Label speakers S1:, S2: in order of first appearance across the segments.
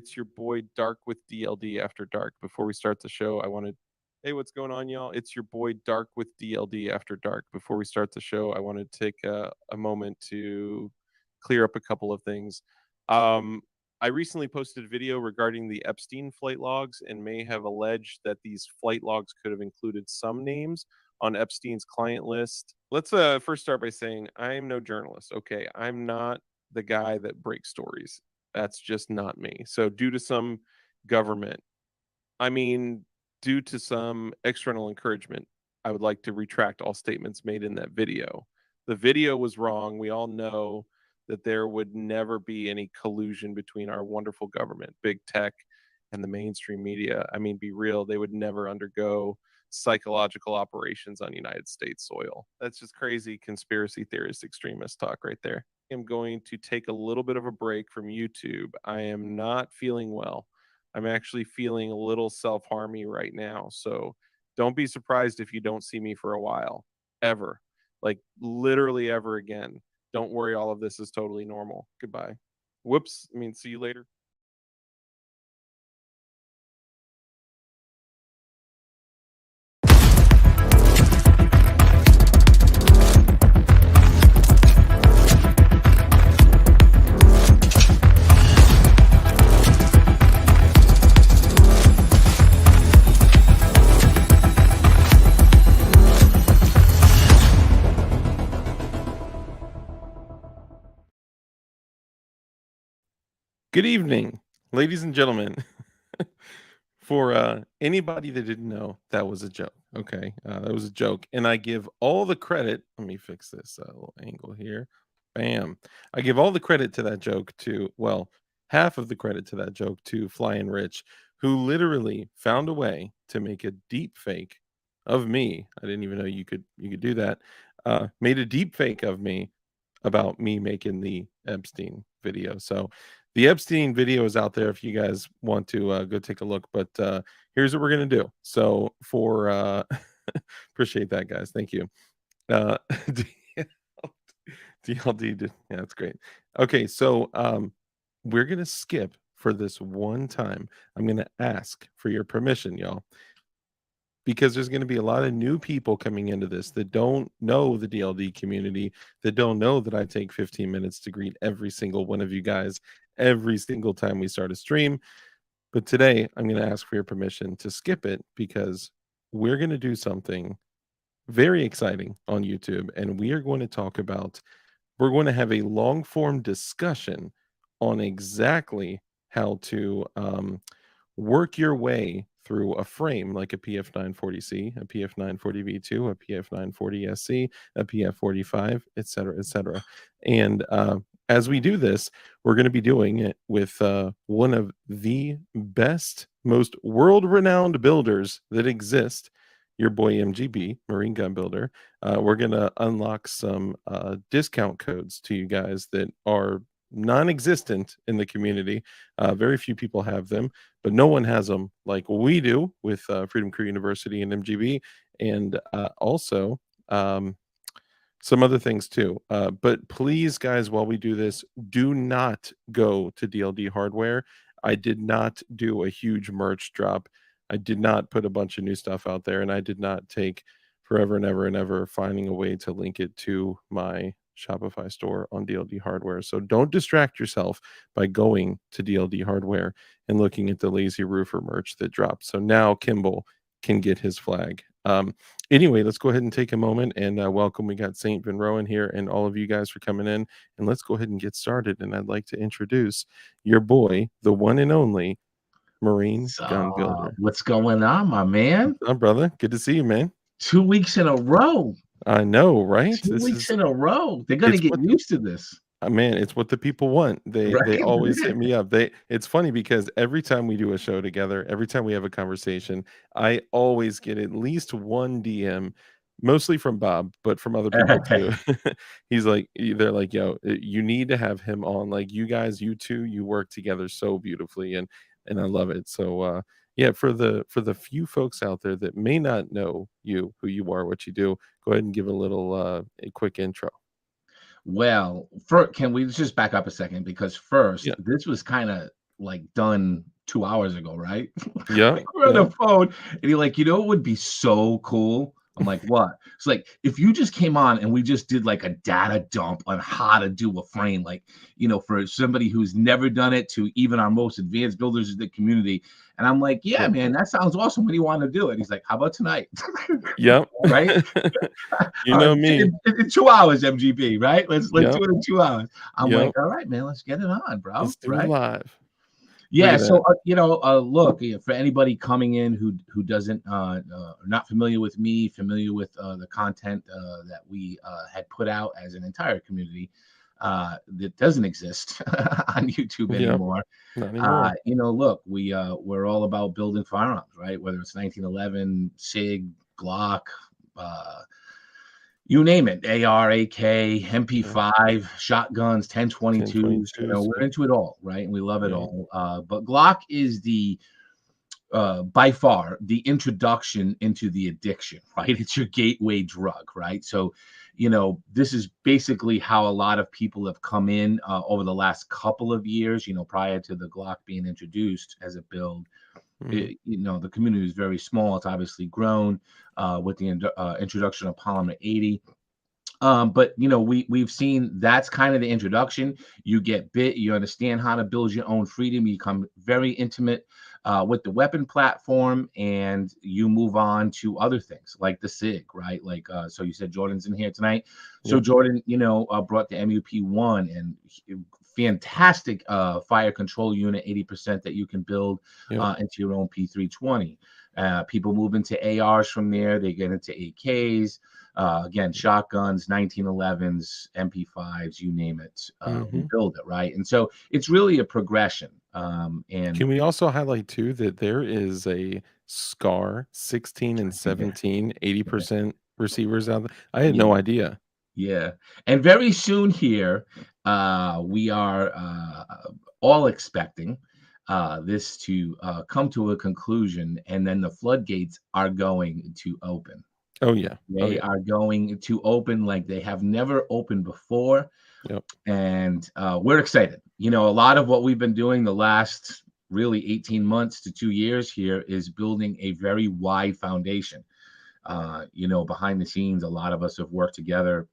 S1: It's your boy Dark with DLD After Dark. Before we start the show, I wanted Hey, what's going on, y'all? It's your boy Dark with DLD After Dark. Before we start the show, I wanted to take a moment to clear up a couple of things. Um, I recently posted a video regarding the Epstein flight logs and may have alleged that these flight logs could have included some names on Epstein's client list. Let's first start by saying I am no journalist. Okay, I'm not the guy that breaks stories. That's just not me. So, due to some government, I mean, due to some external encouragement, I would like to retract all statements made in that video. The video was wrong. We all know that there would never be any collusion between our wonderful government, big tech, and the mainstream media. I mean, be real, they would never undergo psychological operations on United States soil. That's just crazy conspiracy theorist extremist talk right there. I'm going to take a little bit of a break from YouTube. I am not feeling well. I'm actually feeling a little self-harmy right now. So don't be surprised if you don't see me for a while, ever. Like literally ever again. Don't worry, all of this is totally normal. Goodbye. Whoops. I mean, see you later. Good evening, ladies and gentlemen. For anybody that didn't know, that was a joke. Okay, that was a joke, and I give all the credit. Let me fix this little angle here. Bam! I give all the credit to that joke to, well, half of the credit to that joke to Flying Rich, who literally found a way to make a deep fake of me. I didn't even know you could do that. Made a deep fake of me about me making the Epstein video. So the Epstein video is out there if you guys want to go take a look. But here's what we're gonna do. So for appreciate that, guys. Thank you. Uh, DLD did, yeah, that's great. Okay, so we're gonna skip for this one time. I'm gonna ask for your permission, y'all, because there's going to be a lot of new people coming into this that don't know the DLD community, that don't know that I take 15 minutes to greet every single one of you guys every single time we start a stream. But today, I'm going to ask for your permission to skip it because we're going to do something very exciting on YouTube. And we are going to talk about, we're going to have a long form discussion on exactly how to work your way through a frame like a PF940C, a PF940V2, a PF940SC, a PF45, etc., etc. And as we do this, we're going to be doing it with one of the best, most world-renowned builders that exist, your boy MGB, Marine Gun Builder. We're going to unlock some discount codes to you guys that are non-existent in the community. Very few people have them, but no one has them like we do with Freedom Crew University and MGB, and also some other things too. But please, guys, while we do this, do not go to DLD Hardware. I did not do a huge merch drop. I did not put a bunch of new stuff out there, and I did not take forever and ever and ever finding a way to link it to my Shopify store on DLD Hardware. So don't distract yourself by going to DLD Hardware and looking at the Lazy Roofer merch that dropped. So now Kimball can get his flag. Anyway, let's go ahead and take a moment and welcome. We got St. Vinrowan here and all of you guys for coming in. And let's go ahead and get started. And I'd like to introduce your boy, the one and only Marine Gun Builder.
S2: What's going on, my man?
S1: What's up, brother? Good to see you, man.
S2: 2 weeks in a row.
S1: I know, right?
S2: 2 weeks in a row. They're gonna get used to this.
S1: Man, it's what the people want. They always hit me up. It's funny because every time we do a show together, every time we have a conversation, I always get at least one DM, mostly from Bob, but from other people too. He's like, they're like, yo, you need to have him on. Like, you guys, you two, you work together so beautifully, and I love it. So yeah, for the few folks out there that may not know you, who you are, what you do, go ahead and give a quick intro.
S2: Well, can we just back up a second? Because first, this was kind of like done 2 hours ago, right?
S1: Yep,
S2: Like, we're on
S1: yep,
S2: the phone, and you're like, what would be so cool? I'm like, what? It's like if you just came on and we just did like a data dump on how to do a frame, like, for somebody who's never done it to even our most advanced builders in the community. And I'm like, yeah,
S1: yep,
S2: man, that sounds awesome. When do you want to do it? He's like, how about tonight?
S1: yep.
S2: Right?
S1: You know me.
S2: In 2 hours, MGB, right? Let's do
S1: Yep,
S2: it in 2 hours. I'm like,
S1: yep.
S2: all right, man, let's get it on, bro.
S1: Let's do it
S2: Right?
S1: live. Look
S2: Yeah.
S1: at
S2: So
S1: that.
S2: look, for anybody coming in who doesn't not familiar with me, familiar with the content that we had put out as an entire community that doesn't exist on YouTube
S1: Yep,
S2: anymore.
S1: not anymore.
S2: Look, we're all about building firearms, right? Whether it's 1911, SIG, Glock, uh, you name it, AR, AK,
S1: Yeah,
S2: MP5, shotguns, 1022s,
S1: 1022s.
S2: we're into it all, right? And we love it
S1: Yeah,
S2: all. But Glock is the by far the introduction into the addiction, right? It's your gateway drug, right? So, this is basically how a lot of people have come in over the last couple of years, prior to the Glock being introduced as a build.
S1: mhm,
S2: The community is very small. It's obviously grown with the introduction of Polymer 80. But we've seen that's kind of the introduction. You get bit, you understand how to build your own freedom, you become very intimate with the weapon platform, and you move on to other things like the SIG, right? Like so you said Jordan's in here tonight. So
S1: yep,
S2: Jordan, brought the MUP1 and fantastic fire control unit, 80% that you can build
S1: yep,
S2: into your own P320. People move into ARs from there, they get into AKs. Again, shotguns, 1911s, MP5s, you name it. We
S1: mhm.
S2: build it, right? And so it's really a progression. And
S1: Can we also highlight too that there is a SCAR 16 and
S2: yeah,
S1: 17
S2: yeah,
S1: 80% receivers out there? I had
S2: yeah,
S1: no idea.
S2: yeah. And very soon here, we are all expecting this to come to a conclusion, and then the floodgates are going to open.
S1: Oh, yeah. Oh,
S2: They
S1: yeah.
S2: are going to open like they have never opened before.
S1: Yep.
S2: And we're excited. A lot of what we've been doing the last really 18 months to 2 years here is building a very wide foundation. Behind the scenes, a lot of us have worked together,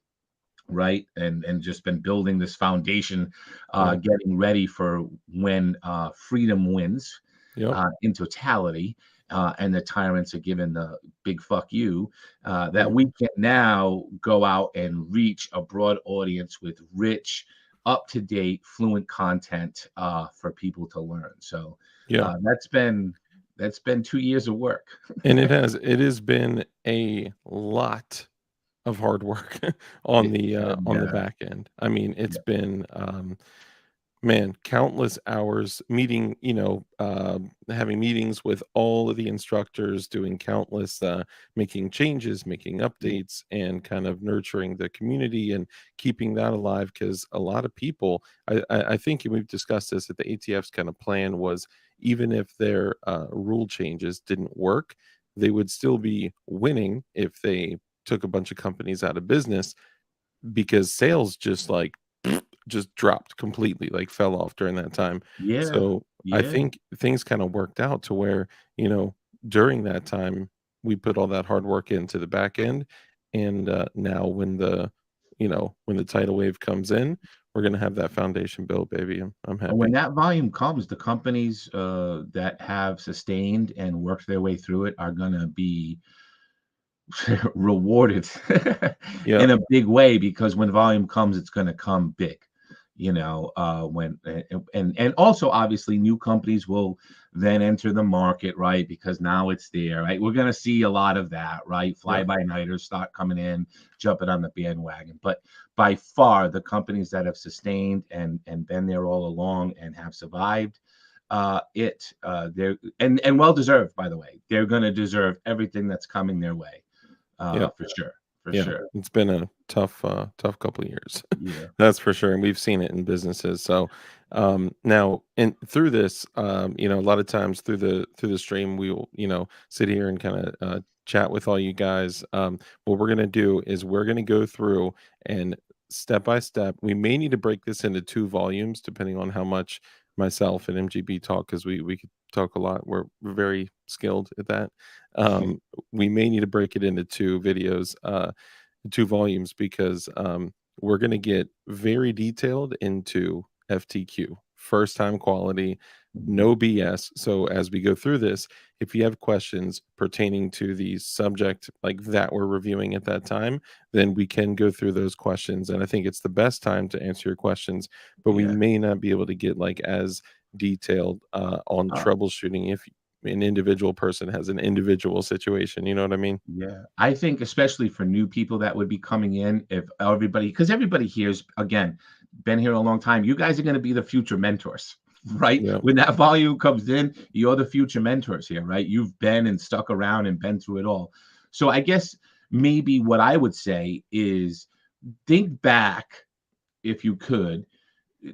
S2: right, and just been building this foundation,
S1: Yep.
S2: getting ready for when freedom wins
S1: Yep.
S2: in totality, and the tyrants are given the big fuck you, that we
S1: Mhm.
S2: can now go out and reach a broad audience with rich, up to date, fluent content for people to learn. So
S1: Yeah.
S2: that's been 2 years of work.
S1: And it has been a lot of hard work on the
S2: Yeah,
S1: back end. I mean, it's
S2: yeah,
S1: been, man, countless hours meeting, having meetings with all of the instructors, doing countless, making changes, making
S2: yeah,
S1: updates, and kind of nurturing the community and keeping that alive. Because a lot of people, I think, and we've discussed this, that the ATF's kind of plan was even if their rule changes didn't work, they would still be winning if they took a bunch of companies out of business because sales just like just dropped completely, like fell off during that time.
S2: yeah,
S1: So I
S2: yeah.
S1: think things kind of worked out to where, during that time we put all that hard work into the back end. And now when the tidal wave comes in, we're gonna have that foundation built, baby. I'm
S2: And when
S1: happy.
S2: that volume comes, the companies that have sustained and worked their way through it are going to be rewarded in
S1: Yep.
S2: a big way, because when volume comes, it's going to come big. When and also obviously new companies will then enter the market, right? Because now it's there, right? We're going to see a lot of that, right? Fly
S1: Yep.
S2: by nighters start coming in, jumping on the bandwagon. But by far, the companies that have sustained and been there all along and have survived, they're and well deserved, by the way. They're going to deserve everything that's coming their way,
S1: Yep.
S2: for sure, for
S1: Yeah,
S2: sure.
S1: it's been a tough couple of years.
S2: Yeah,
S1: That's for sure, and we've seen it in businesses. So, now and through this, a lot of times through the stream, we will, sit here and kind of chat with all you guys. What we're gonna do is we're gonna go through and step by step. We may need to break this into two volumes, depending on how much myself and MGB talk, because we could talk a lot. We're very skilled at that. We may need to break it into two videos, two volumes, because we're going to get very detailed into FTQ, first time quality, no BS. So as we go through this, if you have questions pertaining to the subject like that we're reviewing at that time, then we can go through those questions. And I think it's the best time to answer your questions, but we
S2: Yeah.
S1: may not be able to get like as detailed on troubleshooting if an individual person has an individual situation. You know what I mean?
S2: Yeah, I think especially for new people that would be coming in, if everybody, because everybody here's again been here a long time, you guys are going to be the future mentors, right?
S1: Yeah.
S2: When that volume comes in, you're the future mentors here, right? You've been and stuck around and been through it all. So I guess maybe what I would say is think back, if you could,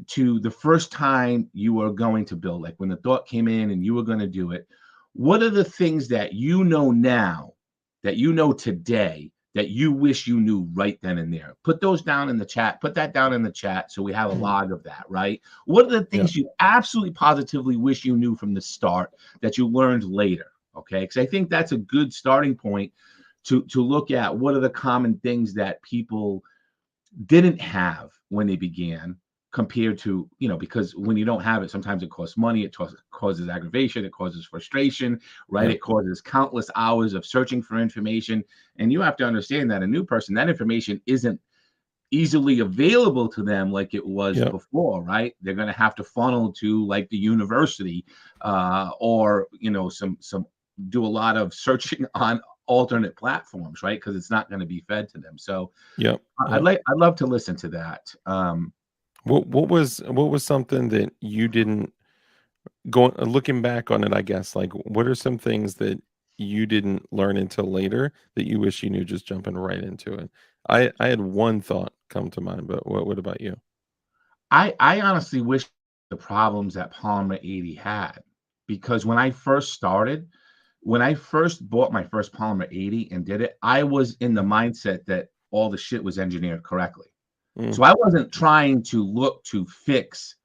S2: to the first time you were going to build, like when the thought came in and you were going to do it. What are the things that you know now, that you know today, that you wish you knew right then and there? Put those down in the chat. Put that down in the chat so we have a log of that, right? What are the
S1: Yeah.
S2: things you absolutely positively wish you knew from the start that you learned later? Okay, because I think that's a good starting point to look at what are the common things that people didn't have when they began, compared to, because when you don't have it, sometimes it costs money, it causes aggravation, it causes frustration, right?
S1: Yeah.
S2: It causes countless hours of searching for information. And you have to understand that a new person, that information isn't easily available to them like it was
S1: Yeah.
S2: before, right? They're going to have to funnel to like the university, or some do a lot of searching on alternate platforms, right? Because it's not going to be fed to them. So
S1: Yeah. Yeah.
S2: I'd love to listen to that.
S1: What was something that you didn't go looking back on it, I guess, like what are some things that you didn't learn until later that you wish you knew just jumping right into it? I had one thought come to mind, but what about you?
S2: I honestly wish the problems that Polymer 80 had, because when I first bought my first Polymer 80 and did it, I was in the mindset that all the shit was engineered correctly.
S1: Mm,
S2: So I wasn't trying to look to fix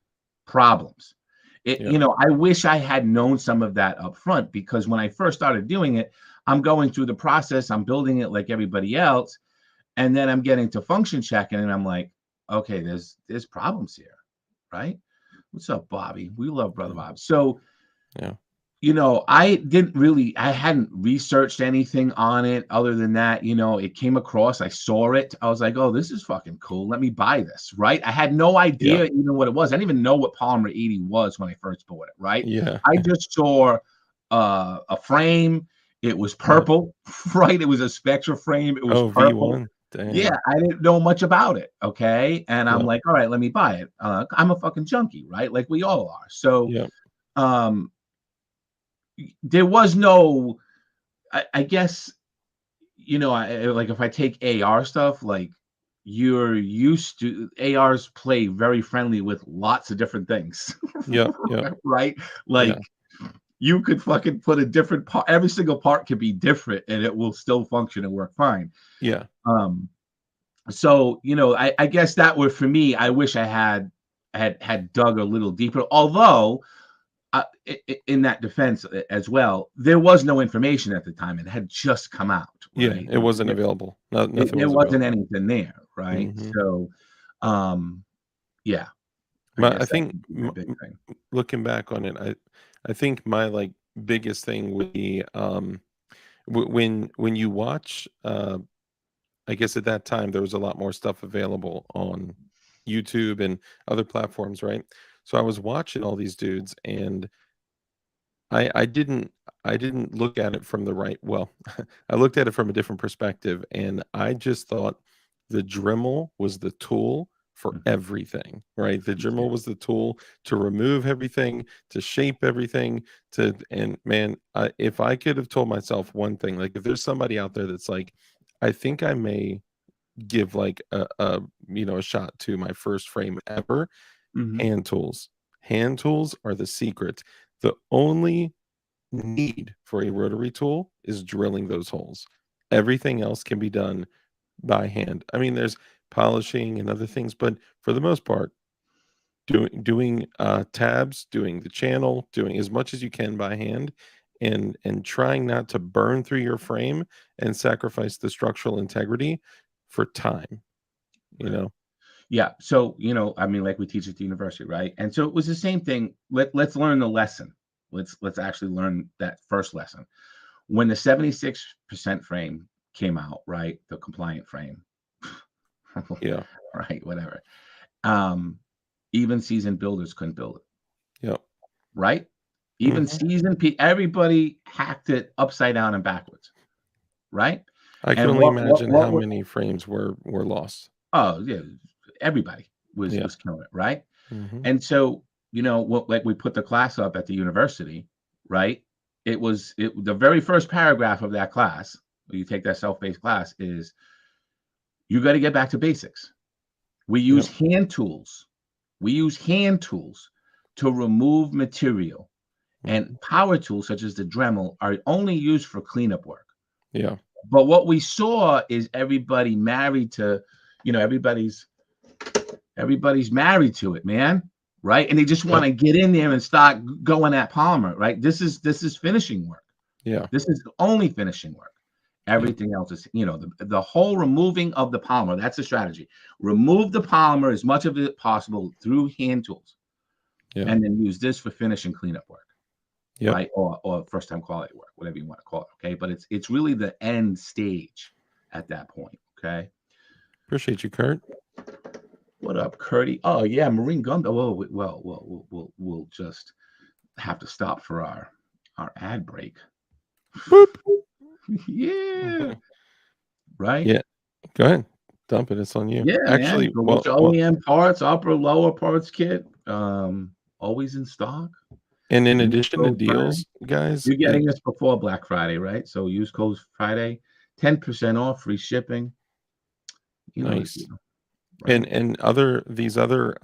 S2: problems.
S1: yeah.
S2: I wish I had known some of that up front, because when I first started doing it, I'm going through the process, I'm building it like everybody else, and then I'm getting to function checking, and I'm like, okay, there's problems here, right? What's up, Bobby? We love Brother
S1: Yeah.
S2: Bob. So
S1: Yeah.
S2: I hadn't researched anything on it other than that, it came across, I saw it. I was like, oh, this is fucking cool. Let me buy this, right? I had no
S1: Yeah.
S2: idea even what it was. I didn't even know what Polymer 80 was when I first bought it, right?
S1: Yeah.
S2: I just saw a frame. It was
S1: Yeah.
S2: purple, right? It was a Spectra frame. It was
S1: Oh,
S2: purple.
S1: V1.
S2: Yeah,
S1: Dang.
S2: I didn't know much about it. Okay. And I'm
S1: Yeah.
S2: like, all right, let me buy it. I'm a fucking junkie, right? Like we all are. So,
S1: Yeah.
S2: um, there was no, I guess, like if I take AR stuff, like you're used to ARs play very friendly with lots of different things,
S1: Yeah. Yeah.
S2: right?
S1: Yeah.
S2: Like you could fucking put a different part, every single part could be different and it will still function and work fine.
S1: Yeah.
S2: Um, so I guess that was for me. I wish I had dug a little deeper, although in that defense as well, there was no information at the time. It had just come out,
S1: Yeah.
S2: right?
S1: It wasn't available. Nothing
S2: There
S1: was
S2: wasn't
S1: available.
S2: anything there, right?
S1: Hmm.
S2: So, um, yeah, I
S1: But I
S2: guess that
S1: think
S2: would be my big thing.
S1: looking back on it, I think my like biggest thing would be when you watch I guess at that time there was a lot more stuff available on YouTube and other platforms, right? So I was watching all these dudes, and I didn't look at it from the right, well, I looked at it from a different perspective, and I just thought the Dremel was the tool for
S2: Mhm.
S1: everything, right? The
S2: Yeah.
S1: Dremel was the tool to remove everything, to shape everything, and man, if I could have told myself one thing, like if there's somebody out there that's like, I think I may give like a shot to my first frame ever,
S2: Mhm.
S1: hand tools. Hand tools are the secret. The only need for a rotary tool is drilling those holes. Everything else can be done by hand. I mean, there's polishing and other things, but for the most part, doing tabs, doing the channel, doing as much as you can by hand, and trying not to burn through your frame and sacrifice the structural integrity for time, you
S2: Right.
S1: know?
S2: Yeah. So, I mean, like we teach at the university, right? And so it was the same thing. Let's learn the lesson. Let's actually learn that first lesson. When the 76% frame came out, right? The compliant frame,
S1: Yeah.
S2: right? Whatever. Um, even seasoned builders couldn't build it,
S1: Yep.
S2: right? Even
S1: Mhm.
S2: seasoned everybody hacked it upside down and backwards, right?
S1: I can
S2: And
S1: only imagine how
S2: what
S1: many frames were lost.
S2: oh yeah, everybody
S1: Yeah.
S2: was killing it, right?
S1: Mhm.
S2: And so, what like we put the class up at the university, right? The very first paragraph of that class, when you take that self-paced class, is you got to get back to basics. We use
S1: Yep.
S2: hand tools. We use hand tools to remove material, and
S1: Mhm.
S2: power tools such as the Dremel are only used for cleanup work.
S1: Yeah.
S2: But what we saw is everybody married to, you know, everybody's married to it, man. Right. And they just want
S1: Yep.
S2: to get in there and start going at polymer. Right. This is finishing work.
S1: Yeah.
S2: This is only finishing work.
S1: Yep.
S2: Everything else is, the whole removing of the polymer. That's the strategy. Remove the polymer as much of it possible through hand tools,
S1: Yeah.
S2: and then use this for finishing cleanup work,
S1: Yep.
S2: right? Or first time quality work, whatever you want to call it. Okay. But it's really the end stage at that point. Okay.
S1: Appreciate you, Kurt.
S2: What up, Curdy? Oh yeah, Marine gun. Oh we'll just have to stop for our ad break.
S1: Boop.
S2: Yeah,
S1: Mhm.
S2: right.
S1: Yeah. Go ahead. Dump it. It's on you.
S2: Yeah, man.
S1: Actually,
S2: Go get
S1: well,
S2: your
S1: well,
S2: OEM parts, upper lower parts kit. Always in stock.
S1: and in
S2: Use
S1: addition to
S2: code Friday.
S1: deals, guys,
S2: You're getting this before Black Friday, right? So use code Friday, 10% off, free shipping. You know the
S1: nice.
S2: deal, right?
S1: And other these other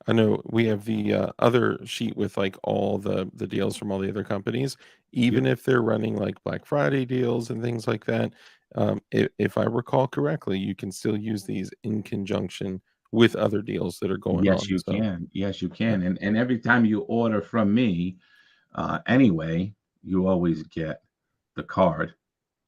S1: I know we have the other sheet with like all the deals from all the other companies,
S2: Yep.
S1: even if they're running like Black Friday deals and things like that. If I recall correctly, you can still use these in conjunction with other deals that are going
S2: Yes,
S1: on.
S2: you
S1: So
S2: can. Yes, you
S1: yeah,
S2: can. And every time you order from me, anyway, you always get the card.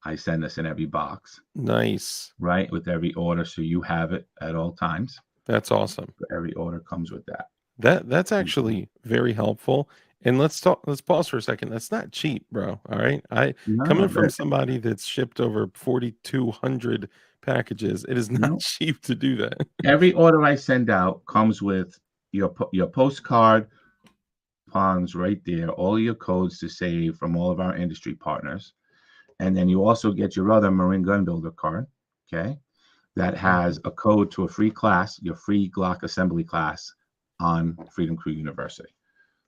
S2: I send this in every box,
S1: nice.
S2: right? With every order. So you have it at all times.
S1: That's awesome.
S2: Every order comes with that.
S1: That's actually very helpful. And let's pause for a second. That's not cheap, bro. All right. I
S2: No,
S1: coming from somebody that's shipped over 4,200 packages, it is not
S2: no.
S1: cheap to do that.
S2: Every order I send out comes with your postcard, coupons right there, all your codes to save from all of our industry partners. And then you also get your other Marine Gun Builder card, okay, that has
S1: Mhm.
S2: a code to a free class, your free Glock assembly class on Freedom Crew University.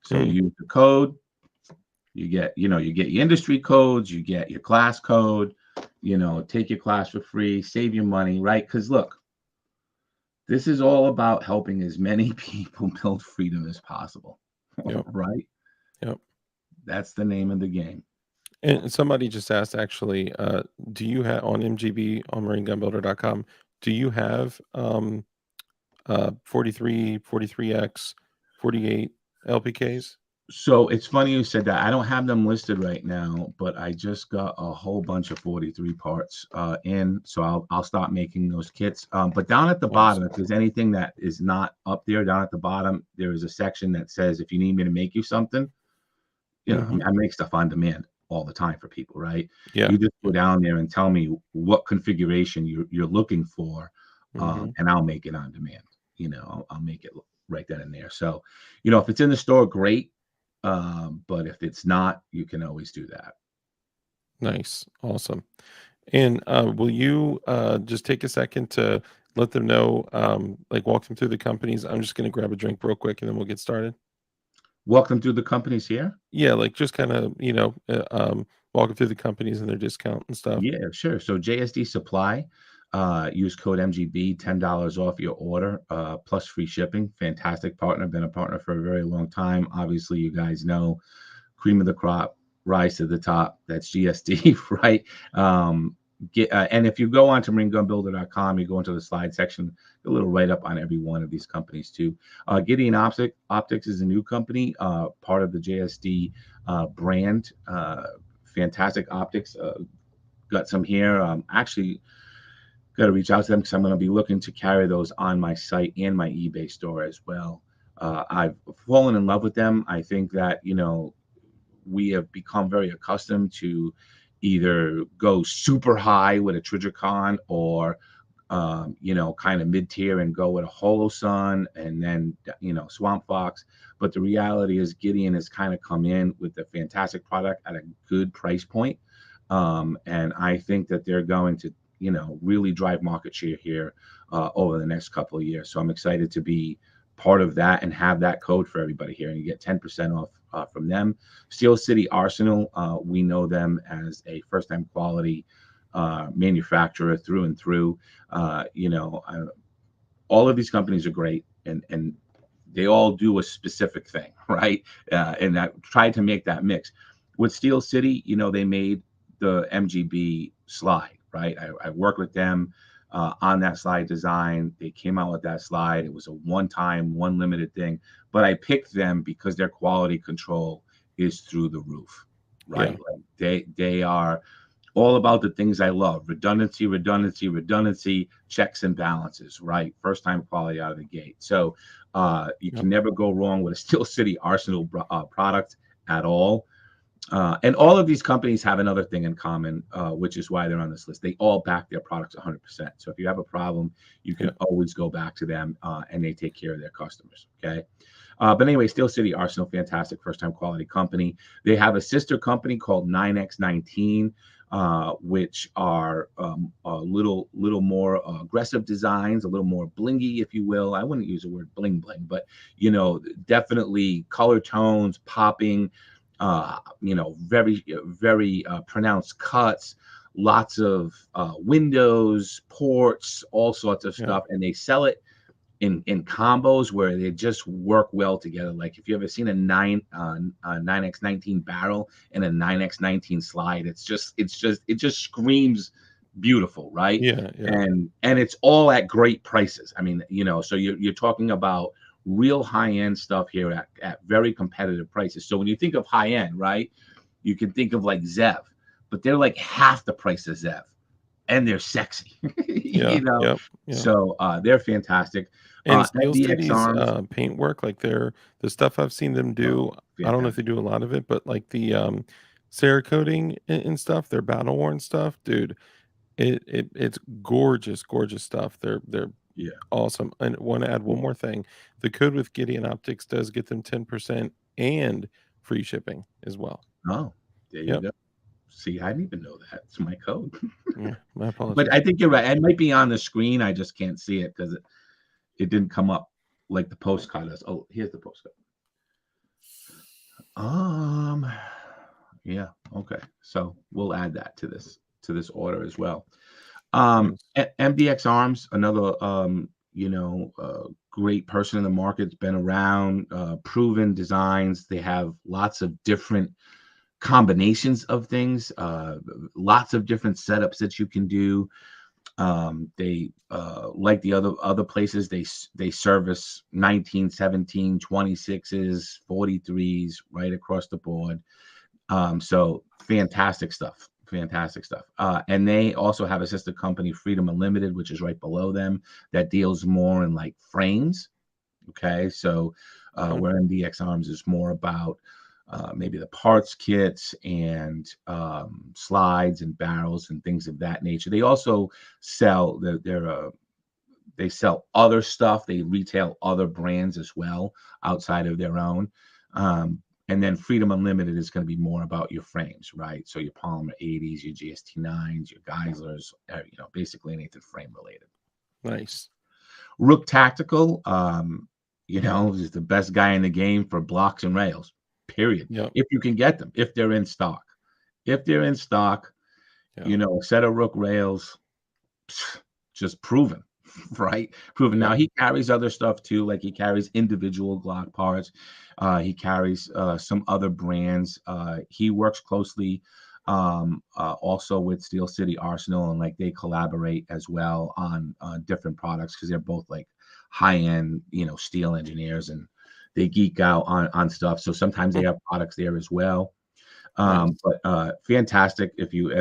S2: So
S1: Mm,
S2: you use the code, you get your industry codes, you get your class code, take your class for free, save your money, right? Because look, this is all about helping as many people build freedom as possible,
S1: yep,
S2: right?
S1: yep.
S2: That's the name of the game.
S1: And somebody just asked actually, do you have on MGB on marinegunbuilder.com, do you have 43, 43X, 48 LPKs?
S2: So it's funny you said that. I don't have them listed right now, but I just got a whole bunch of 43 parts in, so I'll start making those kits. But down at the bottom,
S1: Awesome.
S2: if there's anything that is not up there, down at the bottom, there is a section that says if you need me to make you something,
S1: Hmm.
S2: I make stuff on demand all the time for people, right?
S1: Yeah.
S2: You just go
S1: Yeah.
S2: down there and tell me what configuration you're looking for,
S1: Hmm.
S2: and I'll make it on demand. I'll make it right then and there. So, if it's in the store, great. But if it's not, you can always do that.
S1: Nice. Awesome. And will you just take a second to let them know, like walk them through the companies? I'm just going to grab a drink real quick and then we'll get started.
S2: Welcome to the companies here.
S1: Yeah, like just kind of, walk them through the companies and their discount and stuff.
S2: Yeah, sure. So JSD Supply, use code MGB, $10 off your order, plus free shipping. Fantastic partner, been a partner for a very long time. Obviously, you guys know cream of the crop, rise to the top. That's GSD, right? And if you go on to marinegunbuilder.com, you go into the slide section, a little write-up on every one of these companies too. Gideon Optics is a new company, part of the JSD brand. Fantastic optics. Got some here. Actually, got to reach out to them because I'm going to be looking to carry those on my site and my eBay store as well. I've fallen in love with them. I think that, we have become very accustomed to either go super high with a Trijicon or, kind of mid-tier and go with a Holosun and then, Swamp Fox. But the reality is Gideon has kind of come in with a fantastic product at a good price point. And I think that they're going to, really drive market share here over the next couple of years. So I'm excited to be part of that and have that code for everybody here. And you get 10% off from them. Steel City Arsenal, we know them as a first-time quality manufacturer through and through. All of these companies are great, and they all do a specific thing, right? And I tried to make that mix. With Steel City, they made the MGB slide, right? I worked with them on that slide design. They came out with that slide. It was a one-time, one limited thing, but I picked them because their quality control is through the roof, right?
S1: Yeah.
S2: Like they are all about the things I love: redundancy, checks and balances, right? First time quality out of the gate. So you can never go wrong with a Steel City Arsenal product at all. And all of these companies have another thing in common, which is why they're on this list. They all back their products 100%. So if you have a problem, you can always go back to them, and they take care of their customers. Okay. But anyway, Steel City Arsenal, fantastic first-time quality company. They have a sister company called 9x19, which are a little more aggressive designs, a little more blingy, if you will. I wouldn't use the word bling, but definitely color tones, popping. Very, very pronounced cuts, lots of windows, ports, all sorts of stuff. And they sell it in combos where they just work well together. Like if you ever seen a 9x19 barrel and a 9x19 slide, it just screams beautiful, right?
S1: Yeah.
S2: And it's all at great prices. I mean, so you're talking about real high-end stuff here at very competitive prices. So when you think of high-end, right, you can think of like Zev, but they're like half the price of Zev, and they're sexy. So they're fantastic.
S1: And Steel
S2: MDX
S1: City's
S2: Arms,
S1: paint work, like the stuff I've seen them do, I don't know if they do a lot of it, but like the Cerakoting and stuff, their battle worn stuff, dude, it's gorgeous stuff. They're awesome. And want to add one more thing. The code with Gideon Optics does get them 10% and free shipping as well.
S2: Oh, there you go. See, I didn't even know that. It's my code.
S1: Yeah, my apologies.
S2: But I think you're right. It might be on the screen. I just can't see it because it didn't come up like the postcard does. Oh, here's the postcard. Yeah, okay. So we'll add that to this order as well. MDX Arms, another great person in the market. It's been around, proven designs. They have lots of different combinations of things, lots of different setups that you can do. They like the other places, they service 19, 17, 26s, 43s right across the board. So fantastic stuff. And they also have a sister company, Freedom Unlimited, which is right below them, that deals more in like frames. Okay, so where MDX Arms is more about maybe the parts kits and slides and barrels and things of that nature. They also sell they sell other stuff. They retail other brands as well outside of their own. And then Freedom Unlimited is going to be more about your frames, right? So your Polymer 80s, your GST9s, your Geislers, basically anything frame related.
S1: Nice.
S2: Rook Tactical, is the best guy in the game for blocks and rails, period. If you can get them, if they're in stock. A set of Rook rails, just proven. Right? Proven. Now he carries other stuff too, like he carries individual Glock parts. He carries some other brands. He works closely also with Steel City Arsenal, and like they collaborate as well on different products because they're both like high-end, steel engineers, and they geek out on stuff. So sometimes they
S1: Hmm.
S2: have products there as well.
S1: Nice.
S2: But fantastic. If you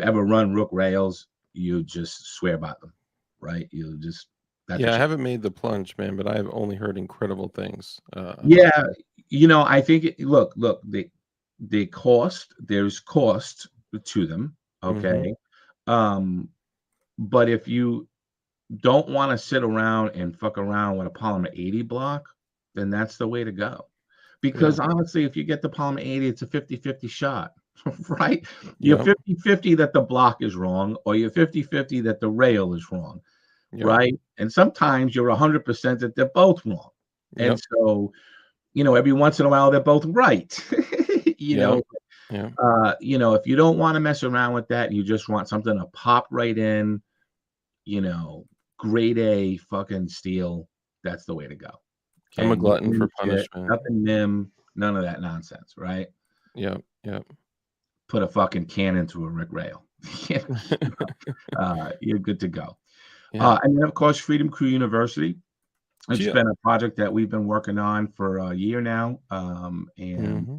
S2: ever run Rook rails, you just swear by them, right? You just that's
S1: Yeah,
S2: what
S1: I
S2: you.
S1: haven't made the plunge, man, but I've only heard incredible things about
S2: Yeah,
S1: them.
S2: I think look, the cost, there's cost to them,
S1: Hmm.
S2: okay? Um, but if you don't want to sit around and fuck around with a polymer 80 block, then that's the way to go.
S1: Yeah.
S2: Because honestly, if you get the polymer 80, it's a 50-50 shot, right? You're
S1: Yep.
S2: 50-50 that the block is wrong, or you're 50-50 that the rail is wrong,
S1: Yep.
S2: right? And sometimes you're 100% that they're both wrong. And
S1: Yep.
S2: so, every once in a while they're both right. you know,
S1: Yep. Yep.
S2: if you don't want to mess around with that, you just want something to pop right in, you know, grade A fucking steel, that's the way to go.
S1: I'm
S2: Okay.
S1: a
S2: No
S1: glutton for
S2: mim shit,
S1: punishment.
S2: nothing mim, none of that nonsense, right?
S1: Yep. Yep.
S2: Put a fucking cannon through a Rick rail. You you're good to go.
S1: Yeah.
S2: And then, of course, Freedom Crew University. It's
S1: Chia.
S2: been a project that we've been working on for a year now. And,
S1: Hmm.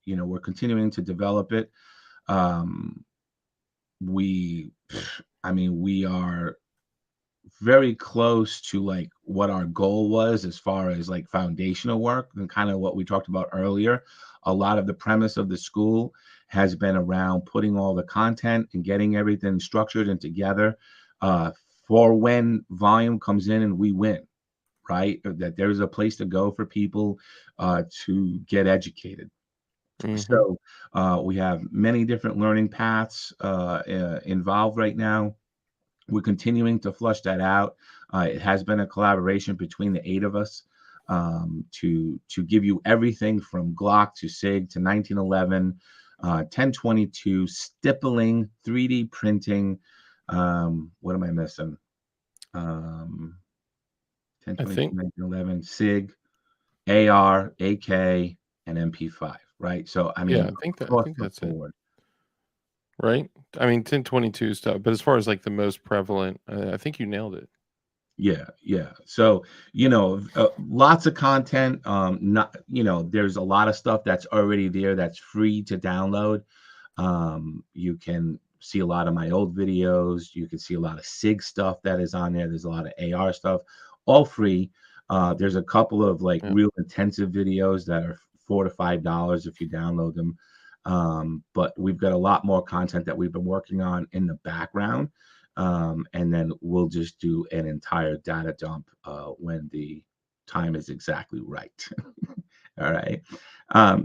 S2: we're continuing to develop it. Um, we, I mean, we are very close to like what our goal was as far as like foundational work, and kind of what we talked about earlier. A lot of the premise of the school has been around putting all the content and getting everything structured and together uh, for when volume comes in and we win, right? That there's a place to go for people to get educated.
S1: Hmm.
S2: So we have many different learning paths involved right now. We're continuing to flush that out. It has been a collaboration between the 8 of us to give you everything from Glock to SIG to 1911, 1022, stippling, 3D printing. What am I missing? Um,
S1: I
S2: 1022,
S1: think.
S2: 1911, SIG, AR, AK, and MP5. Right. So I
S1: Yeah,
S2: mean,
S1: I
S2: across
S1: think
S2: the
S1: that's it.
S2: board.
S1: Right. I mean, 1022 stuff, but as far as like the most prevalent, I think you nailed it.
S2: Yeah, yeah. So, lots of content. Not, there's a lot of stuff that's already there that's free to download. You can see a lot of my old videos. You can see a lot of SIG stuff that is on there. There's a lot of AR stuff, all free. There's a couple of like
S1: Yeah.
S2: real intensive videos that are $4 to $5 if you download them. But we've got a lot more content that we've been working on in the background. And then we'll just do an entire data dump when the time is exactly right. All right.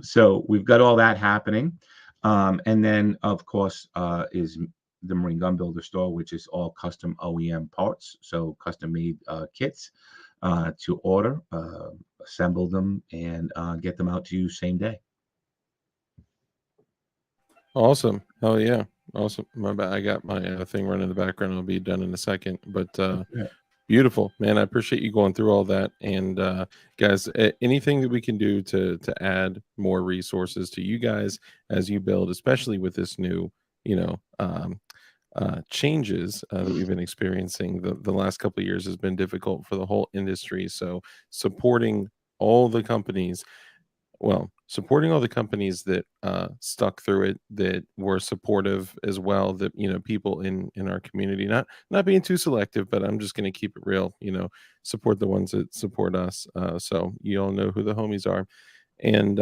S2: So we've got all that happening. And then, of course, is the Marine Gun Builder store, which is all custom OEM parts. So custom made kits to order, assemble them, and get them out to you same day.
S1: Awesome. Hell yeah. Awesome. My bad. I got my thing running in the background. I'll be done in a second. But
S2: Yeah.
S1: beautiful, man. I appreciate you going through all that. And guys, anything that we can do to add more resources to you guys as you build, especially with this new, you know, changes that we've been experiencing the last couple of years has been difficult for the whole industry. So supporting all the companies, supporting all the companies that stuck through it, that were supportive as well, that people in our community, not being too selective, but I'm just going to keep it real, support the ones that support us. So you all know who the homies are. And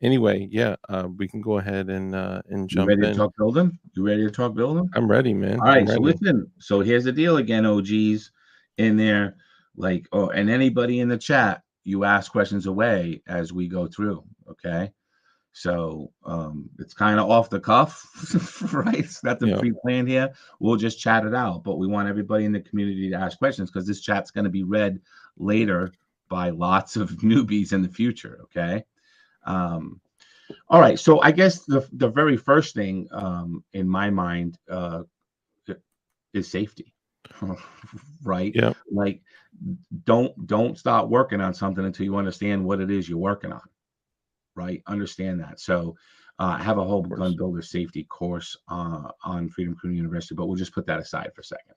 S1: anyway, yeah, we can go ahead and
S2: You
S1: jump
S2: ready to
S1: in.
S2: talk building? You ready to talk building?
S1: I'm ready, man.
S2: All
S1: I'm
S2: right, so
S1: ready.
S2: listen. So here's the deal again, OGs in there, like, and anybody in the chat, you ask questions away as we go through. Okay, so it's kind of off the cuff, right? It's nothing
S1: Yeah.
S2: pre-planned here. We'll just chat it out, but we want everybody in the community to ask questions because this chat's going to be read later by lots of newbies in the future. Okay. Um, all right, so I guess the very first thing in my mind is safety, right?
S1: Yeah.
S2: Like, don't stop working on something until you understand what it is you're working on, right? Understand that. So I have a whole
S1: Of
S2: gun
S1: course.
S2: builder safety course on Freedom Community University, but we'll just put that aside for a second.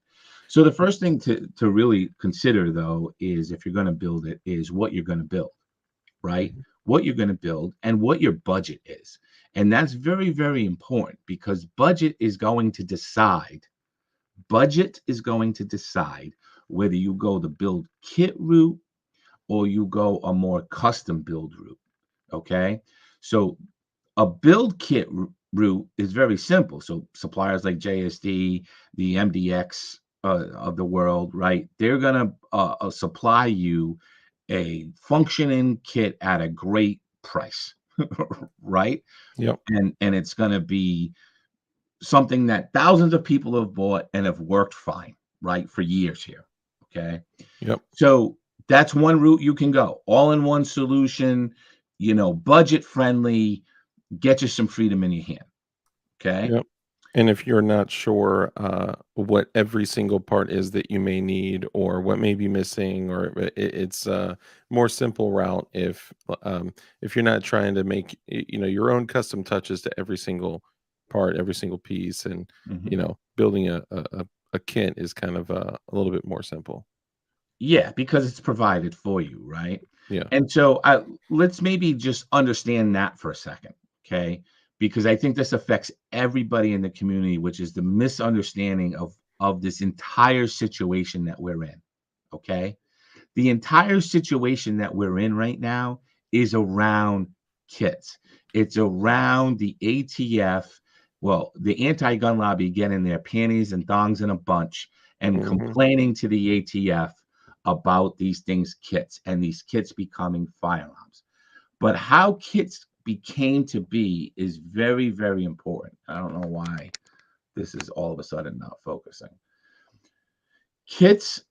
S2: So the first thing to really consider, though, is if you're going to build it, is what you're going to build, right?
S1: Mhm.
S2: What you're going to build and what your budget is. And that's very, very important because budget is going to decide whether you go the build kit route or you go a more custom build route. Okay. So a build kit route is very simple. So suppliers like JSD, the MDX of the world, right? They're going to supply you a functioning kit at a great price, right?
S1: Yep.
S2: And it's going to be something that thousands of people have bought and have worked fine, right, for years here. Okay.
S1: Yep.
S2: So that's one route you can go. All in one solution, budget friendly, get you some freedom in your hand. Okay.
S1: Yep. And if you're not sure what every single part is that you may need or what may be missing, or it's a more simple route if you're not trying to make your own custom touches to every single part, every single piece, and
S2: Mhm.
S1: building a kit is kind of a little bit more simple.
S2: Yeah, because it's provided for you, right?
S1: Yeah.
S2: And so let's maybe just understand that for a second, okay? Because I think this affects everybody in the community, which is the misunderstanding of this entire situation that we're in, okay? The entire situation that we're in right now is around kits. It's around the ATF, well, the anti-gun lobby getting their panties and thongs in a bunch and
S1: Hmm.
S2: complaining to the ATF about these things kits and these kits becoming firearms. But how kits became to be is very, very important. I don't know why this is all of a sudden not focusing. Kits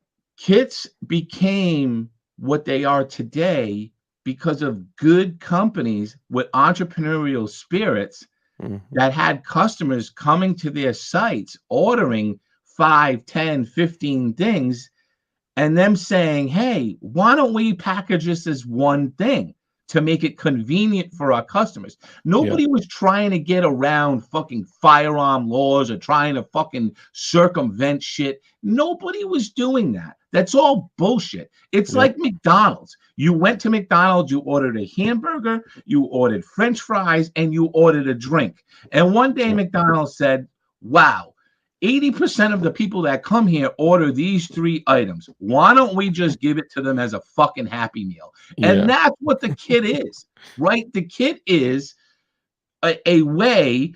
S2: became what they are today because of good companies with entrepreneurial spirits
S1: Hmm.
S2: that had customers coming to their sites ordering 5, 10, 15 things and them saying, hey, why don't we package this as one thing to make it convenient for our customers?
S1: Yeah.
S2: Nobody was trying to get around fucking firearm laws or trying to fucking circumvent shit. Nobody was doing that. That's all bullshit. It's
S1: Yep.
S2: like McDonald's. You went to McDonald's, you ordered a hamburger, you ordered French fries, and you ordered a drink. And one day
S1: Yep.
S2: McDonald's said, wow, 80% of the people that come here order these 3 items. Why don't we just give it to them as a fucking Happy Meal? And
S1: Yeah.
S2: that's what the kit is, right? The kit is a way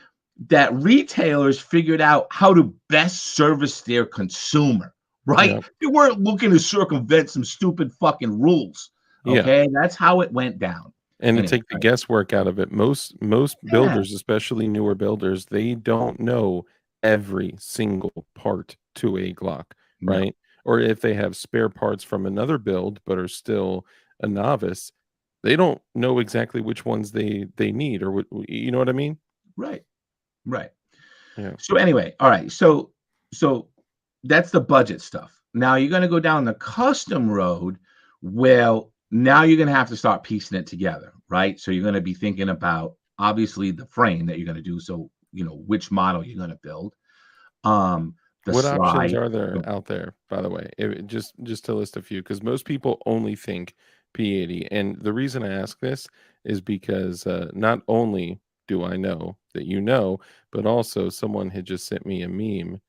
S2: that retailers figured out how to best service their consumer, right?
S1: Yep.
S2: They weren't looking to circumvent some stupid fucking rules.
S1: Yeah.
S2: Okay, that's how it went down.
S1: And to
S2: Anyway,
S1: take the guesswork out of it, most
S2: yeah,
S1: builders, especially newer builders, they don't know every single part to a Glock,
S2: no,
S1: right? Or if they have spare parts from another build but are still a novice, they don't know exactly which ones they need or you know what I mean?
S2: right, right.
S1: Yeah.
S2: So anyway, all right. So that's the budget stuff. Now you're going to go down the custom road. Well, now you're going to have to start piecing it together, right? So you're going to be thinking about obviously the frame that you're going to do. So which model you're going to build, the
S1: What options
S2: slide.
S1: are there
S2: The,
S1: out there, by the way? Just to list a few, because most people only think P80, and the reason I ask this is because not only do I know that but also someone had just sent me a meme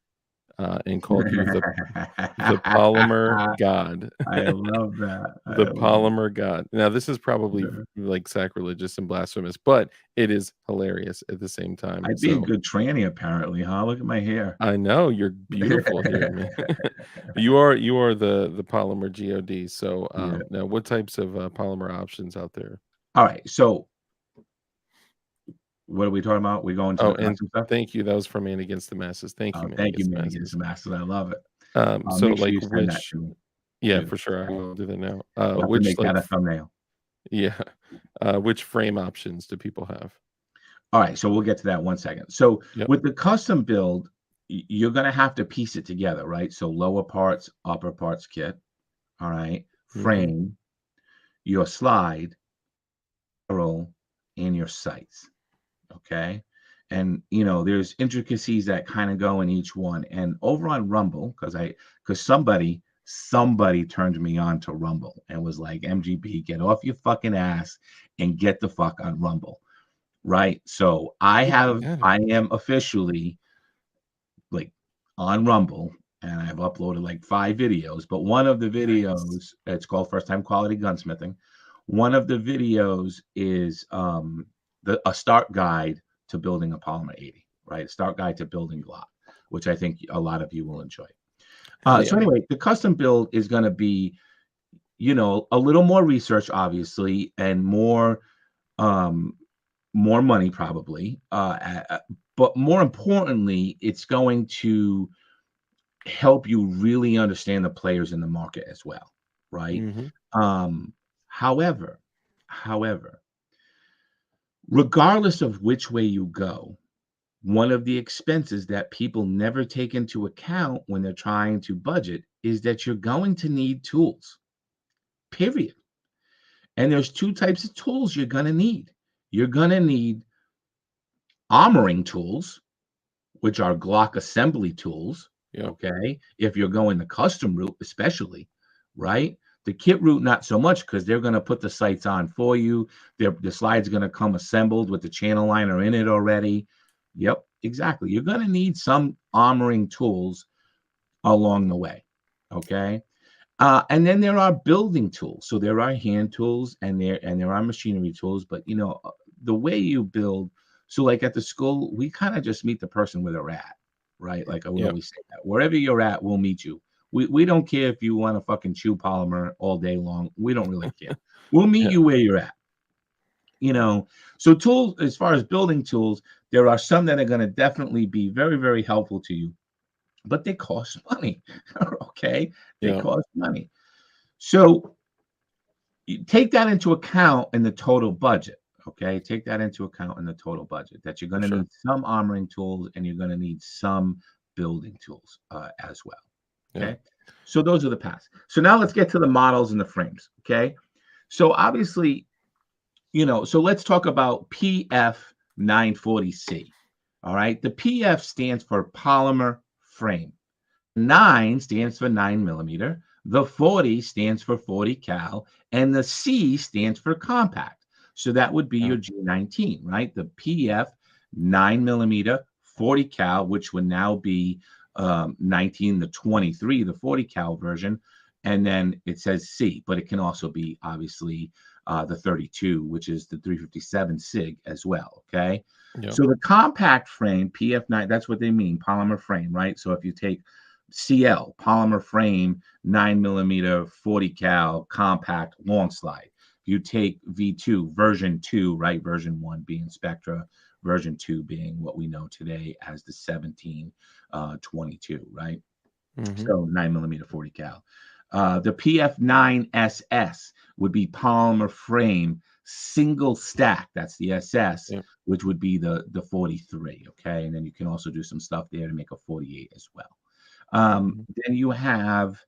S1: and called you the polymer god.
S2: I love that. I
S1: The
S2: love
S1: polymer god. Now, this is probably
S2: that.
S1: like sacrilegious and blasphemous, but it is hilarious at the same time.
S2: I'd be a
S1: So
S2: good tranny, apparently, huh? Look at my hair.
S1: I know you're beautiful here, man. You are the polymer god. So
S2: Yeah.
S1: now, what types of polymer options out there?
S2: All right. So what are we talking about? We going to
S1: Oh,
S2: the
S1: and
S2: custom stuff?
S1: thank you. That was from Man Against the Masses. Thank you,
S2: Oh,
S1: Man
S2: thank you,
S1: Against the
S2: man. Against
S1: Masses.
S2: the masters. I love it.
S1: So
S2: Make sure
S1: like
S2: you send that
S1: which
S2: to me
S1: yeah,
S2: too.
S1: for sure. I will do that now.
S2: We'll have to
S1: Which
S2: make
S1: like
S2: that a thumbnail.
S1: yeah, which frame options do people have?
S2: All right. So we'll get to that one second. So
S1: Yep.
S2: with the custom build, you're going to have to piece it together, right? So lower parts, upper parts kit. All right.
S1: Hmm.
S2: Frame, your slide, barrel, and your sights. Okay. And there's intricacies that kind of go in each one. And over on Rumble, because somebody turned me on to Rumble and was like, MGB, get off your fucking ass and get the fuck on Rumble. Right. So I am officially like on Rumble, and I've uploaded like 5 videos, but one of the videos, it's called First Time Quality Gunsmithing. One of the videos is a start guide to building a Polymer 80, right? Start guide to building Glock, which I think a lot of you will enjoy. So anyway, the custom build is going to be, a little more research, obviously, and more money probably. But more importantly, it's going to help you really understand the players in the market as well, right? However, regardless of which way you go, one of the expenses that people never take into account when they're trying to budget is that you're going to need tools, period. And there's 2 types of tools you're going to need. You're going to need armoring tools, which are Glock assembly tools. Okay. If you're going the custom route, especially, right? The kit route, not so much, because they're going to put the sights on for you. The slide's going to come assembled with the channel liner in it already. Yep, exactly. You're going to need some armoring tools along the way. Okay. And then there are building tools. So there are hand tools and there are machinery tools. But the way you build. So like at the school, we kind of just meet the person where they're at, right? Like I would always say that wherever you're at, we'll meet you. We don't care if you want to fucking chew polymer all day long. We don't really care. We'll meet you where you're at. So tools, as far as building tools, there are some that are going to definitely be very, very helpful to you, but they cost money. Okay. They cost money. So you take that into account in the total budget. Okay, take that into account in the total budget, that you're going to need some armoring tools and you're going to need some building tools as well. Okay, so those are the paths. So now let's get to the models and the frames. Okay, so obviously, so let's talk about PF940C. All right, the PF stands for polymer frame. 9 stands for 9mm. The 40 stands for 40 cal, and the C stands for compact. So that would be your G19, right? The PF 9mm 40 cal, which would now be 19 to 23, the 40 cal version. And then it says C, but it can also be obviously the 32, which is the 357 SIG as well. Okay. So the compact frame, PF9, that's what they mean, polymer frame, right? So if you take CL, polymer frame, 9mm 40 cal, compact, long slide. You take V2, version 2, right? Version 1 being Spectra, version 2 being what we know today as the 1722, right? So 9mm 40 cal. The PF9SS would be polymer frame, single stack. That's the SS, which would be the 43. Okay. And then you can also do some stuff there to make a 48 as well. Then you have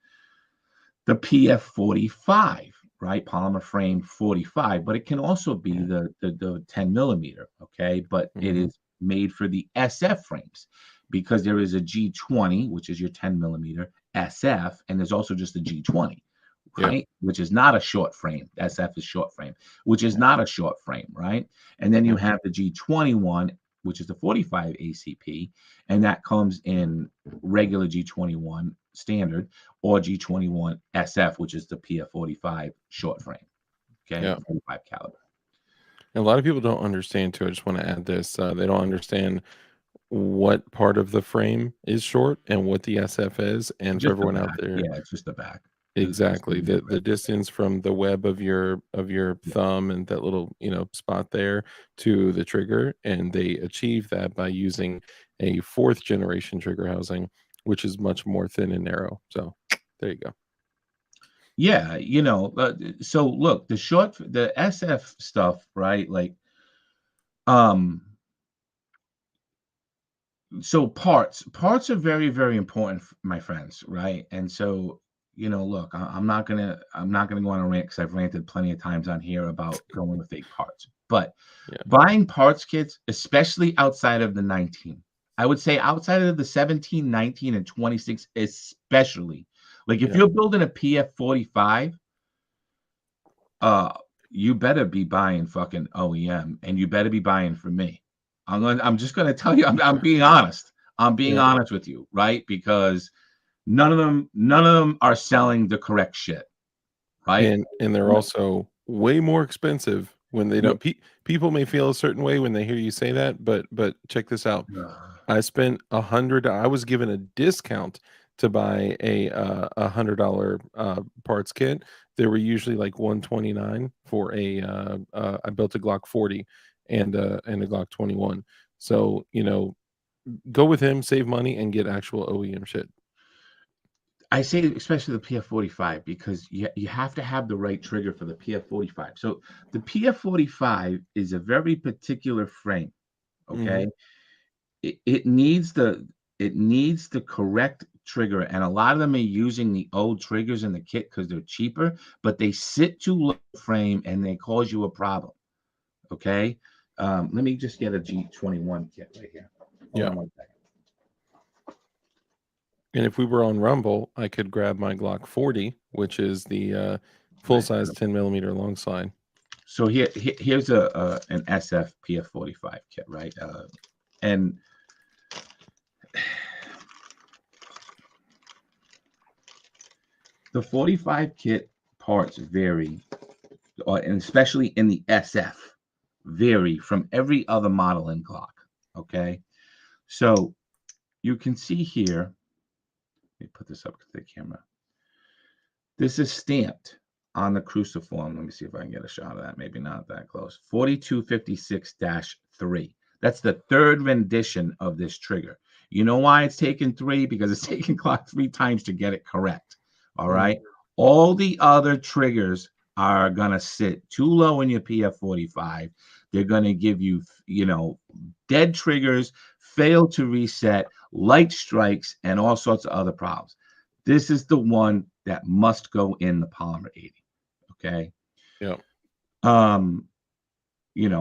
S2: the PF45, right? Polymer frame 45, but it can also be the 10mm, okay? But it is made for the SF frames because there is a G20, which is your 10mm SF, and there's also just a G20, right? Which is not a short frame. SF is short frame, which is not a short frame, right? And then you have the G21, which is the 45 ACP, and that comes in regular G21 standard or G21 SF, which is the PF45 short frame. Okay, 45 caliber.
S1: And a lot of people don't understand too. I just want to add this: they don't understand what part of the frame is short and what the SF is. And for everyone out there,
S2: it's just the back.
S1: Exactly. The distance from the web of your thumb and that little, spot there to the trigger, and they achieve that by using a 4th generation trigger housing, which is much more thin and narrow. So there you go.
S2: Yeah, so look, the SF stuff, right? Like, so parts are very, very important, my friends, right? And so look, I'm not gonna go on a rant because I've ranted plenty of times on here about going with fake parts. But
S1: Yeah.
S2: buying parts kits, especially outside of the 19, I would say outside of the 17, 19, and 26, especially. Like if
S1: Yeah.
S2: you're building a PF45, you better be buying fucking OEM, and you better be buying from me. I'm just gonna tell you, I'm being honest. I'm being
S1: Yeah.
S2: honest with you, right? Because none of them are selling the correct shit, right?
S1: And they're also way more expensive when they
S2: Yeah.
S1: don't people may feel a certain way when they hear you say that, but check this out. I spent I was given a discount to buy a $100 parts kit. They were usually like 129 for I built a Glock 40 and a Glock 21. So, go with him, save money, and get actual OEM shit.
S2: I say especially the PF45 because you have to have the right trigger for the PF45. So the PF45 is a very particular frame.
S1: Mhm.
S2: Okay, it needs the correct trigger, and a lot of them are using the old triggers in the kit because they're cheaper, but they sit too low frame and they cause you a problem. Okay, let me just get a G21 kit right here. Hold
S1: Yeah.
S2: on one second.
S1: And if we were on Rumble, I could grab my Glock 40, which is the full
S2: Right.
S1: size 10 millimeter long slide.
S2: So here's an SF PF45 kit, right? And the 45 kit parts vary, and especially in the SF, vary from every other model in Glock. Okay, so you can see here. Let me put this up to the camera. This is stamped on the cruciform. Let me see if I can get a shot of that. Maybe not that close. 4256-3. That's the third rendition of this trigger. You know why it's taken 3? Because it's taken Glock 3 times to get it correct. All right. All the other triggers are going to sit too low in your PF45. They're going to give you, dead triggers, fail to reset, light strikes, and all sorts of other problems. This is the one that must go in the polymer 80. Okay.
S1: Yeah.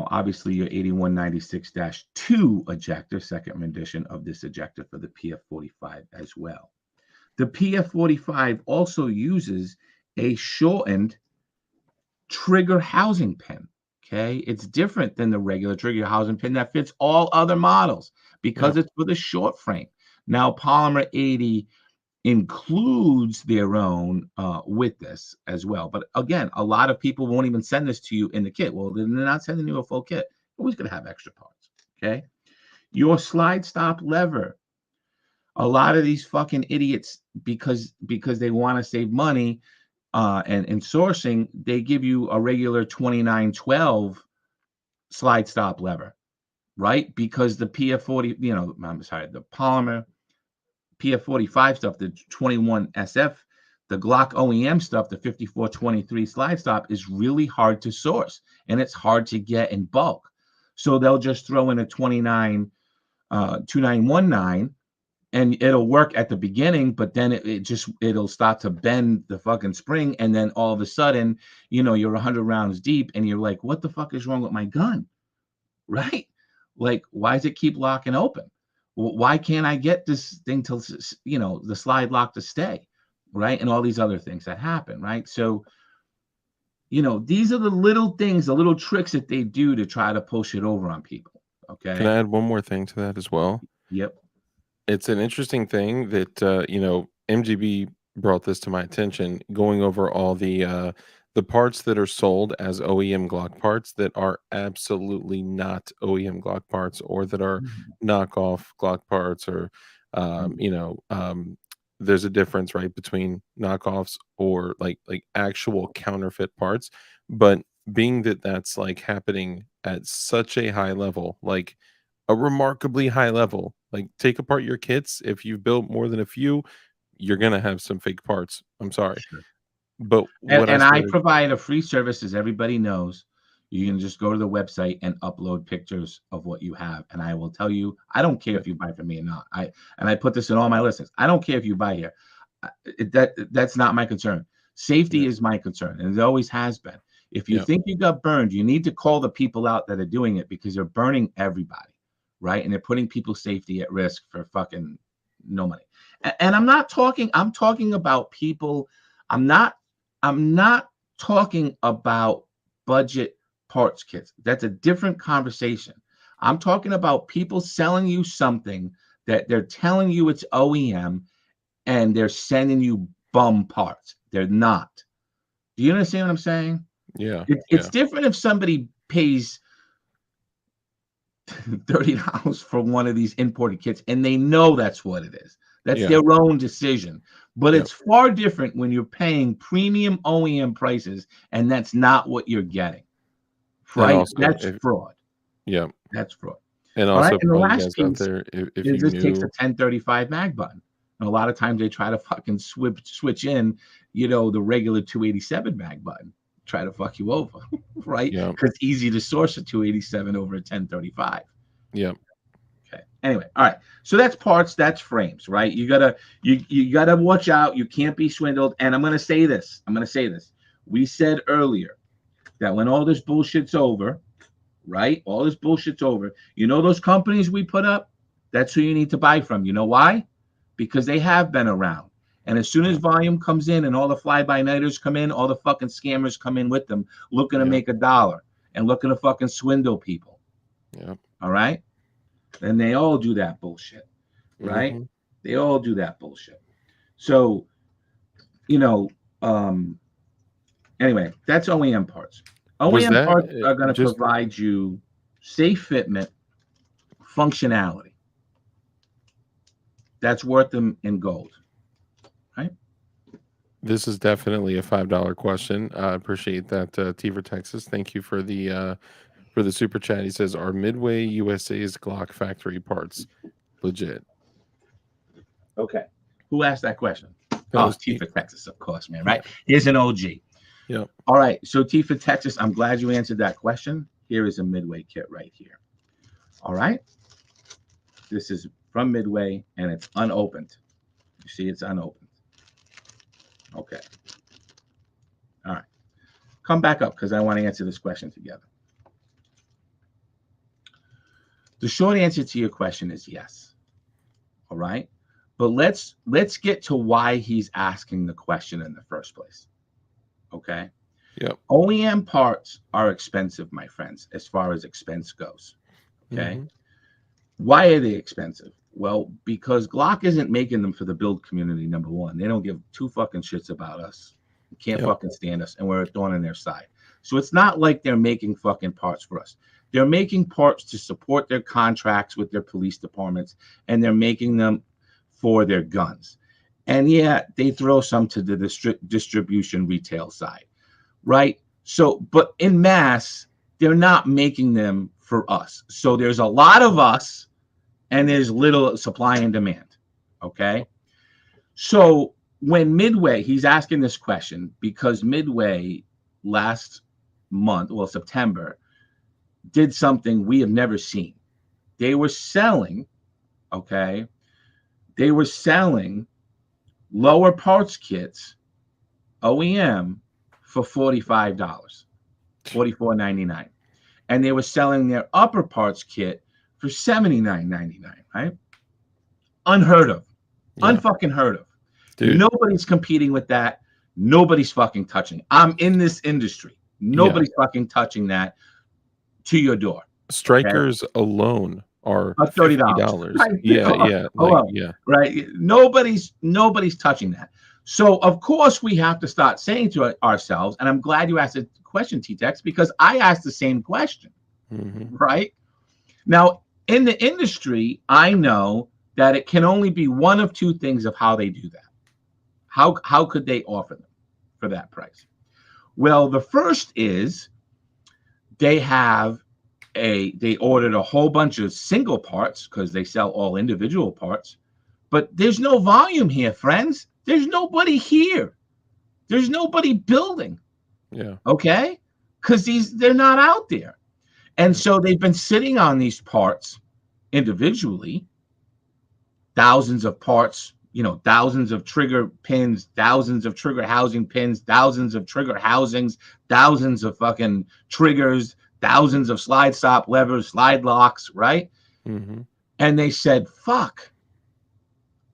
S2: Obviously your 8196-2 ejector, second rendition of this ejector for the PF45 as well. The PF45 also uses a shortened trigger housing pin. Okay. It's different than the regular trigger housing pin that fits all other models because it's for the short frame. Now, polymer 80 includes their own with this as well. But again, a lot of people won't even send this to you in the kit. Well, they're not sending you a full kit. You're always going to have extra parts. Okay. Your slide stop lever. A lot of these fucking idiots, because they want to save money and in sourcing, they give you a regular 2912 slide stop lever, right? Because the PF40, I'm sorry, the polymer PF45 stuff, the 21 SF, the Glock OEM stuff, the 5423 slide stop is really hard to source and it's hard to get in bulk. So they'll just throw in a 2919 and it'll work at the beginning, but then it'll start to bend the fucking spring, and then all of a sudden, you're 100 rounds deep and you're like, what the fuck is wrong with my gun? Right? Like, why does it keep locking open? Why can't I get this thing to, the slide lock to stay? Right? And all these other things that happen. Right? So, these are the little things, the little tricks that they do to try to push it over on people. Okay.
S1: Can I add one more thing to that as well?
S2: Yep.
S1: It's an interesting thing that MGB brought this to my attention, going over all the parts that are sold as OEM Glock parts that are absolutely not OEM Glock parts, or that are knockoff Glock parts, or there's a difference, right, between knockoffs or like actual counterfeit parts. But being that that's like happening at such a high level, like a remarkably high level. Like, take apart your kits. If you've built more than a few, you're gonna have some fake parts. I'm sorry.
S2: Sure.
S1: But
S2: And,
S1: what I
S2: and I
S1: started
S2: provide a free service, as everybody knows. You can just go to the website and upload pictures of what you have, and I will tell you. I don't care
S1: Yeah.
S2: if you buy from me or not. I put this in all my listings. I don't care if you buy here. That's not my concern. Safety is my concern, and it always has been. If you think you got burned, you need to call the people out that are doing it, because they're burning everybody, right? And they're putting people's safety at risk for fucking no money. And I'm talking about people. I'm not talking about budget parts kits. That's a different conversation. I'm talking about people selling you something that they're telling you it's OEM, and they're sending you bum parts. They're not. Do you understand what I'm saying?
S1: Yeah.
S2: It's different if somebody pays $30 for one of these imported kits and they know that's what it is. That's their own decision. But it's far different when you're paying premium OEM prices and that's not what you're getting. Right? That's fraud.
S1: Yeah.
S2: That's fraud.
S1: And
S2: All
S1: also,
S2: right? And the
S1: you
S2: last
S1: guys
S2: piece
S1: out there, if
S2: is
S1: you
S2: this takes a
S1: knew,
S2: 1035 mag button. And a lot of times they try to fucking switch in, the regular 287 mag button, try to fuck you over, right? Because it's easy to source a 287 over a 1035.
S1: Yeah.
S2: Okay. Anyway, all right. So that's parts, that's frames, right? You gotta watch out. You can't be swindled. And I'm gonna say this. We said earlier that when all this bullshit's over, right? All this bullshit's over. Those companies we put up, that's who you need to buy from. You know why? Because they have been around. And as soon as volume comes in and all the fly-by-nighters come in, all the fucking scammers come in with them, looking to make $1 and looking to fucking swindle people.
S1: Yeah.
S2: All right? And they all do that bullshit, right? They all do that bullshit. So, anyway, that's OEM parts. OEM parts are going to provide you safe fitment, functionality. That's worth them in gold, right?
S1: This is definitely a $5 question. I appreciate that, T for Texas. Thank you for the super chat. He says, "Are Midway USA's Glock factory parts legit?"
S2: Okay. Who asked that question? T for Texas, of course, man, right? Here's an OG.
S1: Yep.
S2: All right. So T for Texas, I'm glad you answered that question. Here is a Midway kit right here. All right. This is from Midway, and it's unopened. You see, it's unopened. Okay. All right. Come back up because I want to answer this question together. The short answer to your question is yes. All right. But let's get to why he's asking the question in the first place. Okay.
S1: Yep.
S2: OEM parts are expensive, my friends, as far as expense goes. Okay. Why are they expensive? Well, because Glock isn't making them for the build community, number one. They don't give two fucking shits about us. Can't fucking stand us, and we're a thorn in their side. So it's not like they're making fucking parts for us. They're making parts to support their contracts with their police departments, and they're making them for their guns. And they throw some to the distribution retail side, right? So, but in mass, they're not making them for us. So there's a lot of us, and there's little supply and demand, okay? So when Midway, he's asking this question because Midway last month, September, did something we have never seen. They were selling, okay? They were selling lower parts kits, OEM, for $45, $44.99. And they were selling their upper parts kit for $79.99, right? Unheard of. Unfucking heard of. Dude. Nobody's competing with that. Nobody's fucking touching it. I'm in this industry. Nobody's fucking touching that to your door.
S1: Strikers alone are $30.
S2: Right? Right. Nobody's touching that. So of course we have to start saying to ourselves, and I'm glad you asked the question, T-Tex, because I asked the same question. Right? Now, in the industry, I know that it can only be one of two things of how they do that. How could they offer them for that price? Well, the first is they ordered a whole bunch of single parts because they sell all individual parts, but there's no volume here, friends. There's nobody here. There's nobody building.
S1: Yeah.
S2: Okay? Because they're not out there. And so they've been sitting on these parts individually, thousands of parts, thousands of trigger pins, thousands of trigger housing pins, thousands of trigger housings, thousands of fucking triggers, thousands of slide stop levers, slide locks, right?
S1: Mm-hmm.
S2: And they said, fuck,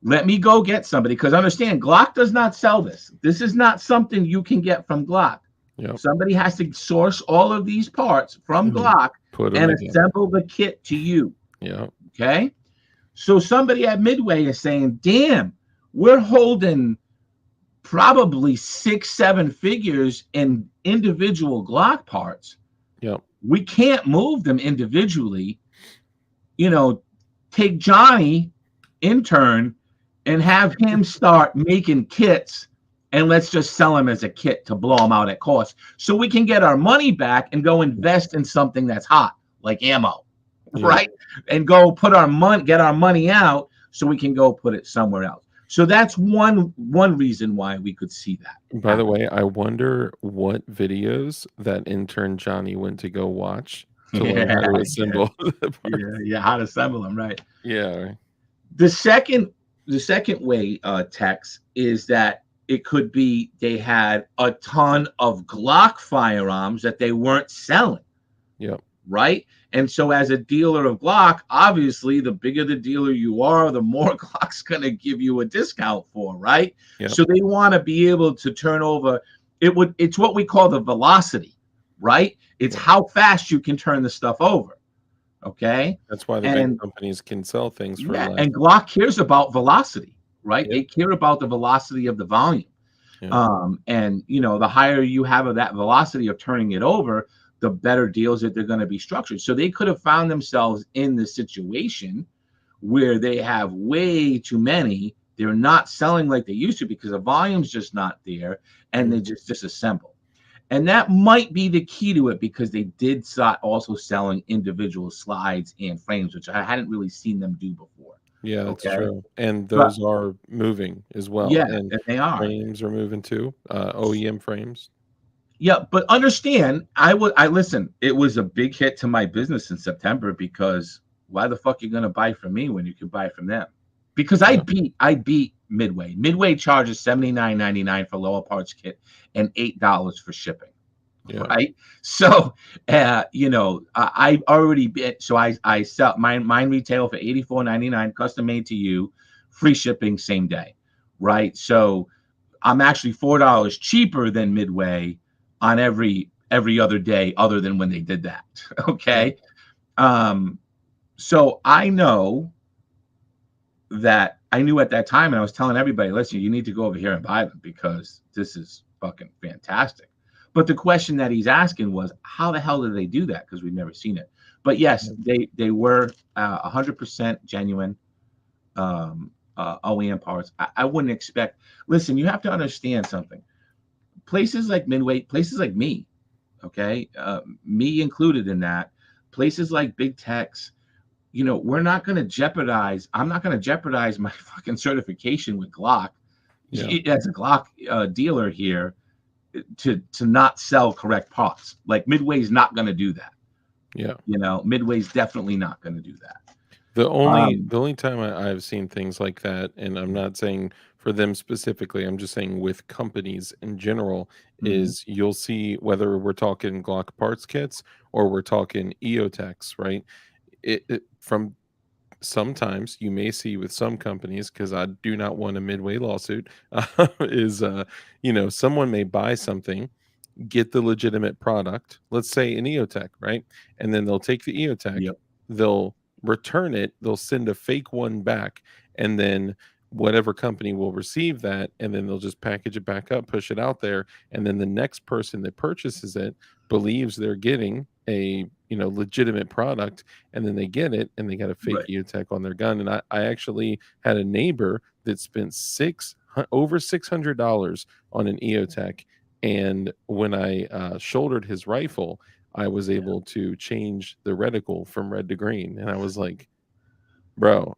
S2: let me go get somebody. Because understand, Glock does not sell this. This is not something you can get from Glock.
S1: Yep.
S2: Somebody has to source all of these parts from Glock
S1: Put them
S2: and
S1: together.
S2: assemble the kit to you.
S1: Yeah.
S2: Okay. So somebody at Midway is saying, damn, we're holding probably 6-7 figures in individual Glock parts.
S1: Yep.
S2: We can't move them individually. Take Johnny, intern, and have him start making kits, and let's just sell them as a kit to blow them out at cost, so we can get our money back and go invest in something that's hot, like ammo, right? And go get our money out, so we can go put it somewhere else. So that's one reason why we could see that.
S1: By the way, I wonder what videos that intern Johnny went to go watch to learn how to assemble the parts.
S2: How to assemble them, right?
S1: Yeah.
S2: The second way, Tex, is that it could be they had a ton of Glock firearms that they weren't selling.
S1: Yep.
S2: Right? And so as a dealer of Glock, obviously, the bigger the dealer you are, the more Glock's going to give you a discount for, right?
S1: Yep.
S2: So they want to be able to turn over. It's what we call the velocity, right? It's how fast you can turn the stuff over. Okay.
S1: That's why the big companies can sell things for less.
S2: And Glock cares about velocity, right? Yep. They care about the velocity of the volume. Yep. And the higher you have of that velocity of turning it over, the better deals that they're going to be structured. So they could have found themselves in the situation where they have way too many. They're not selling like they used to because the volume's just not there, and they just disassemble. And that might be the key to it, because they did start also selling individual slides and frames, which I hadn't really seen them do before.
S1: Yeah, that's true. And those are moving as well.
S2: Yeah,
S1: and
S2: they are.
S1: Frames are moving too. OEM frames.
S2: Yeah, but understand, I listen, it was a big hit to my business in September, because why the fuck are you going to buy from me when you can buy from them? Because I beat Midway. Midway charges $79.99 for lower parts kit and $8 for shipping. Yeah. Right. So, I already bit. So I sell mine retail for $84.99, custom made to you, free shipping same day. Right. So I'm actually $4 cheaper than Midway on every other day, other than when they did that. Okay. So I know that I knew at that time, and I was telling everybody, listen, you need to go over here and buy them, because this is fucking fantastic. But the question that he's asking was, how the hell did they do that? Because we've never seen it. But yes, they were 100% genuine OEM parts. I wouldn't expect. Listen, you have to understand something. Places like Midway, places like me, okay, me included in that, places like Big Techs, we're not going to jeopardize. I'm not going to jeopardize my fucking certification with Glock as a Glock dealer here to not sell correct parts. Like, Midway's not going to do that. Yeah. Midway's definitely not going to do that.
S1: The only time I've seen things like that, and I'm not saying for them specifically, I'm just saying with companies in general, is you'll see, whether we're talking Glock parts kits or we're talking EOTechs, right? From sometimes you may see with some companies, because I do not want a Midway lawsuit, is someone may buy something, get the legitimate product, let's say an EOTech, right? And then they'll take the EOTech, they'll return it, they'll send a fake one back, and then whatever company will receive that, and then they'll just package it back up, push it out there, and then the next person that purchases it believes they're getting a legitimate product, and then they get it and they got a fake EOTech on their gun. And I actually had a neighbor that spent over $600 on an EOTech, and when I shouldered his rifle, I was able to change the reticle from red to green, and I was like, bro,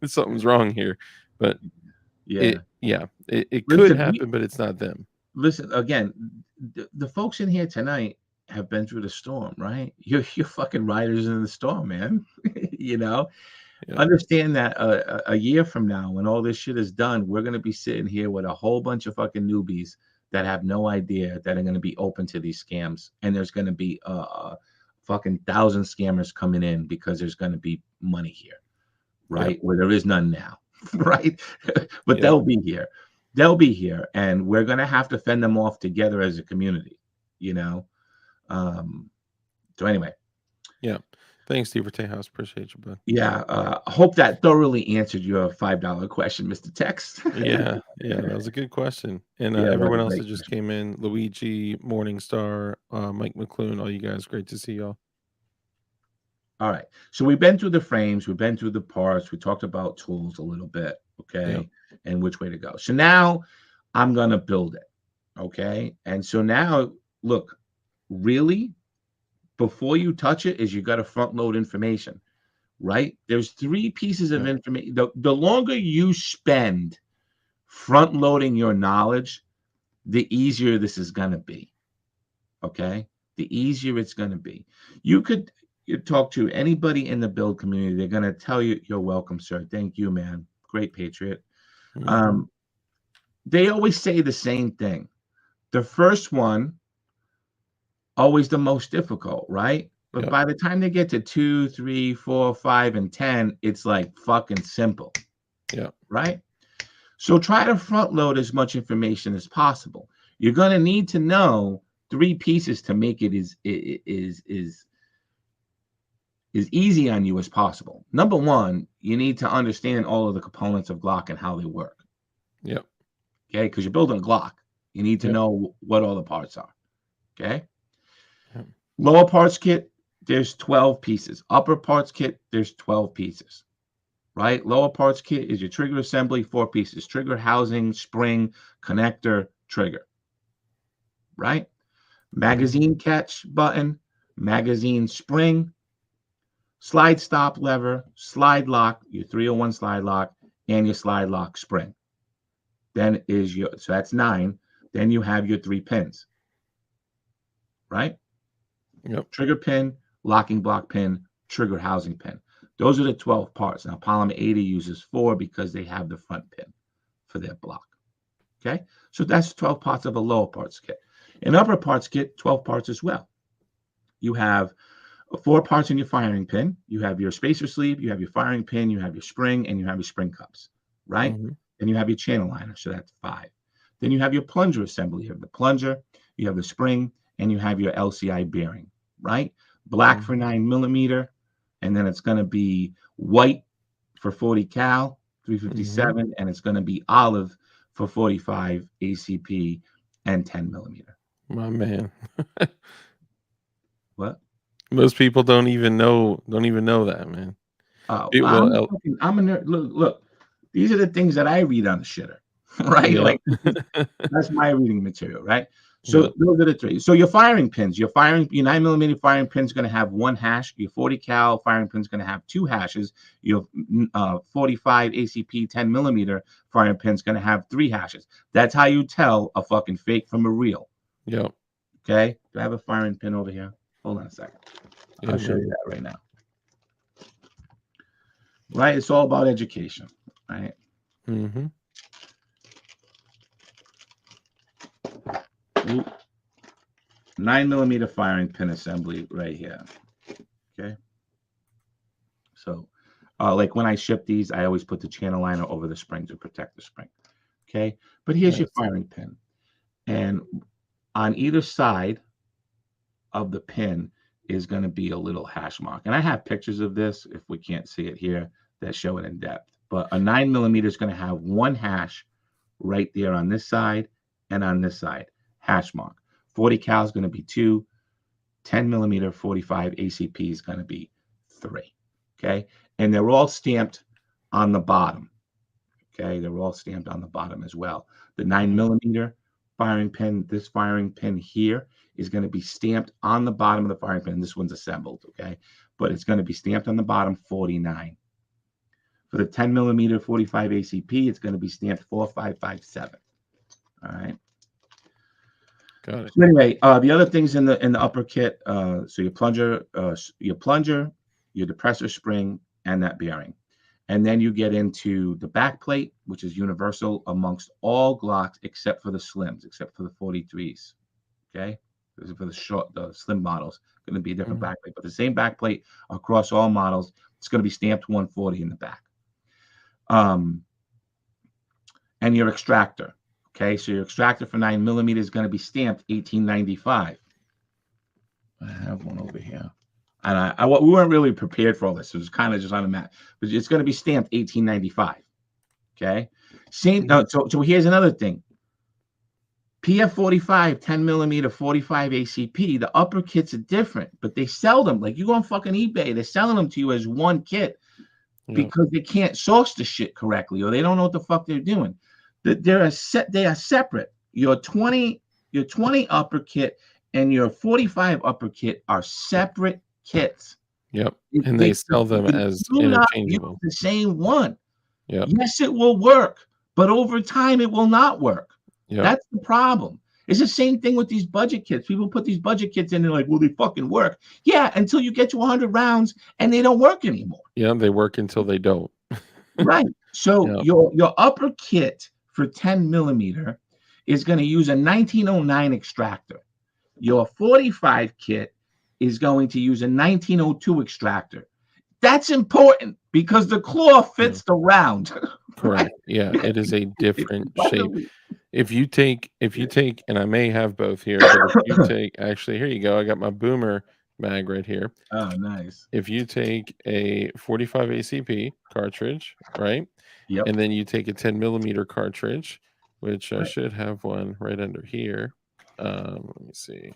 S1: something's wrong here. But it could happen, but it's not them.
S2: Listen, again, the folks in here tonight have been through the storm, right? You're fucking riders in the storm, man.
S1: Yeah.
S2: Understand that a year from now, when all this shit is done, we're gonna be sitting here with a whole bunch of fucking newbies that have no idea that are gonna be open to these scams, and there's gonna be fucking 1,000 scammers coming in because there's gonna be money here,
S1: Yep.
S2: right? Where there is none now, right? But
S1: Yep.
S2: they'll be here. They'll be here, and we're gonna have to fend them off together as a community, you know. So anyway,
S1: Yeah. Thanks, Steve Tejas. Appreciate you, bud.
S2: yeah, I hope that thoroughly answered your $5 question, Mr. Text.
S1: Yeah. Yeah. That was a good question. And
S2: Yeah, that was
S1: everyone
S2: a
S1: else
S2: great
S1: that just
S2: question.
S1: came in, Luigi, Morningstar, Mike McClune, all you guys, great to see y'all.
S2: All right. So we've been through the frames, we've been through the parts, we talked about tools a little bit, okay, and which way to go. So now I'm going to build it, okay? And so now, look, really, before you touch it, is you got to front load information, right? There's 3 pieces of
S1: Yep.
S2: information. The longer you spend front loading your knowledge, the easier this is going to be, okay? The easier it's going to be. You talk to anybody in the build community, they're going to tell you, "You're welcome, sir. Thank you, man. Great patriot."
S1: Mhm.
S2: They always say the same thing. The first one, always the most difficult, right? But
S1: Yep.
S2: by the time they get to 2, 3, 4, 5, and 10, it's like fucking simple,
S1: Yep.
S2: right? So try to front load as much information as possible. You're going to need to know 3 pieces to make it as easy on you as possible. Number 1, you need to understand all of the components of Glock and how they work.
S1: Yep.
S2: Okay, because you're building a Glock. You need to
S1: Yep.
S2: know what all the parts are. Okay.
S1: Yep.
S2: Lower parts kit, there's 12 pieces. Upper parts kit, there's 12 pieces. Right? Lower parts kit is your trigger assembly, 4 pieces. Trigger housing, spring, connector, trigger. Right? Magazine catch button, magazine spring, slide stop lever, slide lock, your 301 slide lock, and your slide lock spring. Then is your, so that's 9. Then you have your 3 pins, right?
S1: Yep.
S2: Trigger pin, locking block pin, trigger housing pin. Those are the 12 parts. Now, Polymer 80 uses 4 because they have the front pin for their block. Okay, so that's 12 parts of a lower parts kit. An upper parts kit, 12 parts as well. You have 4 parts in your firing pin. You have your spacer sleeve, you have your firing pin, you have your spring, and you have your spring cups, right?
S1: Mhm.
S2: Then you have your channel liner, so that's 5. Then you have your plunger assembly. You have the plunger, you have the spring, and you have your LCI bearing, right? Black for
S1: Mhm.
S2: 9mm, and then it's going to be white for 40 cal,
S1: Mhm.
S2: 357, and it's going to be olive for 45 ACP and 10mm.
S1: My man.
S2: What?
S1: Most people don't even know that, man.
S2: Oh,
S1: It will
S2: I'm
S1: el
S2: fucking, I'm a nerd. Look, these are the things that I read on the shitter, right?
S1: Yep.
S2: Like that's my reading material, right? So
S1: Yep.
S2: those are the 3. So your firing pins, your 9mm firing pin is going to have 1 hash. Your 40 cal firing pin is going to have 2 hashes. Your 45 ACP 10mm firing pin is going to have 3 hashes. That's how you tell a fucking fake from a real.
S1: Yep.
S2: Okay. Do I have a firing pin over here? Hold on a second.
S1: Yeah,
S2: I'll show
S1: man.
S2: you that right now. Right. It's all about education. Right.
S1: Mhm.
S2: 9mm firing pin assembly right here. Okay. So, like when I ship these, I always put the channel liner over the spring to protect the spring. Okay. But here's your
S1: Nice.
S2: firing pin. And on either side of the pin is going to be a little hash mark. And I have pictures of this, if we can't see it here, that show it in depth. But a 9mm is going to have 1 hash right there on this side and on this side, hash mark. 40 cal is going to be 2, 10mm 45 ACP is going to be 3. Okay. And they're all stamped on the bottom. Okay. They're all stamped on the bottom as well. The 9mm firing pin, this firing pin here is going to be stamped on the bottom of the firing pin. This one's assembled. Okay. But it's going to be stamped on the bottom 49. For the 10mm 45 ACP, it's going to be stamped 4557. All right.
S1: Got it.
S2: So anyway, the other things in the upper kit, so your plunger, your depressor spring, and that bearing. And then you get into the back plate, which is universal amongst all Glocks except for the slims, except for the 43s. Okay. This is for the slim models. Going to be a different
S1: Mhm.
S2: back plate, but the same back plate across all models. It's going to be stamped 140 in the back. And your extractor. Okay. So your extractor for 9mm is going to be stamped 1895. I have one over here. And we weren't really prepared for all this. It was kind of just on the map. But it's going to be stamped 1895. Okay. Same.
S1: Mhm.
S2: So here's another thing. PF45, 10mm, 45 ACP, the upper kits are different, but they sell them. Like you go on fucking eBay, they're selling them to you as one kit
S1: Yeah.
S2: because they can't source the shit correctly or they don't know what the fuck they're doing. They are separate. Your 20 upper kit and your 45 upper kit are separate kits.
S1: Yep.
S2: If
S1: And they sell them as
S2: do not use
S1: interchangeable.
S2: the same one.
S1: Yep.
S2: Yes, it will work, but over time it will not work.
S1: Yep.
S2: That's the problem. It's the same thing with these budget kits. People put these budget kits in and they're like, will they fucking work? Yeah, until you get to 100 rounds and they don't work anymore.
S1: Yeah, they work until they don't.
S2: Right. So
S1: Yep.
S2: your upper kit for 10mm is going to use a 1909 extractor. Your 45 kit is going to use a 1902 extractor. That's important because the claw fits the round.
S1: Correct. Yeah, it is a different shape. If you take, and I may have both here, but if you take, actually, here you go. I got my boomer mag right here.
S2: Oh, nice.
S1: If you take a 45 ACP cartridge, right?
S2: Yep.
S1: And then you take a 10mm cartridge, which I
S2: Right.
S1: should have one right under here. Let me see.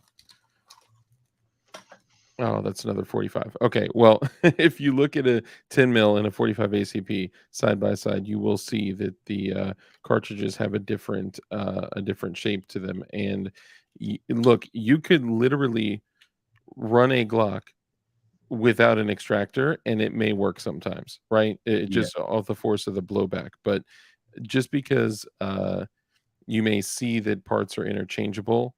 S1: Oh, that's another 45. Okay, well, if you look at a 10 mil and a 45 ACP side by side, you will see that the cartridges have a different shape to them. And look, you could literally run a Glock without an extractor, and it may work sometimes, right? It
S2: Yeah.
S1: just off the force of the blowback. But just because you may see that parts are interchangeable,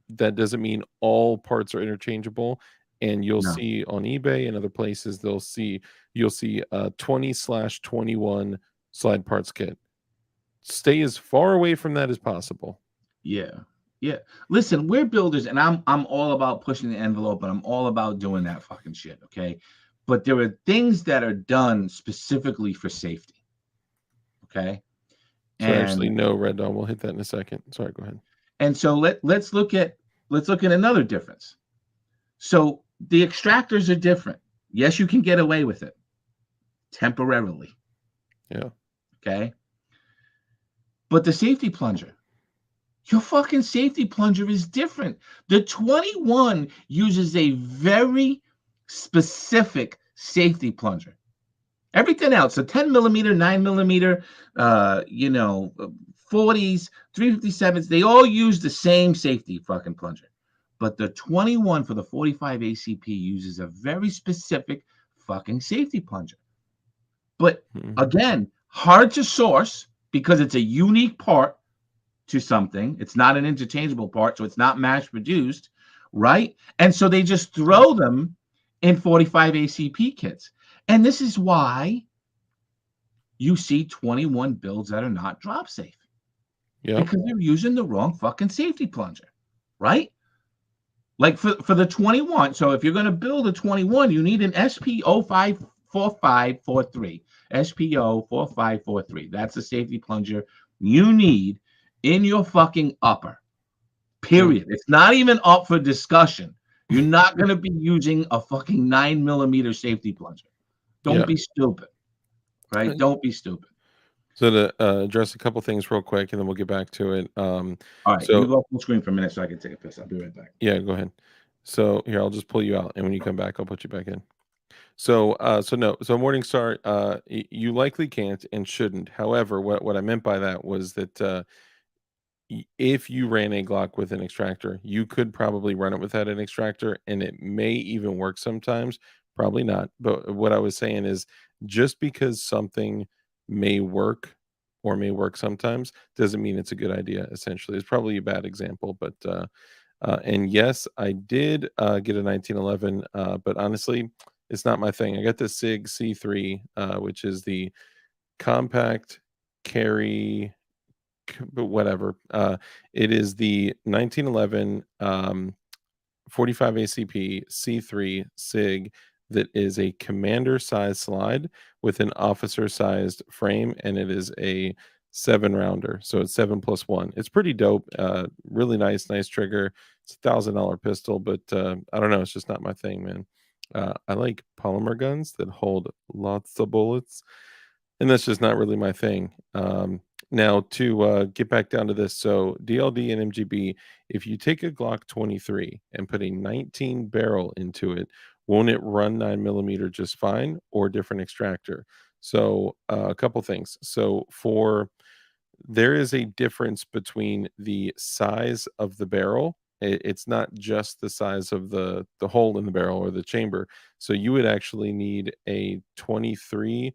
S1: that doesn't mean all parts are interchangeable. And you'll
S2: No.
S1: see on eBay and other places, you'll see a 20/21 slide parts kit. Stay as far away from that as possible.
S2: Yeah. Yeah. Listen, we're builders, and I'm all about pushing the envelope, and I'm all about doing that fucking shit. Okay. But there are things that are done specifically for safety. Okay.
S1: So actually,
S2: And
S1: no, Red Dawn. We'll hit that in a second. Sorry, go ahead.
S2: so let's look at another difference. So the extractors are different. Yes, you can get away with it temporarily.
S1: Yeah.
S2: Okay. But the safety plunger, your fucking safety plunger is different. The 21 uses a very specific safety plunger. Everything else, the 10mm, 9mm, 40s, 357s, they all use the same safety fucking plunger. But the 21 for the 45 ACP uses a very specific fucking safety plunger. But again, hard to source because it's a unique part to something. It's not an interchangeable part, so it's not mass produced, right? And so they just throw them in 45 ACP kits. And this is why you see 21 builds that are not drop safe.
S1: Yeah.
S2: Because they're using the wrong fucking safety plunger, right? Like for the 21, so if you're going to build a 21, you need an SP054543. SP04543. That's the safety plunger you need in your fucking upper. Period. It's not even up for discussion. You're not going to be using a fucking 9mm safety plunger. Don't be stupid, right? Don't be stupid.
S1: So to address a couple things real quick, and then we'll get back to it.
S2: All right,
S1: So
S2: you go full screen for a minute so I can take a piss. I'll be right back.
S1: yeah, go ahead. So here, I'll just pull you out, and when you come back, I'll put you back in. So Morningstar, you likely can't and shouldn't. However, what I meant by that was that if you ran a Glock with an extractor, you could probably run it without an extractor, and it may even work sometimes. Probably not. But what I was saying is, just because something may work or may work sometimes doesn't mean it's a good idea. Essentially, it's probably a bad example, but and yes, I did get a 1911, but honestly, It's not my thing. I got the SIG C3, which is the compact carry, but whatever. It is the 1911 45 ACP C3 SIG that is a commander size slide with an officer sized frame, and it is a 7 rounder. So it's 7+1. It's pretty dope. Really nice trigger. It's $1,000 pistol, but I don't know. It's just not my thing, man. I like polymer guns that hold lots of bullets, and that's just not really my thing. Now to get back down to this, so DLD and MGB, if you take a Glock 23 and put a 19 barrel into it, won't it run 9mm just fine, or different extractor? So a couple things. So for there is a difference between the size of the barrel. It's not just the size of the hole in the barrel or the chamber. So you would actually need a 23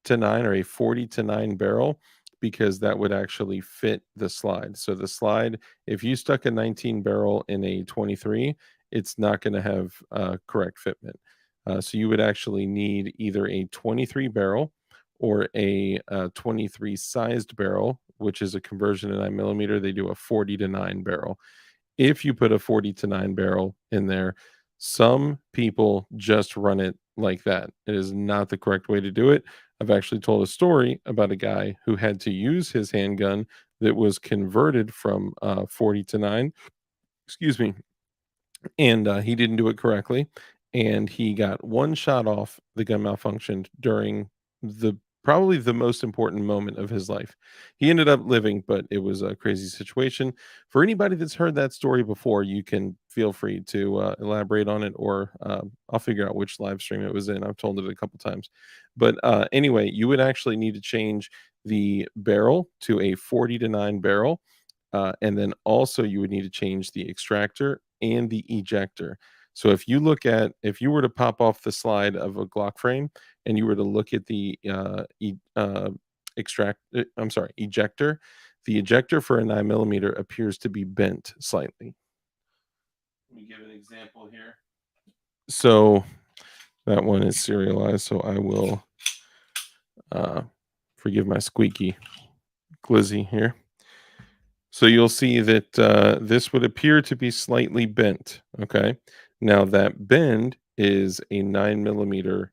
S1: to 9 or a 40 to 9 barrel, because that would actually fit the slide. So the slide, if you stuck a 19 barrel in a 23, it's not going to have correct fitment. So you would actually need either a 23 barrel or a 23 sized barrel, which is a conversion to 9mm. They do a 40 to 9 barrel. If you put a 40 to 9 barrel in there, some people just run it like that. It is not the correct way to do it. I've actually told a story about a guy who had to use his handgun that was converted from 40 to 9, excuse me, and he didn't do it correctly, and he got one shot off. The gun malfunctioned during the probably the most important moment of his life. He ended up living, but it was a crazy situation. For anybody that's heard that story before, you can feel free to elaborate on it, or I'll figure out which live stream it was in. I've told it a couple times, but anyway, you would actually need to change the barrel to a 40 to 9 barrel, and then also you would need to change the extractor and the ejector. So if you were to pop off the slide of a Glock frame and you were to look at the ejector, the ejector for a 9mm appears to be bent slightly. Let me give an example here. So that one is serialized, so I will forgive my squeaky glizzy here. So you'll see that this would appear to be slightly bent. Okay. Now that bend is a 9mm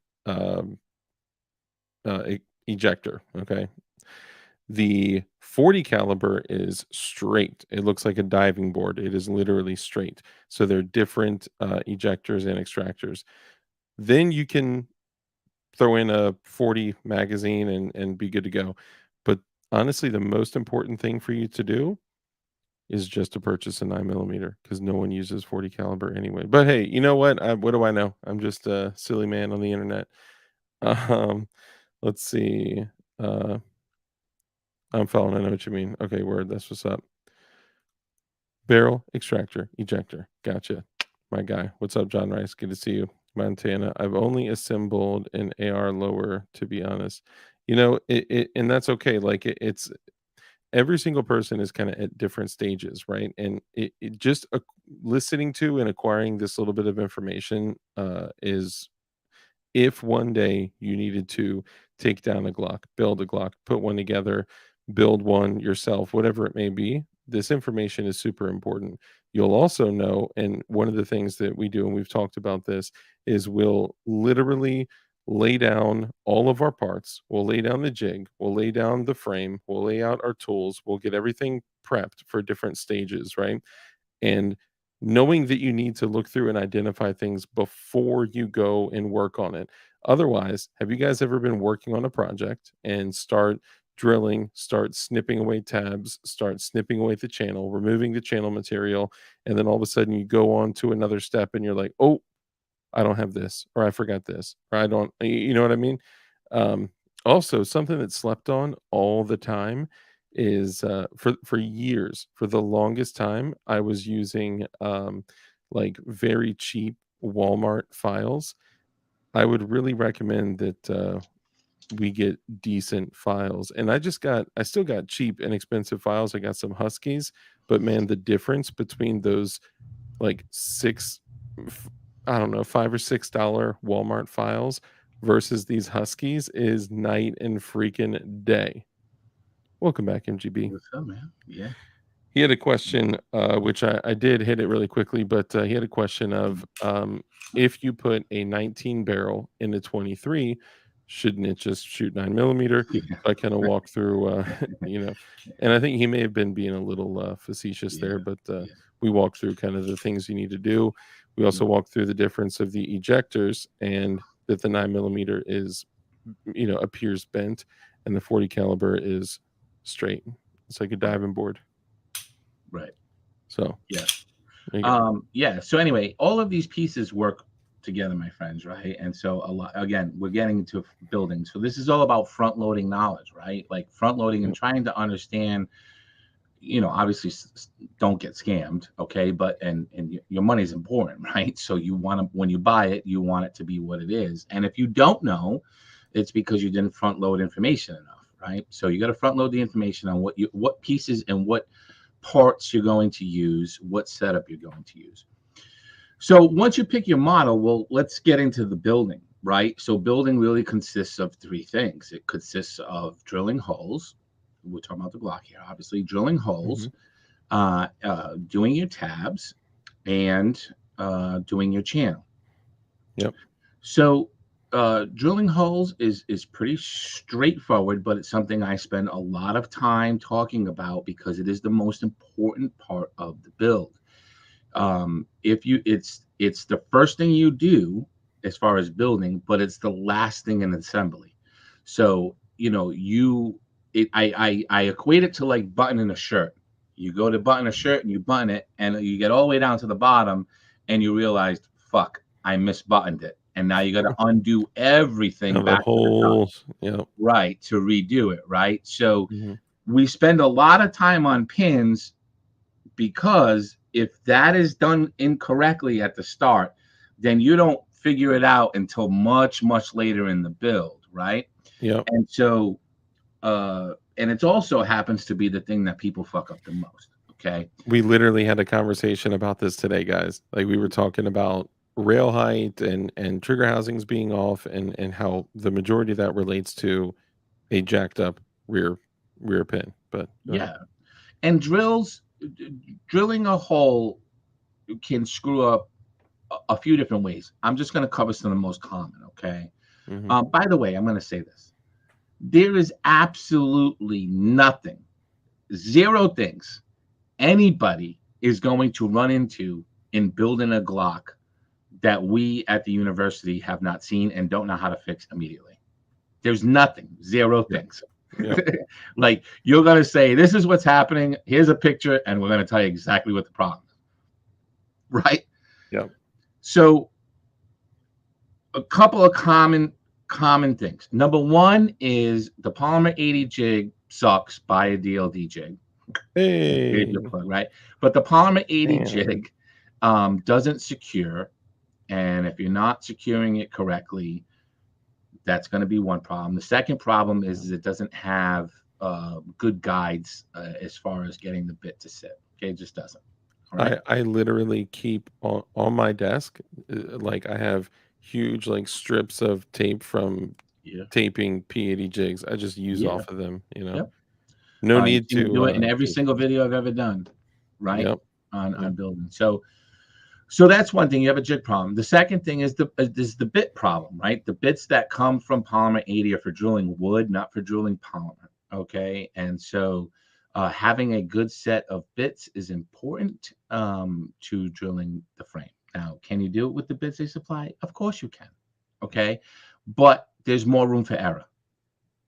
S1: ejector. Okay. The 40 caliber is straight. It looks like a diving board. It is literally straight. So they're different ejectors and extractors. Then you can throw in a 40 magazine and be good to go. But honestly, the most important thing for you to do is just to purchase a 9mm, because no one uses 40 caliber anyway. But hey, you know what? What do I know? I'm just a silly man on the internet. Um, let's see. I'm following. I know what you mean. Okay, word. That's what's up. Barrel, extractor, ejector. Gotcha. My guy. What's up, John Rice? Good to see you. Montana. I've only assembled an AR lower, to be honest. And that's okay. Like it's every single person is kind of at different stages, right? And it just listening to and acquiring this little bit of information is, if one day you needed to take down a Glock, build a Glock, put one together, build one yourself, whatever it may be, this information is super important. You'll also know, and one of the things that we do, and we've talked about this, is we'll literally lay down all of our parts. We'll lay down the jig, we'll lay down the frame, we'll lay out our tools, we'll get everything prepped for different stages, right? And knowing that you need to look through and identify things before you go and work on it. Otherwise, have you guys ever been working on a project and start drilling, start snipping away tabs, start snipping away the channel, removing the channel material, and then all of a sudden you go on to another step and you're like, oh, I don't have this, or I forgot this, or I don't, you know what I mean? Um, Also, something that's slept on all the time is for years, for the longest time, I was using like very cheap Walmart files. I would really recommend that we get decent files. And I still got cheap, inexpensive files. I got some Huskies, but man, the difference between those like six, I don't know, $5 or $6 Walmart files versus these Huskies is night and freaking day. Welcome back, MGB.
S2: What's up, man? Yeah.
S1: He had a question, which I did hit it really quickly, but he had a question of if you put a 19 barrel in a 23, shouldn't it just shoot 9mm?
S2: Yeah.
S1: So I kind of walk through, and I think he may have been being a little facetious
S2: Yeah.
S1: there, but
S2: Yeah.
S1: we walk through kind of the things you need to do. We also walk through the difference of the ejectors and that the 9mm is, appears bent, and the 40 caliber is straight. It's like a diving board.
S2: Right.
S1: So
S2: Yeah.
S1: there you go.
S2: Yeah. So anyway, all of these pieces work together, my friends, right? And so a lot, again, we're getting into building. So this is all about front loading knowledge, right? Like front loading and
S1: Yep.
S2: trying to understand, obviously don't get scammed. Okay. But, and your money's important, right? So you want to, when you buy it, you want it to be what it is. And if you don't know, it's because you didn't front load information enough, right? So you got to front load the information on what pieces and what parts you're going to use, what setup you're going to use. So once you pick your model, well, let's get into the building, right? So building really consists of three things. It consists of drilling holes. We're talking about the Glock here, obviously, drilling holes, doing your tabs, and doing your channel.
S1: Yep.
S2: So drilling holes is pretty straightforward, but it's something I spend a lot of time talking about because it is the most important part of the build. It's the first thing you do as far as building, but it's the last thing in assembly. So I equate it to like buttoning a shirt. You go to button a shirt and you button it, and you get all the way down to the bottom, and you realize, fuck, I misbuttoned it, and now you got to undo everything
S1: The
S2: back to the top,
S1: holes. Yep.
S2: right, to redo it, right? So
S1: Mm-hmm.
S2: we spend a lot of time on pins because if that is done incorrectly at the start, then you don't figure it out until much, much later in the build, right?
S1: Yep.
S2: And so, and it also happens to be the thing that people fuck up the most. Okay.
S1: We literally had a conversation about this today, guys. Like we were talking about rail height and trigger housings being off, and how the majority of that relates to a jacked up rear pin. But
S2: Yeah. And drilling a hole can screw up a few different ways. I'm just going to cover some of the most common. Okay. By the way, I'm going to say this. There is absolutely nothing, zero things anybody is going to run into in building a Glock that we at the university have not seen and don't know how to fix immediately. There's nothing, zero things.
S1: Yep.
S2: Like you're going to say, this is what's happening. Here's a picture, and we're going to tell you exactly what the problem is. Right?
S1: Yep.
S2: So a couple of common things. Number one is the polymer 80 jig sucks. Buy a DLD jig.
S1: Hey.
S2: Here's your plug, right? But the polymer 80
S1: Man.
S2: jig doesn't secure. And if you're not securing it correctly, that's going to be one problem. The second problem is it doesn't have good guides as far as getting the bit to sit. Okay, it just doesn't. All right?
S1: I literally keep on my desk, like I have huge like strips of tape from taping P80 jigs. I just use off of them,
S2: Yep.
S1: No
S2: You've
S1: need
S2: seen me do it in
S1: to
S2: every single video I've ever done, right?
S1: Yep.
S2: On building. So that's one thing. You have a jig problem. The second thing is the bit problem, right? The bits that come from polymer 80 are for drilling wood, not for drilling polymer. Okay, and so having a good set of bits is important to drilling the frame. Now, can you do it with the bits they supply? Of course you can. Okay, but there's more room for error,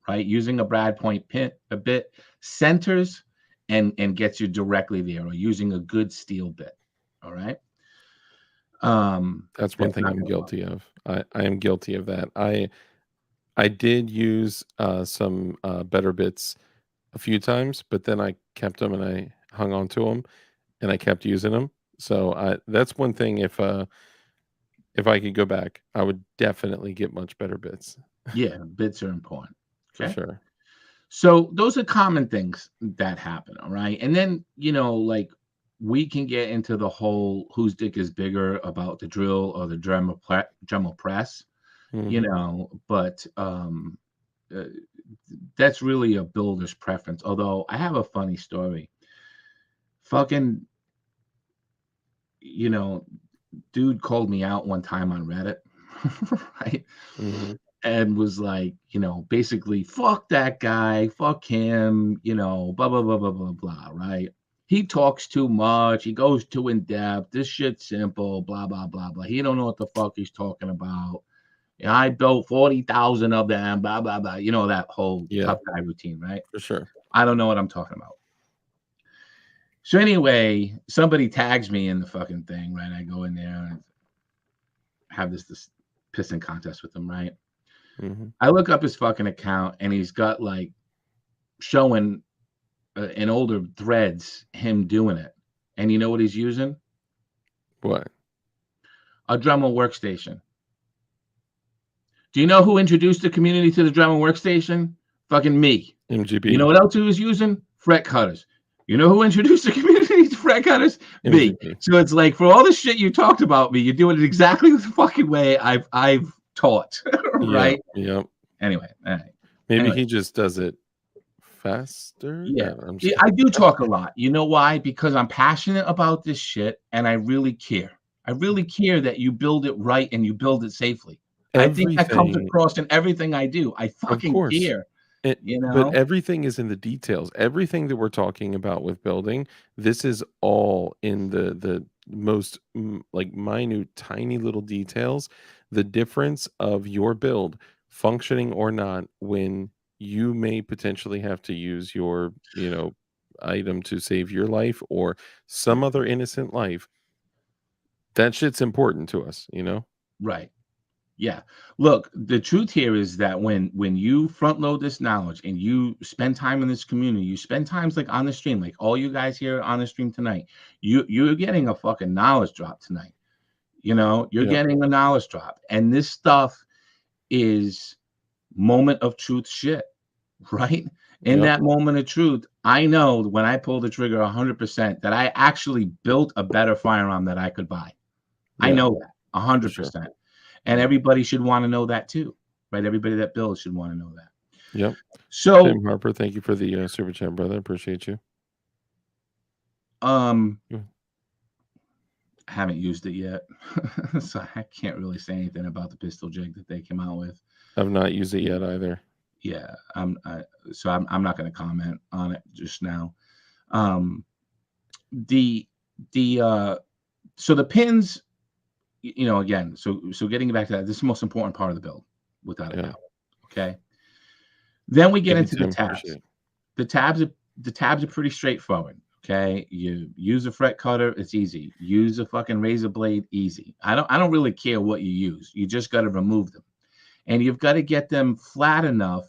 S2: right? Using a brad point pin, a bit centers and gets you directly there, or using a good steel bit. All right.
S1: That's one thing I'm guilty of. I am guilty of that. I did use some better bits a few times, but then I kept them and I hung on to them and I kept using them. So that's one thing. If I could go back, I would definitely get much better bits.
S2: Yeah, bits are important. Okay.
S1: For sure.
S2: So those are common things that happen. All right. And then, like we can get into the whole whose dick is bigger about the drill or the Dremel press, you
S1: Mhm.
S2: know, but uh, that's really a builder's preference. Although I have a funny story. Fucking, you know, dude called me out one time on Reddit, right?
S1: Mhm.
S2: And was like, basically, fuck that guy, fuck him, blah, blah, blah, blah, blah, blah, right? He talks too much. He goes too in depth. This shit's simple, blah, blah, blah, blah. He don't know what the fuck he's talking about. And I built 40,000 of them, blah, blah, blah. You know, that whole
S1: Yeah,
S2: tough guy routine, right?
S1: for sure.
S2: I don't know what I'm talking about. So anyway, somebody tags me in the fucking thing, right? I go in there and have this pissing contest with him, right?
S1: Mhm.
S2: I look up his fucking account and he's got like showing in older threads him doing it. And you know what he's using?
S1: What?
S2: A Dremel workstation. Do you know who introduced the community to the Dremel workstation? Fucking me. You know
S1: MGB.
S2: what else he was using? Fret cutters. You know who introduced the community to fret cutters? Me.
S1: MGB.
S2: So it's like for all the shit you talked about me, you're doing it exactly the fucking way I've taught,
S1: Yeah,
S2: right?
S1: yep.
S2: Anyway, all right.
S1: Maybe
S2: Anyway,
S1: he just does it faster?
S2: yeah.
S1: I'm just
S2: Yeah,
S1: kidding.
S2: I do talk a lot. You know why? Because I'm passionate about this shit and I really care. I really care that you build it right and you build it safely. I think that comes
S1: Everything,
S2: across in everything I do. I
S1: of
S2: fucking
S1: course.
S2: care,
S1: It
S2: you
S1: but
S2: know?
S1: everything is in the details. Everything that we're talking about with building, this is all in the most, like, minute, tiny little details. The difference of your build functioning or not when you may potentially have to use your, item to save your life or
S2: Yeah,
S1: some other innocent life. That shit's important to us, you know?
S2: right. Yeah. Look, the truth here is that when you front load this knowledge and you spend time in this community, you spend times like on the stream, like all you guys here on the stream tonight, you're getting a fucking knowledge drop tonight. You're
S1: Yep.
S2: getting a knowledge drop. And this stuff is moment of truth shit, right? In
S1: Yep.
S2: that moment of truth, I know when I pull the trigger 100% that I actually built a better firearm that I could buy. I
S1: Yeah,
S2: know that
S1: for sure.
S2: 100%. And
S1: Yep.
S2: everybody should want to know that too, right? Everybody that builds should want to know that.
S1: Yep.
S2: So,
S1: Tim Harper, thank you for the, super chat, brother. Appreciate you.
S2: um,
S1: Yeah.
S2: I haven't used it yet, so I can't really say anything about the pistol jig that they came out with.
S1: I've not used it yet either.
S2: Yeah, I'm not going to comment on it just now. Um, the the so the pins, again, so getting back to that, this is the most important part of the build, without a
S1: Yeah.
S2: doubt. Okay. Then we get
S1: Thank you,
S2: into the
S1: Tim. Appreciate
S2: tabs.
S1: it.
S2: The tabs are pretty straightforward. Okay, you use a fret cutter, it's easy. Use a fucking razor blade, easy. I don't really care what you use. You just got to remove them, and you've got to get them flat enough.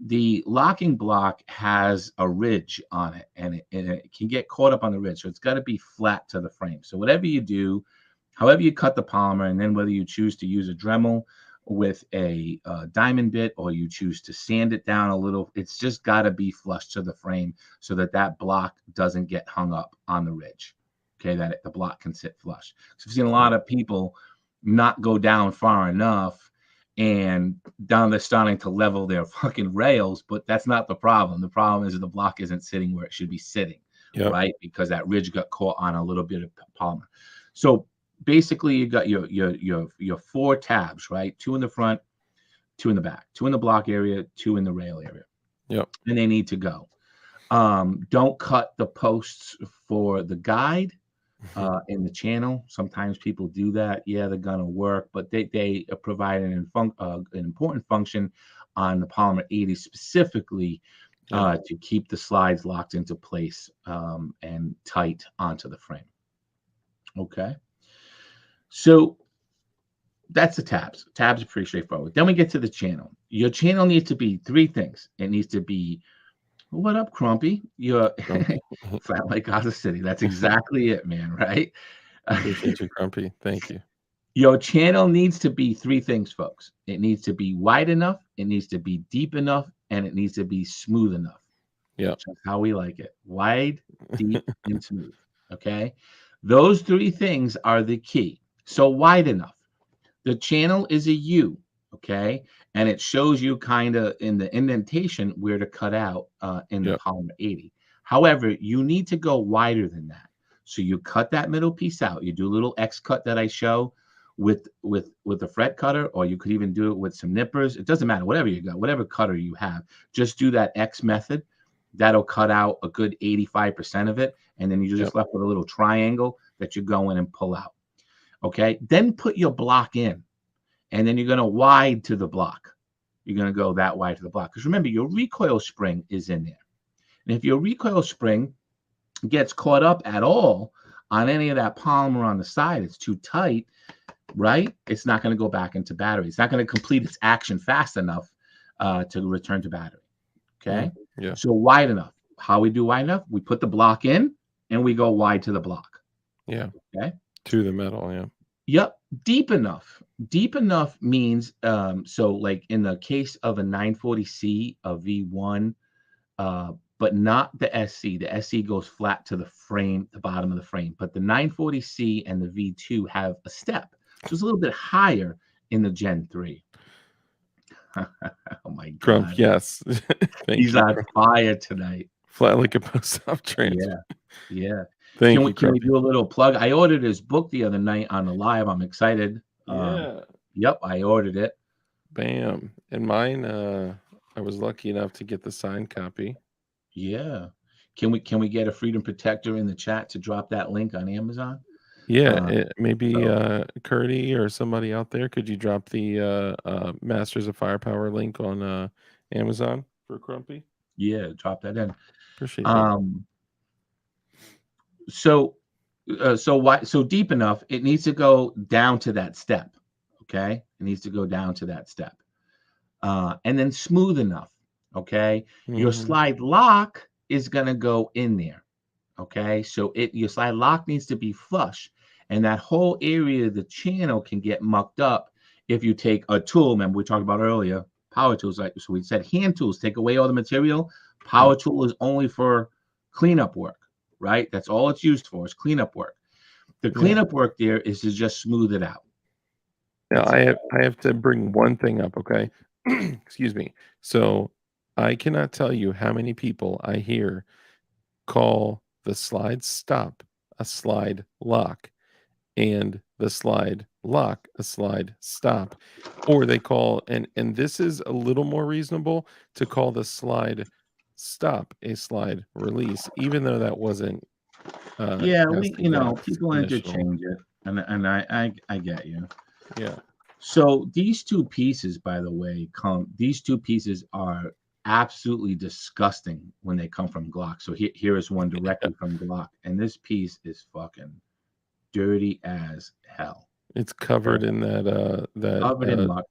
S2: The locking block has a ridge on it, and it can get caught up on the ridge, so it's got to be flat to the frame. So whatever you do, however you cut the polymer, and then whether you choose to use a Dremel with a diamond bit or you choose to sand it down a little, it's just got to be flush to the frame so that that block doesn't get hung up on the ridge. Okay, that the block can sit flush. So I've seen a lot of people not go down far enough, and down they're starting to level their fucking rails, but that's not the problem. The problem is that the block isn't sitting where it should be sitting,
S1: Yep.
S2: right? Because that ridge got caught on a little bit of polymer. So basically you got your four tabs, right? Two in the front, two in the back, two in the block area, two in the rail area,
S1: Yep.
S2: and they need to go. Don't cut the posts for the guide in the channel. Sometimes people do that. Yeah, they're gonna work, but they provide an important function on the Polymer 80 specifically
S1: Yeah.
S2: to keep the slides locked into place and tight onto the frame. Okay. So that's the tabs. Tabs are pretty straightforward. Then we get to the channel. Your channel needs to be three things. It needs to be, what up, Crumpy? You're
S1: Grumpy.
S2: flat like Gaza City. That's exactly it, man, right?
S1: Appreciate you, Grumpy. Thank you.
S2: Your channel needs to be three things, folks. It needs to be wide enough, it needs to be deep enough, and it needs to be smooth enough.
S1: Yep.
S2: That's how we like it. Wide, deep, and smooth. Okay. Those three things are the key. So wide enough. The channel is a U, okay? And it shows you kind of in the indentation where to cut out in the
S1: Yep.
S2: polymer 80. However, you need to go wider than that. So you cut that middle piece out. You do a little X cut that I show with a fret cutter, or you could even do it with some nippers. It doesn't matter, whatever you got, whatever cutter you have. Just do that X method. That'll cut out a good 85% of it. And then you're
S1: Yep.
S2: just left with a little triangle that you go in and pull out. Okay. Then put your block in. And then you're going to wide to the block. You're going to go that wide to the block. Because remember, your recoil spring is in there. And if your recoil spring gets caught up at all on any of that polymer on the side, it's too tight, right? It's not going to go back into battery. It's not going to complete its action fast enough to return to battery. Okay.
S1: Yeah.
S2: So wide enough. How we do wide enough? We put the block in and we go wide to the block.
S1: Yeah.
S2: Okay.
S1: To the metal. Yeah.
S2: Yep. Deep enough. Deep enough means so like in the case of a 940C, a V1, but not the SC. The SC goes flat to the frame, the bottom of the frame. But the 940C and the V2 have a step. So it's a little bit higher in the Gen 3. Oh my God.
S1: Crump, yes.
S2: He's on fire tonight.
S1: Flat like a post-op trans.
S2: Yeah.
S1: Thank you,
S2: Can we
S1: Crumpy.
S2: do a little plug? I ordered his book the other night on the live. I'm excited.
S1: Yeah.
S2: Yep, I ordered it.
S1: Bam. And mine, I was lucky enough to get the signed copy.
S2: Yeah. Can we get a Freedom Protector in the chat to drop that link on Amazon?
S1: Yeah, maybe Curdy or somebody out there, could you drop the Masters of Firepower link on Amazon for Crumpy?
S2: Yeah, drop that in.
S1: Appreciate that.
S2: So deep enough, it needs to go down to that step. Okay, it needs to go down to that step, and then smooth enough. Okay, your slide lock is gonna go in there. Okay, so your slide lock needs to be flush, and that whole area of the channel can get mucked up if you take a tool. Remember we talked about earlier, power tools. Like so, we said hand tools take away all the material. Power tool is only for cleanup work, right? That's all it's used for is cleanup work. The cleanup work there is to just smooth it out.
S1: Now I have to bring one thing up, okay? Excuse me. So I cannot tell you how many people I hear call the slide stop a slide lock and the slide lock a slide stop, or they call and this is a little more reasonable to call the slide stop a slide release, even though that wasn't
S2: people interchange it, and I get you.
S1: Yeah.
S2: So these two pieces, by the way, these two pieces are absolutely disgusting when they come from Glock. So here is one directly from Glock, and this piece is fucking dirty as hell.
S1: It's covered in that
S2: covered in muck.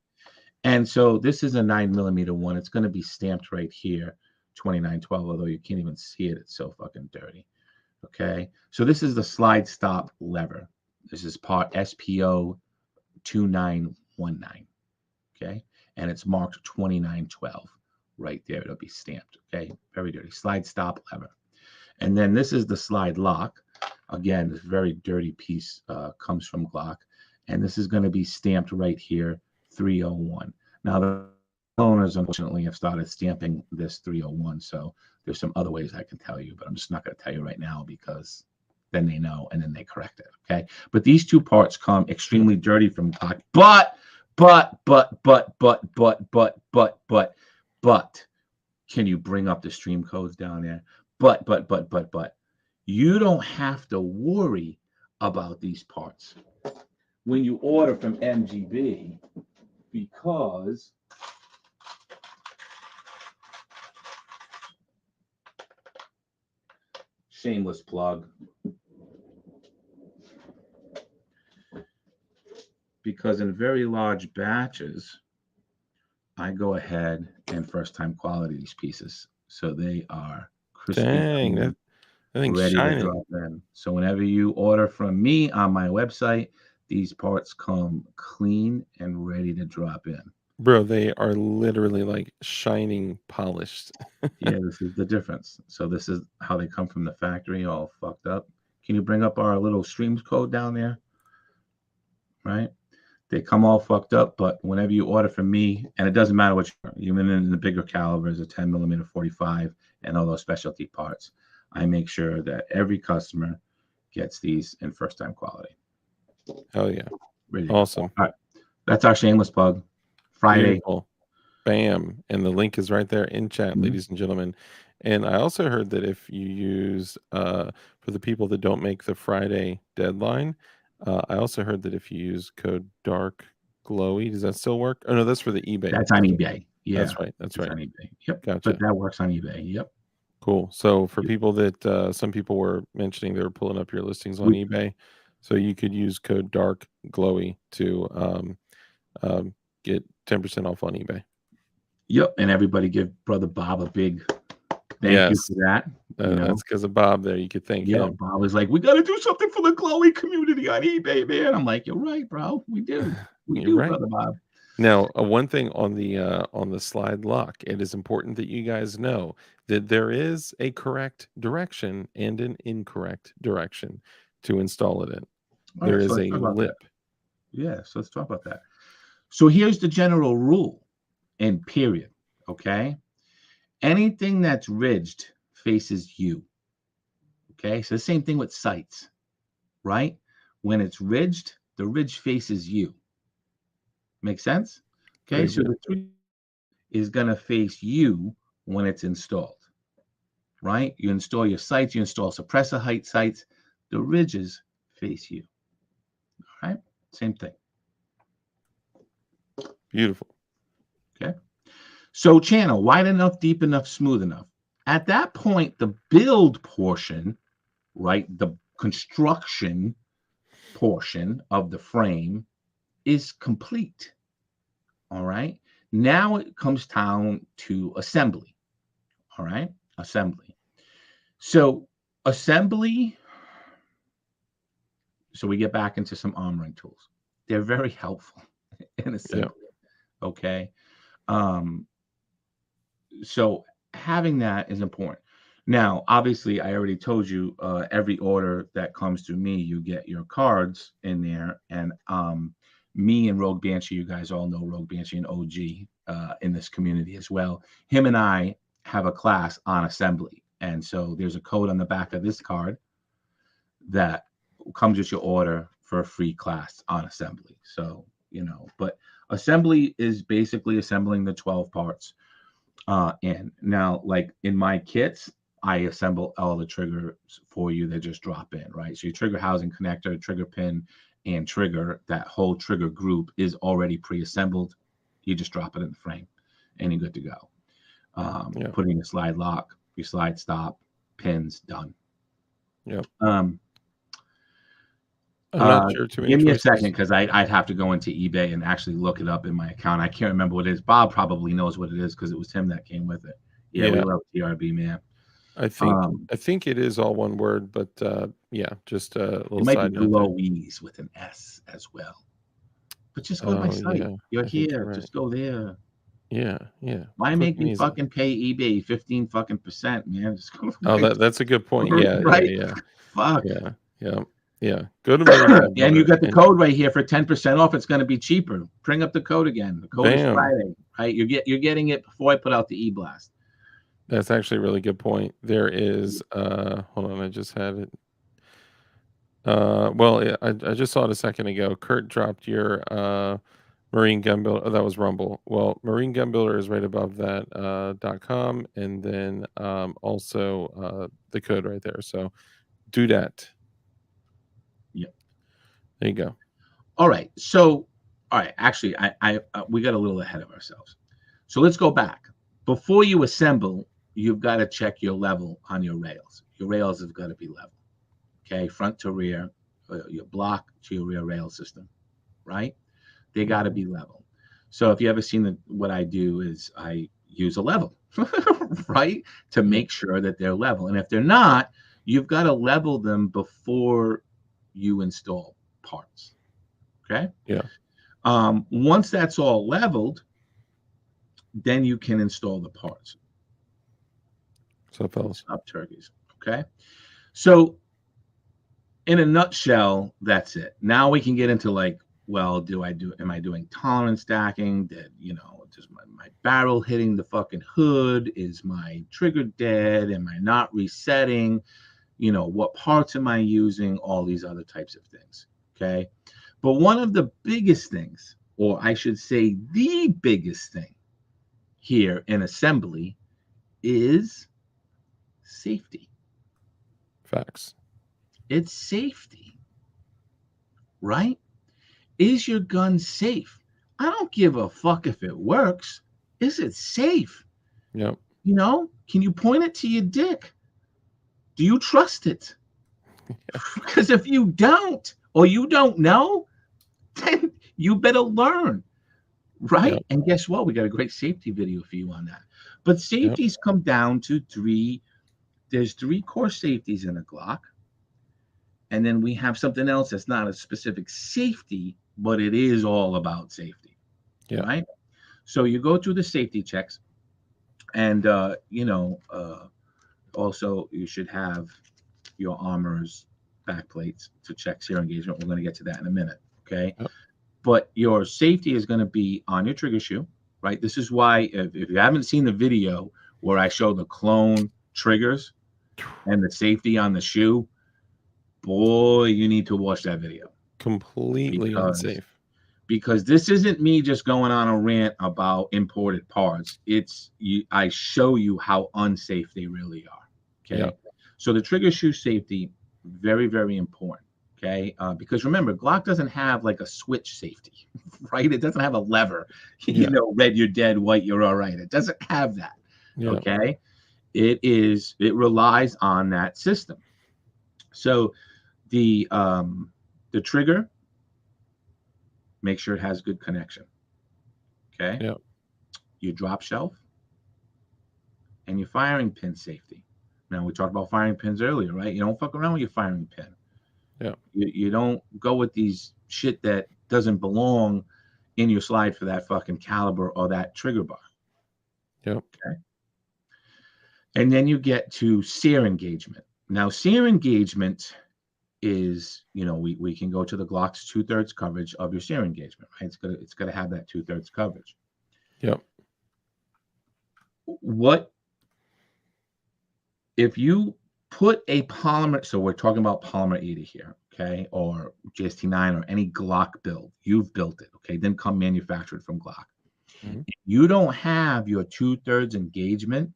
S2: And so this is a 9mm one. It's going to be stamped right here, 2912. Although you can't even see it, it's so fucking dirty. Okay, so this is the slide stop lever. This is part SPO 2919. Okay, and it's marked 2912 right there. It'll be stamped. Okay, very dirty slide stop lever. And then this is the slide lock. Again, this very dirty piece comes from Glock, and this is going to be stamped right here, 301. Now the owners unfortunately have started stamping this 301, so there's some other ways I can tell you, but I'm just not going to tell you right now because then they know and then they correct it. Okay, but these two parts come extremely dirty from Glock. But can you bring up the stream codes down there? But you don't have to worry about these parts when you order from MGB, because shameless plug, because in very large batches I go ahead and first time quality these pieces so they are crispy.
S1: Dang, that thing's
S2: ready
S1: shining.
S2: to drop in. So whenever you order from me on my website, these parts come clean and ready to drop in.
S1: Bro, they are literally like shining polished.
S2: Yeah, this is the difference. So this is how they come from the factory, all fucked up. Can you bring up our little streams code down there? Right? They come all fucked up, but whenever you order from me, and it doesn't matter what even in the bigger calibers, a 10 millimeter 45 and all those specialty parts, I make sure that every customer gets these in first time quality.
S1: Hell yeah.
S2: Ready.
S1: Awesome.
S2: All right. That's our shameless plug. Friday.
S1: Beautiful. Bam. And the link is right there in chat, ladies and gentlemen. And I also heard that if you use for the people that don't make the Friday deadline, I also heard that if you use code dark glowy, does that still work? Oh no, that's for the eBay.
S2: That's on eBay. Yeah.
S1: That's right. That's right.
S2: On eBay. Yep.
S1: Gotcha.
S2: But that works on eBay. Yep.
S1: Cool. So for people that some people were mentioning they were pulling up your listings on eBay, so you could use code dark glowy to get 10% off on eBay.
S2: Yep. And everybody give Brother Bob a big thank you for that.
S1: That's because of Bob there. You could thank him.
S2: Bob was like, we got to do something for the glowy community on eBay, man. I'm like, you're right, bro. We do. We do, right, Brother Bob.
S1: Now, one thing on the slide lock, it is important that you guys know that there is a correct direction and an incorrect direction to install it in. There is a lip.
S2: Yeah, so let's talk about that. So here's the general rule and period, okay? Anything that's ridged faces you, okay? So the same thing with sights, right? When it's ridged, the ridge faces you. Make sense? Okay, so the tree is going to face you when it's installed, right? You install your sights, you install suppressor height sights, the ridges face you, all right? Same thing.
S1: Beautiful.
S2: Okay. So channel, wide enough, deep enough, smooth enough. At that point, the build portion, right, the construction portion of the frame is complete. All right. Now it comes down to assembly. All right. Assembly. So assembly. So we get back into some armoring tools. They're very helpful in assembly. Yeah. Okay. So having that is important. Now, obviously, I already told you every order that comes to me, you get your cards in there. And me and Rogue Banshee, you guys all know Rogue Banshee and OG in this community as well. Him and I have a class on assembly. And so there's a code on the back of this card that comes with your order for a free class on assembly. So, but assembly is basically assembling the 12 parts. And now, like in my kits, I assemble all the triggers for you that just drop in, right? So your trigger housing connector, trigger pin, and trigger, that whole trigger group is already pre-assembled. You just drop it in the frame and you're good to go. Putting your slide lock, your slide stop, pins, done.
S1: Yep.
S2: I'm
S1: not sure too many
S2: give me
S1: choices.
S2: A second, because I'd have to go into eBay and actually look it up in my account. I can't remember what it is. Bob probably knows what it is because it was him that came with it. Yeah. We love TRB, man.
S1: I think it is all one word, but just a little
S2: it might
S1: side
S2: be
S1: note.
S2: Glowies with an S as well. But just go to my site. You're here. Right. Just go there.
S1: Yeah.
S2: Why make me fucking pay eBay 15% man? Just go
S1: to that's a good point. Yeah.
S2: Right?
S1: Yeah.
S2: Fuck.
S1: Yeah. Go to Mary.
S2: And you got the code right here for 10% off. It's going to be cheaper. Bring up the code again. The code is Friday, right? You're getting it before I put out the e-blast.
S1: That's actually a really good point. There is hold on, I just had it. I just saw it a second ago. Kurt dropped your Marine Gun Builder. Oh, that was Rumble. Well, Marine Gun Builder is right above that .com, and then also the code right there. So do that.
S2: Yep.
S1: There you go.
S2: All right. So, actually, I we got a little ahead of ourselves. So let's go back. Before you assemble, you've got to check your level on your rails. Your rails have got to be level. Okay, front to rear, your block to your rear rail system, right? They got to be level. So if you ever seen what I do is I use a level, right, to make sure that they're level. And if they're not, you've got to level them before you install parts. Okay.
S1: Yeah.
S2: Once that's all leveled, then you can install the parts.
S1: So fellas,
S2: up turkeys. Okay. So in a nutshell, that's it. Now we can get into like, well, am I doing tolerance stacking? That, just my barrel hitting the fucking hood? Is my trigger dead? Am I not resetting? What parts am I using? All these other types of things. Okay. But one of the biggest things, or I should say the biggest thing here in assembly, is safety.
S1: Facts.
S2: It's safety, right? Is your gun safe? I don't give a fuck if it works. Is it safe?
S1: Yep.
S2: Can you point it to your dick? Do you trust it? Because if you don't, or you don't know, then you better learn, right?
S1: Yep.
S2: And guess what? We got a great safety video for you on that. But safeties come down to three. There's 3 core safeties in a Glock. And then we have something else that's not a specific safety, but it is all about safety, right? So you go through the safety checks, and also you should have your armor's back plates to check sear engagement. We're going to get to that in a minute, okay?
S1: Yep.
S2: But your safety is going to be on your trigger shoe, right? This is why if you haven't seen the video where I show the clone triggers and the safety on the shoe, boy, you need to watch that video.
S1: Completely unsafe.
S2: Because this isn't me just going on a rant about imported parts. I show you how unsafe they really are. Okay.
S1: Yep.
S2: So the trigger shoe safety, very, very important. Okay. Because remember, Glock doesn't have like a switch safety, right? It doesn't have a lever, red, you're dead, white, you're all right. It doesn't have that. Yep. Okay. It relies on that system. So the trigger, make sure it has good connection. Okay.
S1: Yeah.
S2: Your drop shelf and your firing pin safety. Now, we talked about firing pins earlier, right? You don't fuck around with your firing pin.
S1: Yeah.
S2: You don't go with these shit that doesn't belong in your slide for that fucking caliber or that trigger bar.
S1: Yep.
S2: Okay. And then you get to sear engagement. Now, sear engagement is, we can go to the Glock's 2/3 coverage of your sear engagement, right? It's gonna have that 2/3 coverage.
S1: Yep.
S2: What if you put a polymer? So we're talking about polymer 80 here, okay, or JST9 or any Glock build. You've built it, okay? Didn't come manufactured from Glock.
S1: Mm-hmm.
S2: If you don't have your 2/3 engagement,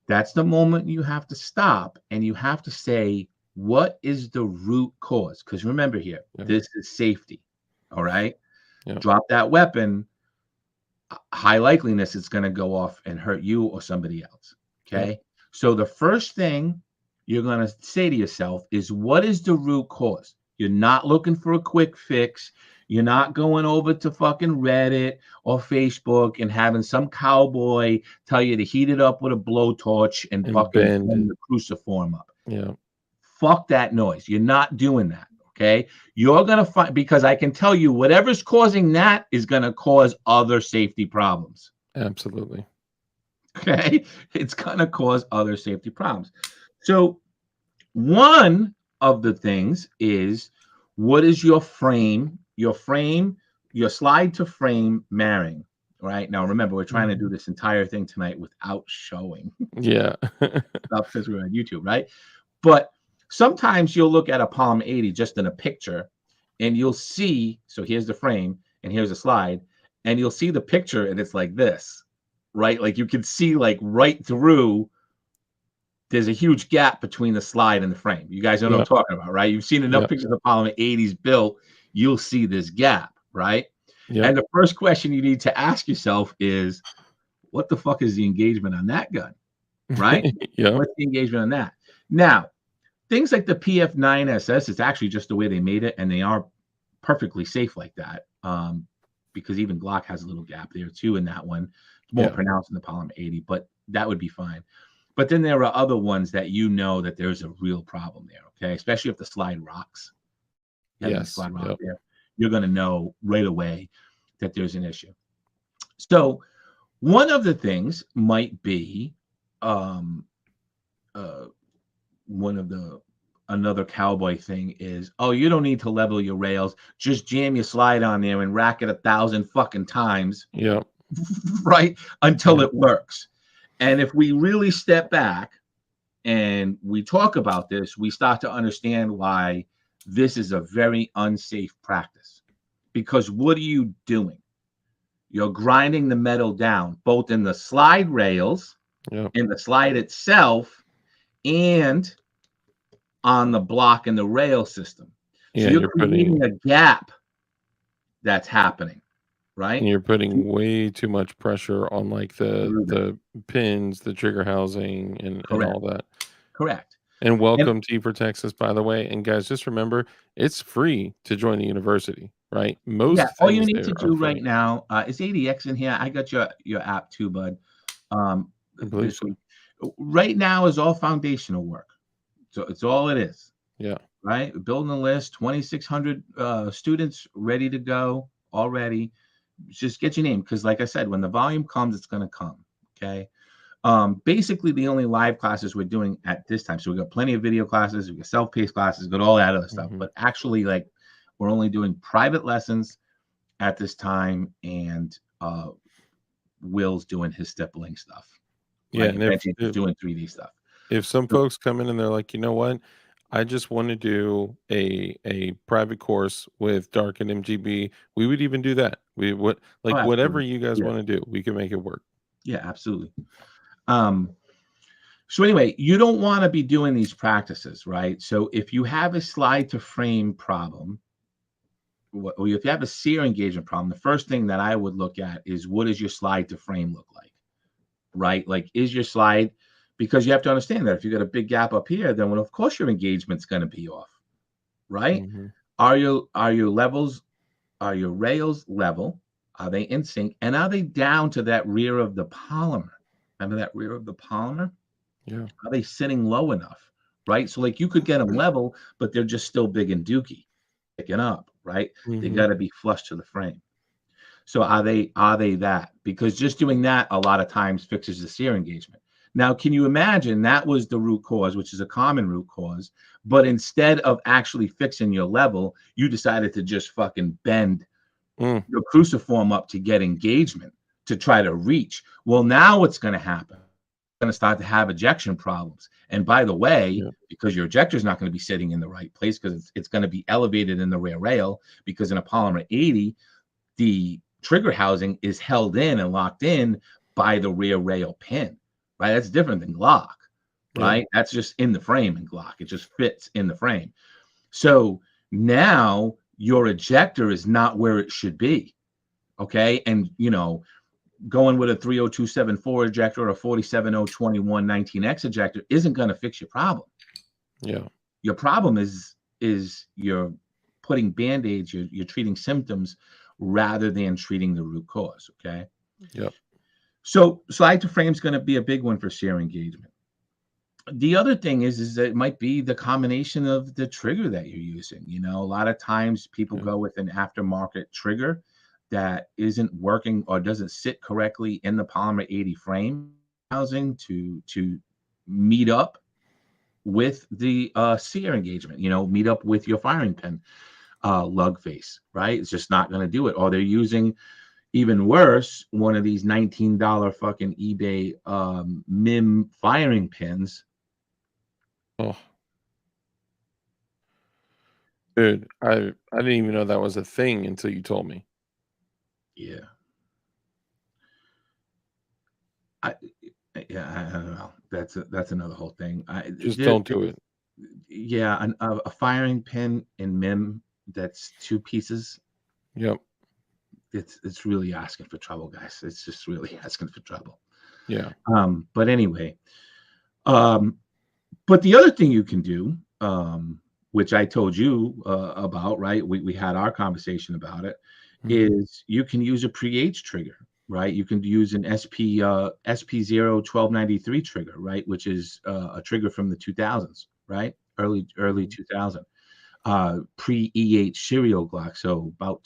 S2: that's the moment you have to stop and you have to say, what is the root cause? Because remember here, this is safety. All right. Drop that weapon. High likeliness it's going to go off and hurt you or somebody else. Okay. So the first thing you're going to say to yourself is, what is the root cause? You're not looking for a quick fix. You're not going over to fucking Reddit or Facebook and having some cowboy tell you to heat it up with a blowtorch and fucking bend the cruciform up.
S1: Yeah.
S2: Fuck that noise. You're not doing that. Okay. You're going to find, because I can tell you whatever's causing that is going to cause other safety problems.
S1: Absolutely.
S2: Okay. It's going to cause other safety problems. So one of the things is, what is your frame, your slide to frame marrying? Right now, remember, we're trying to do this entire thing tonight without showing.
S1: Yeah.
S2: Stuff because we're on YouTube, right? But sometimes you'll look at a Palm 80 just in a picture and you'll see, so here's the frame and here's a slide, and you'll see the picture and it's like this, right? Like you can see like right through, there's a huge gap between the slide and the frame. You guys know what I'm talking about, right? You've seen enough pictures of Palm 80s built, you'll see this gap, right? And the first question you need to ask yourself is, what the fuck is the engagement on that gun, right? What's the engagement on that? Now, things like the PF9SS, it's actually just the way they made it, and they are perfectly safe like that, because even Glock has a little gap there too in that one. It's more pronounced in the Polymer 80, but that would be fine. But then there are other ones that that there's a real problem there, okay? Especially if the slide rocks. Slide rock there, you're going to know right away that there's an issue. So one of the things might be one of the another cowboy thing is, oh, you don't need to level your rails. Just jam your slide on there and rack it 1,000 fucking times,
S1: Yep.
S2: right? Until
S1: Yep.
S2: it works. And if we really step back and we talk about this, we start to understand why this is a very unsafe practice. Because what are you doing? You're grinding the metal down, both in the slide rails,
S1: Yep.
S2: in the slide itself, and on the block and the rail system. So
S1: Yeah,
S2: you're
S1: you're putting
S2: creating a gap that's happening, right?
S1: and you're putting way too much pressure on like the pins, the trigger housing, and
S2: Correct.
S1: all that.
S2: Correct.
S1: And
S2: And
S1: welcome to for Texas, by the way. And guys, just remember, it's free to join the university, right?
S2: yeah,
S1: Most
S2: all you
S1: things
S2: need to
S1: there are
S2: do
S1: free.
S2: right now is ADX in here. I got your app too, bud. Um,
S1: I believe
S2: this
S1: so.
S2: week. Right now is all foundational work. So it's all it is,
S1: Yeah.
S2: right? Building a list, 2,600 students ready to go already. Just get your name because, like I said, when the volume comes, it's going to come. Okay. Basically, the only live classes we're doing at this time. So we got plenty of video classes, we got self-paced classes, got all that other stuff.
S1: Mhm.
S2: But actually, like we're only doing private lessons at this time, and Will's doing his stippling stuff,
S1: Yeah,
S2: right?
S1: and
S2: Benji's doing 3D stuff.
S1: if some
S2: So,
S1: folks come in and they're like, "You know what? I just want to do a private course with Dark and MGB." We would even do that. We would
S2: oh,
S1: like whatever
S2: absolutely.
S1: you guys
S2: Yeah,
S1: want to do, we can make it work.
S2: yeah, absolutely. Um, so anyway, you don't want to be doing these practices, right? So if you have a slide to frame problem, or if you have a sear engagement problem, the first thing that I would look at is what does your slide to frame look like, right? Like, is your slide, because you have to understand that if you got a big gap up here, then well, of course your engagement's going to be off, right?
S1: Mhm.
S2: Are your levels, are your rails level? Are they in sync? And are they down to that rear of the polymer? Remember that rear of the polymer?
S1: Yeah.
S2: Are they sitting low enough, right? So like you could get them level, but they're just still big and dookie, picking up, right? They
S1: Mhm.
S2: got to be flush to the frame. So are they that? Because just doing that a lot of times fixes the sear engagement. Now, can you imagine that was the root cause, which is a common root cause, but instead of actually fixing your level, you decided to just fucking bend
S1: Mm.
S2: your cruciform up to get engagement to try to reach. Well, now what's going to happen? Going to start to have ejection problems. And by the way,
S1: Yeah.
S2: because your ejector is not going to be sitting in the right place because it's going to be elevated in the rear rail, because in a polymer 80, the trigger housing is held in and locked in by the rear rail pin, right? That's different than Glock,
S1: Yeah.
S2: right? That's just in the frame in Glock. It just fits in the frame. So now your ejector is not where it should be. Okay. And, going with a 30274 ejector or a 47021 19X ejector isn't going to fix your problem.
S1: Yeah.
S2: Your problem is you're putting band-aids, you're treating symptoms rather than treating the root cause. Okay.
S1: Yep.
S2: So slide to frame is going to be a big one for sear engagement. The other thing is that it might be the combination of the trigger that you're using. A lot of times people
S1: Yeah.
S2: go with an aftermarket trigger that isn't working or doesn't sit correctly in the polymer 80 frame housing to meet up with the sear engagement, meet up with your firing pin lug face, right? It's just not going to do it. Or they're using, even worse, one of these $19 fucking eBay MIM firing pins.
S1: Oh, dude, I didn't even know that was a thing until you told me.
S2: Yeah. I I don't know. That's another whole thing.
S1: Just don't do it.
S2: Yeah, a firing pin in MIM that's two pieces.
S1: Yep.
S2: It's really asking for trouble, guys. It's just really asking for trouble.
S1: Yeah.
S2: But anyway, um, but the other thing you can do, which I told you about, right? We had our conversation about it,
S1: Mhm.
S2: is you can use a pre-H trigger, right? You can use an SP0 1293 trigger, right? Which is a trigger from the 2000s, right? Early
S1: Mhm.
S2: 2000. Pre-EH serial Glock, so about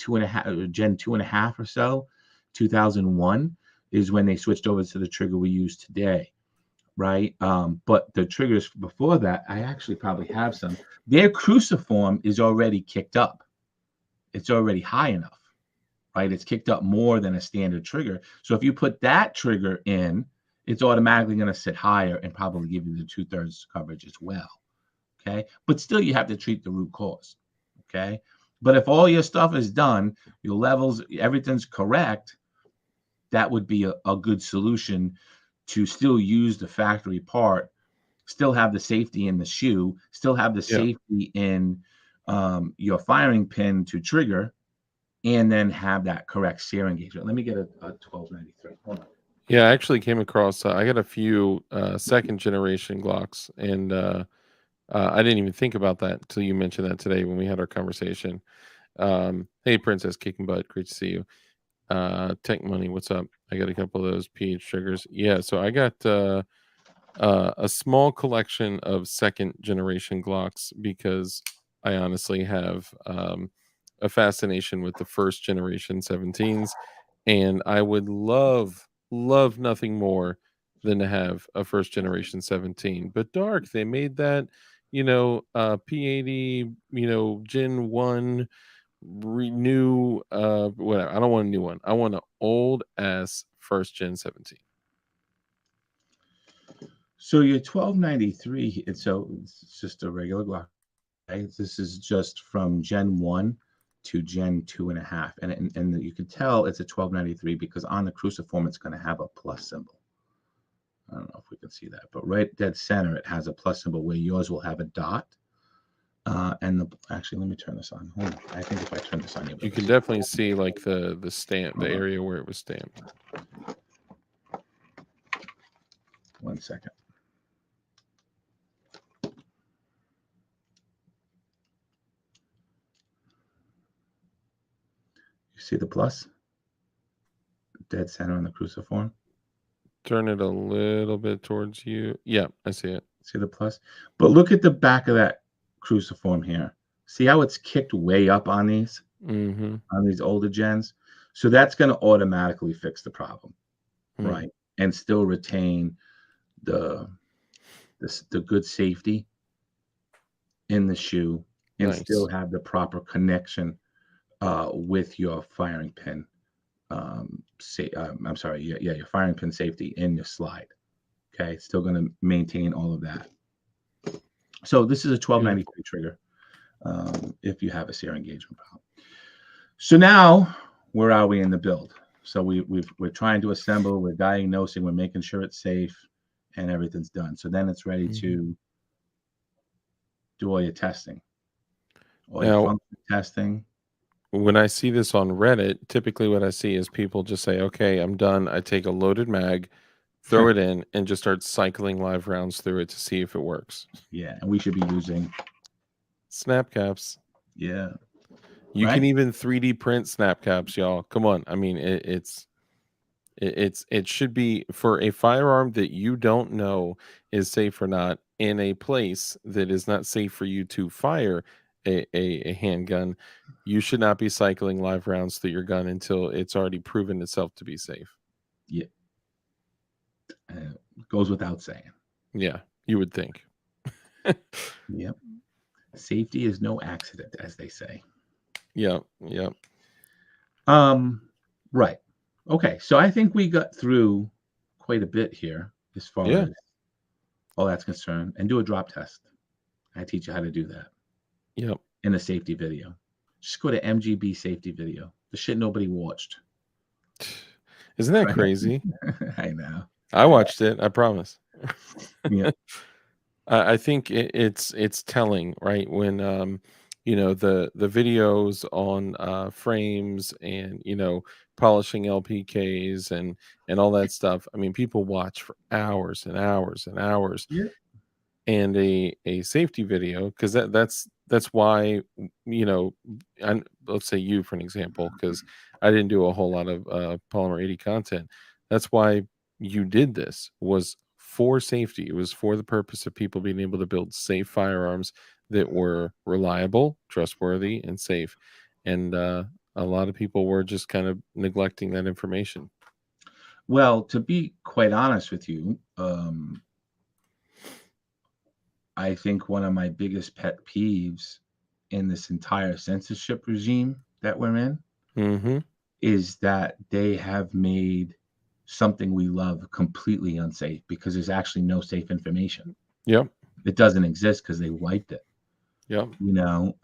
S2: Gen 2.5 or so, 2001 is when they switched over to the trigger we use today. right? But the triggers before that, I actually probably have some. Their cruciform is already kicked up. It's already high enough, right? It's kicked up more than a standard trigger. So if you put that trigger in, it's automatically going to sit higher and probably give you the 2/3 coverage as well. Okay. But still, you have to treat the root cause. Okay. But if all your stuff is done, your levels, everything's correct, that would be a good solution to still use the factory part, still have the safety in the shoe, still have the
S1: Yeah.
S2: safety in your firing pin to trigger, and then have that correct sear engagement. Let me get a 1293. Hold on.
S1: Yeah, I actually came across. I got a few second generation Glocks, and I didn't even think about that until you mentioned that today when we had our conversation. Hey, Princess Kicking Butt, great to see you. Tech Money, what's up? I got a couple of those PH triggers. Yeah, so I got a small collection of second generation Glocks because I honestly have a fascination with the first generation 17s, and I would love nothing more than to have a first generation 17. But Dark, they made that, P80, Gen 1 renew whatever. I don't want a new one. I want an old ass first gen 17.
S2: So your 1293, it's just a regular Glock. Right? This is just from Gen 1 to Gen 2.5. And you can tell it's a 1293 because on the cruciform, it's going to have a plus symbol. I don't know if we can see that, but right dead center, it has a plus symbol where yours will have a dot. Actually, let me turn this on. Hold on. I think if I turn this on,
S1: You can definitely see like the stamp, the area where it was stamped.
S2: 1 second. You see the plus? Dead center on the cruciform.
S1: Turn it a little bit towards you. Yeah, I see it.
S2: See the plus? But look at the back of that cruciform here. See how it's kicked way up on these?
S1: Mm-hmm.
S2: On these older gens? So that's going to automatically fix the problem,
S1: Mm.
S2: right? And still retain the good safety in the shoe and still
S1: Nice.
S2: have the proper connection with your firing pin. I'm sorry, your firing pin safety in your slide. Okay, still going to maintain all of that. So this is a 1293 trigger if you have a sear engagement problem. So now, where are we in the build? So we're trying to assemble, we're diagnosing, we're making sure it's safe, and everything's done. So then it's ready to do all your testing, all your function testing.
S1: When I see this on Reddit, typically what I see is people just say, "Okay, I'm done." I take a loaded mag, throw it in, and just start cycling live rounds through it to see if it works.
S2: Yeah, and we should be using
S1: snap caps.
S2: Yeah.
S1: You can even 3D print snap caps, y'all. Come on. I mean, it should be for a firearm that you don't know is safe or not in a place that is not safe for you to fire a handgun. You should not be cycling live rounds through your gun until it's already proven itself to be safe.
S2: Yeah. Goes without saying.
S1: Yeah, you would think.
S2: Yep. Safety is no accident, as they say.
S1: Yeah, yeah.
S2: Right. Okay, so I think we got through quite a bit here as far as all that's concerned. And do a drop test. I teach you how to do that.
S1: Yep.
S2: In a safety video. Just go to MGB safety video. The shit nobody watched.
S1: Isn't that crazy?
S2: I know.
S1: I watched it. I promise.
S2: Yeah.
S1: I think it's telling, right? When the videos on frames and polishing LPKs and all that stuff. I mean, people watch for hours and hours and hours.
S2: Yeah.
S1: And a safety video, because that's why let's say you for an example, because I didn't do a whole lot of Polymer 80 content. That's why you did this, was for safety. It was for the purpose of people being able to build safe firearms that were reliable, trustworthy, and safe. And a lot of people were just kind of neglecting that information.
S2: Well, to be quite honest with you, I think one of my biggest pet peeves in this entire censorship regime that we're in
S1: Mm-hmm.
S2: is that they have made something we love completely unsafe because there's actually no safe information.
S1: Yep.
S2: It doesn't exist because they wiped it,
S1: Yep.
S2: you know.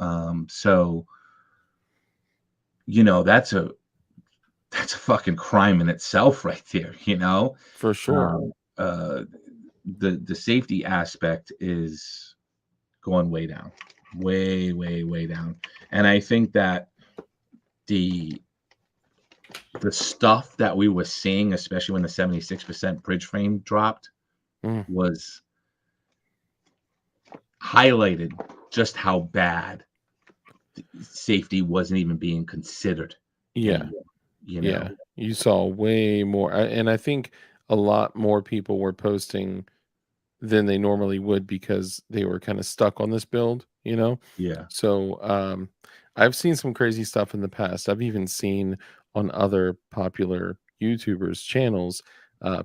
S2: So you know that's a fucking crime in itself right there, you know.
S1: For sure.
S2: Um, uh, the safety aspect is going way down, way down, and I think that the the stuff that we were seeing, especially when the 76% bridge frame dropped,
S1: Mm.
S2: was highlighted just how bad safety wasn't even being considered
S1: Yeah.
S2: anymore, you
S1: Yeah.
S2: know?
S1: You saw way more. And I think a lot more people were posting than they normally would because they were kind of stuck on this build, you know?
S2: Yeah,
S1: So I've seen some crazy stuff in the past. I've even seen on other popular YouTubers' channels,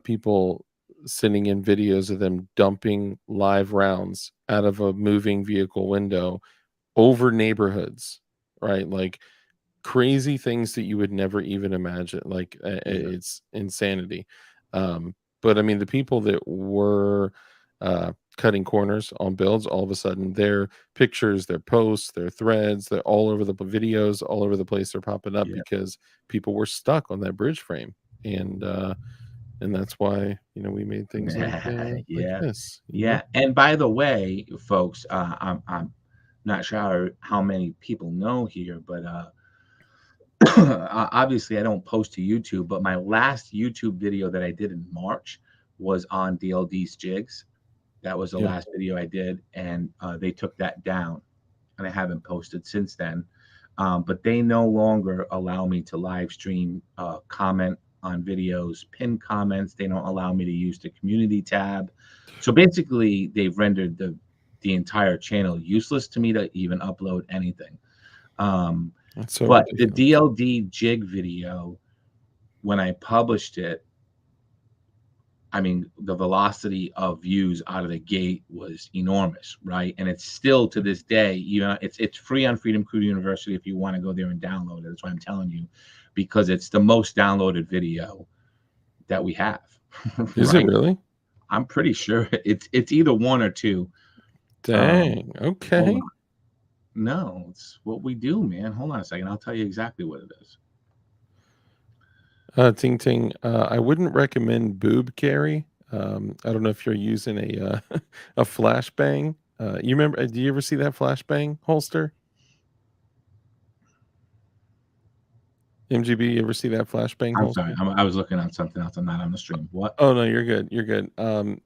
S1: people sending in videos of them dumping live rounds out of a moving vehicle window over neighborhoods, right? Like crazy things that you would never even imagine. Like
S2: yeah,
S1: it's insanity. But I mean, the people that were cutting corners on builds, all of a sudden, their pictures, their posts, their threads, they're all over the videos, all over the place. They're popping up
S2: yeah.
S1: because people were stuck on that bridge frame, and that's why we made things like
S2: Yeah,
S1: this.
S2: yeah, and by the way, folks, I'm not sure how many people know here, but, obviously, I don't post to YouTube, but my last YouTube video that I did in March was on DLD's jigs. That was the
S1: Yeah.
S2: last video I did, and, they took that down, and I haven't posted since then. But they no longer allow me to live stream, comment on videos, pin comments. They don't allow me to use the community tab. So basically, they've rendered the entire channel useless to me to even upload anything. Um,
S1: That's so
S2: but the
S1: ridiculous.
S2: DLD jig video, when I published it, I mean, the velocity of views out of the gate was enormous, right? And it's still to this day, it's free on Freedom Crew University if you want to go there and download it. That's why I'm telling you, because it's the most downloaded video that we have,
S1: Is it
S2: right?
S1: really?
S2: I'm pretty sure it's either one or two.
S1: Dang.
S2: Hold
S1: Okay.
S2: on. No, it's what we do, man. Hold on a second. I'll tell you exactly what it is.
S1: Ting Ting, I wouldn't recommend boob carry. I don't know if you're using a flashbang. You remember? Do you ever see that flashbang holster? MGB, you ever see that flashbang
S2: I'm sorry.
S1: holster?
S2: I was looking at something else. I'm not on the stream. What?
S1: Oh no, you're good. You're good.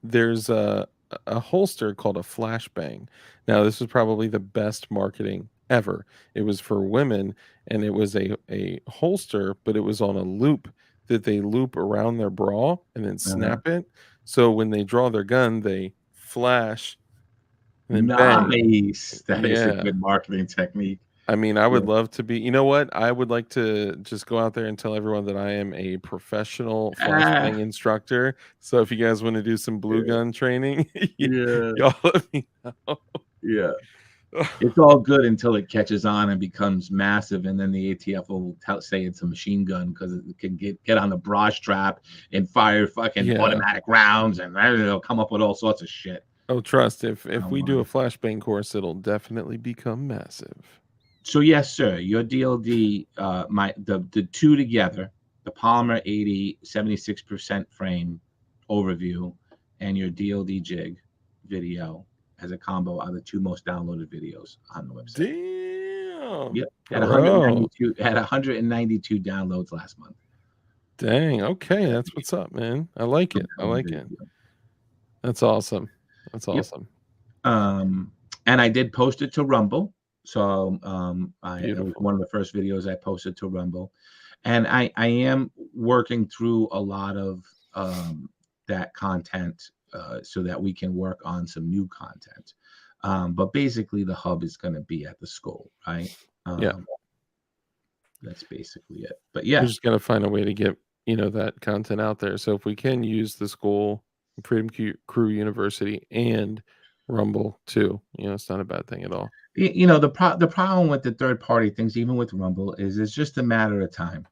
S1: There's a holster called a flashbang. Now, this was probably the best marketing ever. It was for women, and it was a holster, but it was on a loop that they loop around their bra and then
S2: Uh-huh.
S1: snap it. So when they draw their gun, they flash and then bang.
S2: Nice. That is a
S1: Yeah.
S2: good marketing technique.
S1: I mean, I
S2: Yeah.
S1: would love to be. You know what? I would like to just go out there and tell everyone that I am a professional
S2: Ah,
S1: flashbang instructor. So if you guys want to do some blue
S2: yeah,
S1: gun training,
S2: yeah,
S1: y'all let me know.
S2: yeah. It's all good until it catches on and becomes massive, and then the ATF will say it's a machine gun because it can get on the bra strap and fire fucking
S1: Yeah.
S2: automatic rounds, and they'll come up with all sorts of shit.
S1: Oh, trust. If
S2: I
S1: if
S2: don't
S1: we do
S2: want
S1: a
S2: it.
S1: flashbang course, it'll definitely become massive.
S2: So yes, sir, your DLD, the two together, the Polymer 80 76% frame overview, and your DLD jig video as a combo are the two most downloaded videos on the website.
S1: Damn,
S2: Yep,
S1: bro.
S2: had 192 downloads last month.
S1: Dang. Okay,
S2: That's
S1: that's what's up, man. I like
S2: a
S1: it. I
S2: hell of a
S1: like it.
S2: video.
S1: That's awesome. That's
S2: Yep.
S1: awesome.
S2: And I did post it to Rumble. So it was
S1: Beautiful.
S2: one of the first videos I posted to Rumble. And I am working through a lot of that content so that we can work on some new content. But basically, the hub is going to be at the school, right?
S1: Yeah.
S2: Um, that's basically it. But
S1: We
S2: yeah,
S1: just gotta find a way to get, that content out there. So if we can use the school, Freedom Crew University, and Rumble too. You know, it's not a bad thing at all.
S2: You know, the problem with the third party things, even with Rumble, is it's just a matter of time.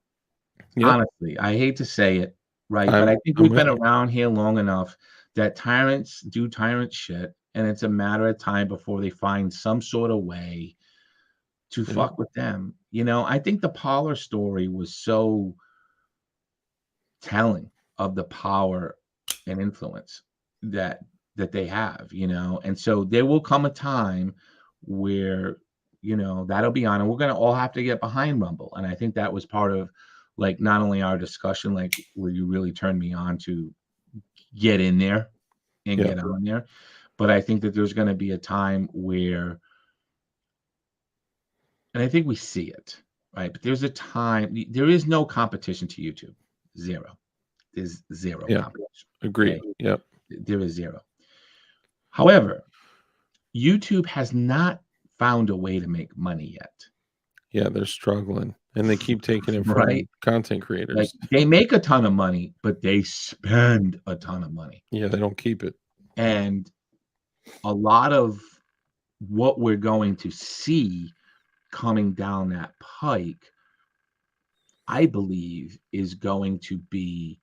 S1: Yep.
S2: Honestly, I hate to say it, right? But I
S1: I'm
S2: think
S1: I'm
S2: we've
S1: with
S2: been
S1: you.
S2: around here long enough that tyrants do tyrant shit, and it's a matter of time before they find some sort of way to
S1: Yep.
S2: fuck with them. You know, I think the Pollard story was so telling of the power and influence that they have, you know. And so there will come a time where, you know, that'll be on, and we're gonna all have to get behind Rumble. And I think that was part of like not only our discussion, like where you really turned me on to get in there and
S1: Yep.
S2: get on there, but I think that there's gonna be a time where, and I think we see it, right? But there's a time, there is no competition to YouTube. Zero. There's zero
S1: Yeah.
S2: competition. Okay.
S1: Agreed. Yep.
S2: There is zero. However, YouTube has not found a way to make money yet,
S1: Yeah, they're struggling, and they keep taking it
S2: right?
S1: from content
S2: Like
S1: creators.
S2: they make a ton of money, but they spend a ton of money.
S1: Yeah, they don't keep it.
S2: And a lot of what we're going to see coming down that pike, I believe, is going to be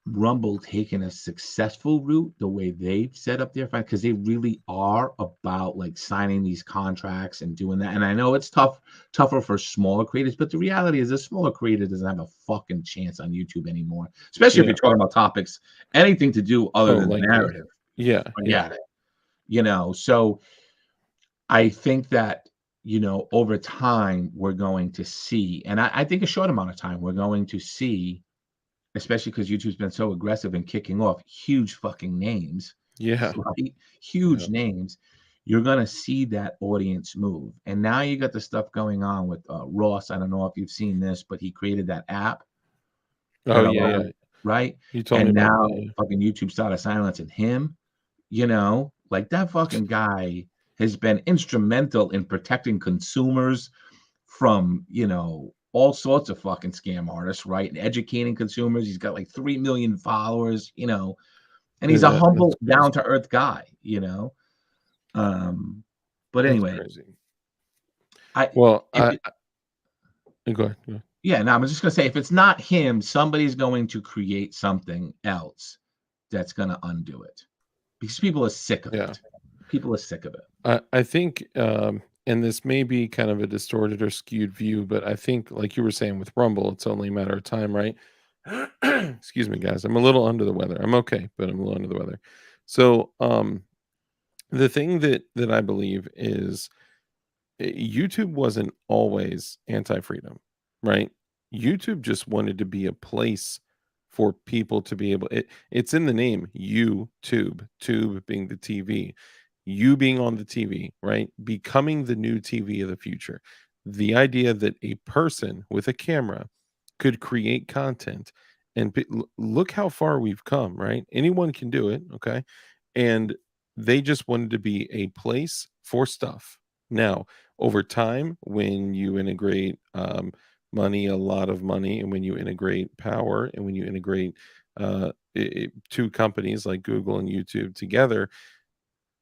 S2: Rumble taking a successful route the way they've set up their fight, because they really are about like signing these contracts and doing that. And I know it's tougher for smaller creators, but the reality is a smaller creator doesn't have a fucking chance on YouTube anymore, especially if
S1: Yeah.
S2: you're talking about topics, anything to do other
S1: Oh,
S2: than the
S1: like
S2: narrative.
S1: yeah, yeah.
S2: Forget it. You know, so I think that, you know, over time we're going to see, and I think a short amount of time, we're going to see, especially because YouTube's been so aggressive in kicking off huge fucking names,
S1: Yeah.
S2: right?
S1: Yeah.
S2: Huge names. You're gonna see that audience move. And now you got the stuff going on with Ross. I don't know if you've seen this, but he created that app
S1: Oh,
S2: that
S1: yeah, yeah.
S2: allowed, right?
S1: You told me
S2: And
S1: about
S2: now
S1: that, yeah.
S2: fucking YouTube started silencing him. You know, like that fucking guy has been instrumental in protecting consumers from, you know, all sorts of fucking scam artists, right? And educating consumers. He's got like 3 million followers, you know, and he's a
S1: That's
S2: humble,
S1: crazy.
S2: down to earth guy, you know. Um, but
S1: That's
S2: anyway,
S1: crazy.
S2: I
S1: Well,
S2: if it,
S1: go ahead, go ahead.
S2: yeah, no, I'm just gonna say if it's not him, somebody's going to create something else that's gonna undo it because people are sick of
S1: Yeah.
S2: it. People are sick of it.
S1: I think, and this may be kind of a distorted or skewed view, but I think, like you were saying with Rumble, it's only a matter of time, right? Excuse me, guys. I'm a little under the weather. I'm okay, but I'm a little under the weather. So, the thing that I believe is YouTube wasn't always anti-freedom, right? YouTube just wanted to be a place for people to be able it's in the name YouTube, tube being the TV, you being on the TV, right? Becoming the new TV of the future. The idea that a person with a camera could create content and look how far we've come, right? Anyone can do it, okay? And they just wanted to be a place for stuff. Now, over time, when you integrate money, a lot of money, and when you integrate power, and when you integrate two companies like Google and YouTube together,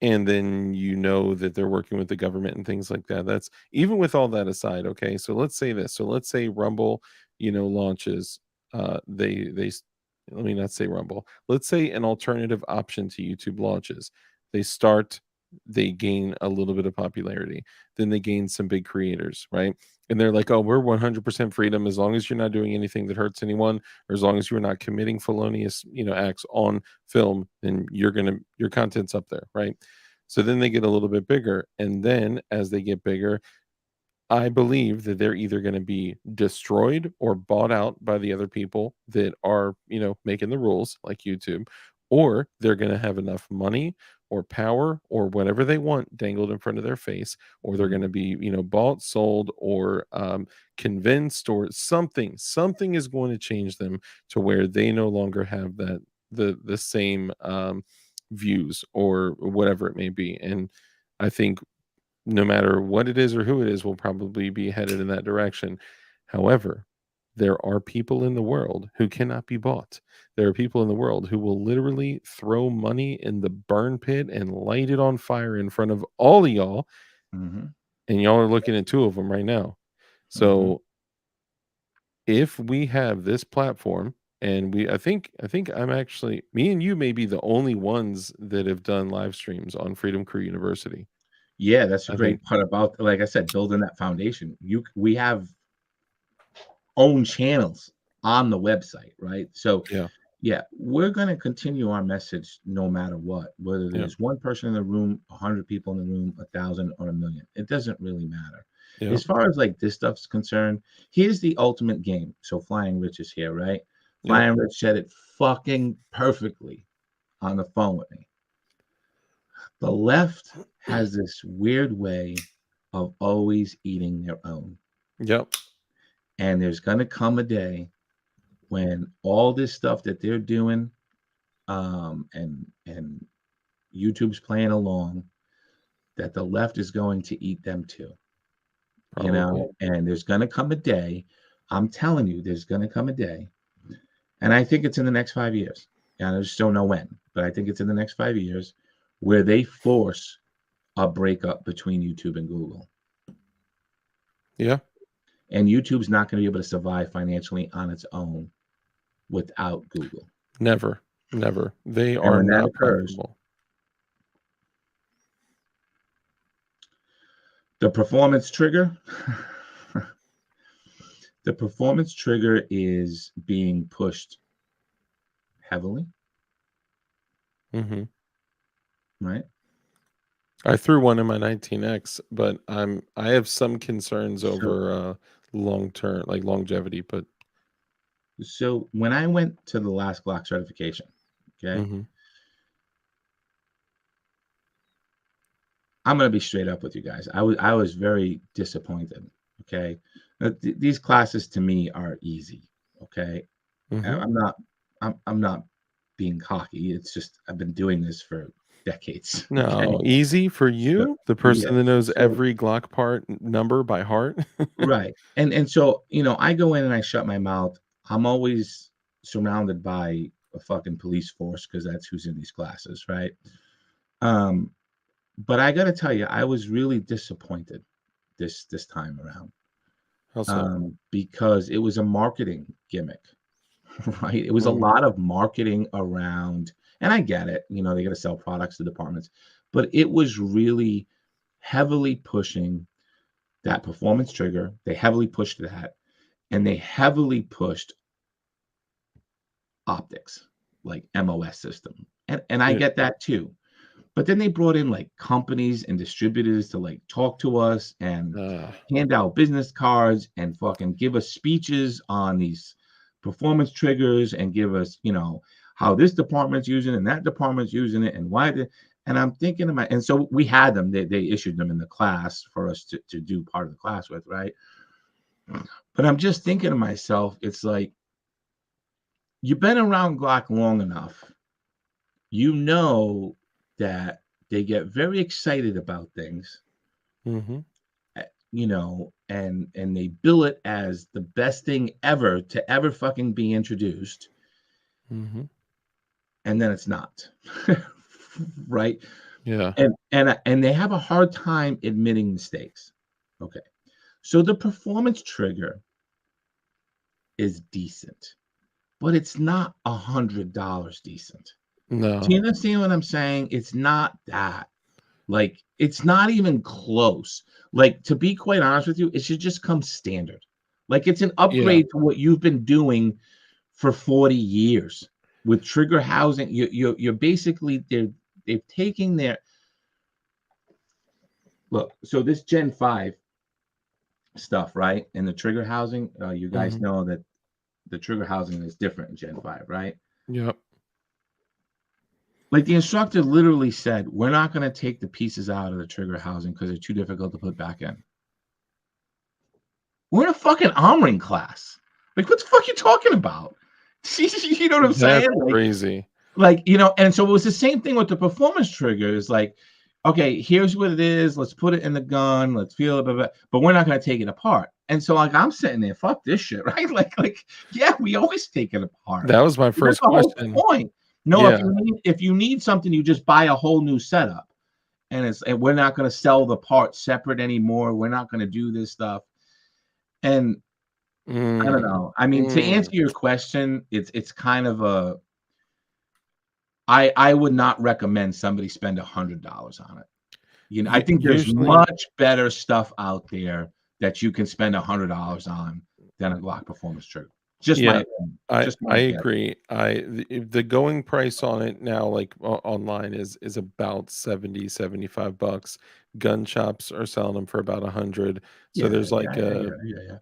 S1: and then you know that they're working with the government and things like that. That's even with all that aside, okay? So let's say this. So let's say Rumble, launches. Let me not say Rumble. Let's say an alternative option to YouTube launches. They start, they gain a little bit of popularity. Then they gain some big creators, right? And they're like, oh, we're 100% freedom as long as you're not doing anything that hurts anyone, or as long as you're not committing felonious, acts on film, then your content's up there, right? So then they get a little bit bigger, and then as they get bigger, I believe that they're either going to be destroyed or bought out by the other people that are, making the rules like YouTube, or they're going to have enough money or power or whatever they want dangled in front of their face, or they're going to be, bought, sold, or convinced, or something. Something is going to change them to where they no longer have the same views or whatever it may be. And I think no matter what it is or who it is, will probably be headed in that direction. However, there are people in the world who cannot be bought. There are people in the world who will literally throw money in the burn pit and light it on fire in front of all of y'all,
S2: Mm-hmm.
S1: and y'all are looking at two of them right now.
S2: Mm-hmm.
S1: So if we have this platform, and I think I'm actually, me and you may be the only ones that have done live streams on Freedom Crew University.
S2: Yeah, that's a
S1: I think,
S2: great part about, like I said, building that foundation. We have own channels on the website, right? So
S1: yeah,
S2: yeah, we're going to continue our message no matter what, whether
S1: yeah,
S2: there's one person in the room, 100 people in the room, 1,000 or 1,000,000. It doesn't really matter.
S1: yeah,
S2: As far as like this stuff's concerned, here's the ultimate game. So Flying Rich is here, right?
S1: yeah,
S2: Flying Rich said it fucking perfectly on the phone with me. The left has this weird way of always eating their own.
S1: yep,
S2: And there's going to come a day when all this stuff that they're doing, and YouTube's playing along, that the left is going to eat them too, you
S1: probably.
S2: know. And there's going to come a day, I'm telling you, there's going to come a day, and I think it's in the next 5 years. And I just don't know when, but I think it's in the next 5 years, where they force a breakup between YouTube and Google.
S1: Yeah,
S2: And YouTube's not going to be able to survive financially on its own without Google.
S1: never, never. They
S2: And
S1: are
S2: when that
S1: not
S2: occurs,
S1: profitable.
S2: the performance trigger, the performance trigger is being pushed heavily,
S1: Hmm.
S2: right?
S1: I threw one in my 19X, but I have some concerns
S2: So,
S1: over long term, like longevity. But
S2: so when I went to the last Glock certification, okay,
S1: hmm,
S2: I'm gonna be straight up with you guys. I was very disappointed. Okay, these classes to me are easy. Okay,
S1: hmm,
S2: I'm not I'm not being cocky. It's just I've been doing this for decades. Okay,
S1: no, easy for
S2: so
S1: you, the
S2: yeah,
S1: person that knows
S2: so
S1: every Glock part number by heart.
S2: right, and so I go in and I shut my mouth. I'm always surrounded by a fucking police force because that's who's in these classes, right? Um, but I got to tell you, I was really disappointed this time around,
S1: How so?
S2: because it was a marketing gimmick, right? It was a
S1: Mm,
S2: lot of marketing around, and I get it, they got to sell products to departments, but it was really heavily pushing that performance trigger. They heavily pushed that, and they heavily pushed optics, like MOS system. And I
S1: yeah,
S2: get that too. But then they brought in like companies and distributors to like talk to us and
S1: uh,
S2: hand out business cards and fucking give us speeches on these performance triggers and give us, how this department's using it and that department's using it and why and I'm thinking of and so we had them, they issued them in the class for us to do part of the class with, right? But I'm just thinking to myself, it's like, you've been around Glock long enough, you know that they get very excited about things,
S1: hmm,
S2: and they bill it as the best thing ever to ever fucking be introduced,
S1: hmm,
S2: and then it's not. Right?
S1: yeah,
S2: And they have a hard time admitting mistakes. Okay. So the performance trigger is decent, but it's not $100 decent. Do
S1: no,
S2: you understand what I'm saying? It's not that. Like, it's not even close. Like, to be quite honest with you, it should just come standard. Like, it's an
S1: yeah,
S2: upgrade to what you've been doing for 40 years with trigger housing. You're basically, they've taken their look. So this Gen 5 stuff, right? And the trigger housing, you guys
S1: hmm,
S2: know that the trigger housing is different in Gen 5, right?
S1: yep,
S2: Like, the instructor literally said, we're not going to take the pieces out of the trigger housing because they're too difficult to put back in. We're in a fucking armoring class. Like, what the fuck you talking about? You know what I'm
S1: that's
S2: saying?
S1: crazy.
S2: And so it was the same thing with the performance triggers. Like, okay, here's what it is. Let's put it in the gun. Let's feel it, but we're not going to take it apart. And so like I'm sitting there, fuck this shit, right? Like yeah, we always take it apart.
S1: That was my
S2: That's
S1: first
S2: the whole
S1: question.
S2: point. No,
S1: Yeah.
S2: if you need something, you just buy a whole new setup. And we're not going to sell the parts separate anymore. We're not going to do this stuff. And I don't
S1: Mm,
S2: know. I mean, to answer
S1: mm.
S2: your question, it's kind of a I would not recommend somebody spend $100 on it. I think there's
S1: Usually
S2: much better stuff out there that you can spend $100 on than a Glock performance trigger. Just my
S1: yeah,
S2: opinion.
S1: I
S2: Just my
S1: I
S2: opinion.
S1: agree. The going price on it now, like online, is about 70-75 bucks. Gun shops are selling them for about 100. So
S2: Yeah,
S1: there's like
S2: yeah, yeah, yeah, yeah,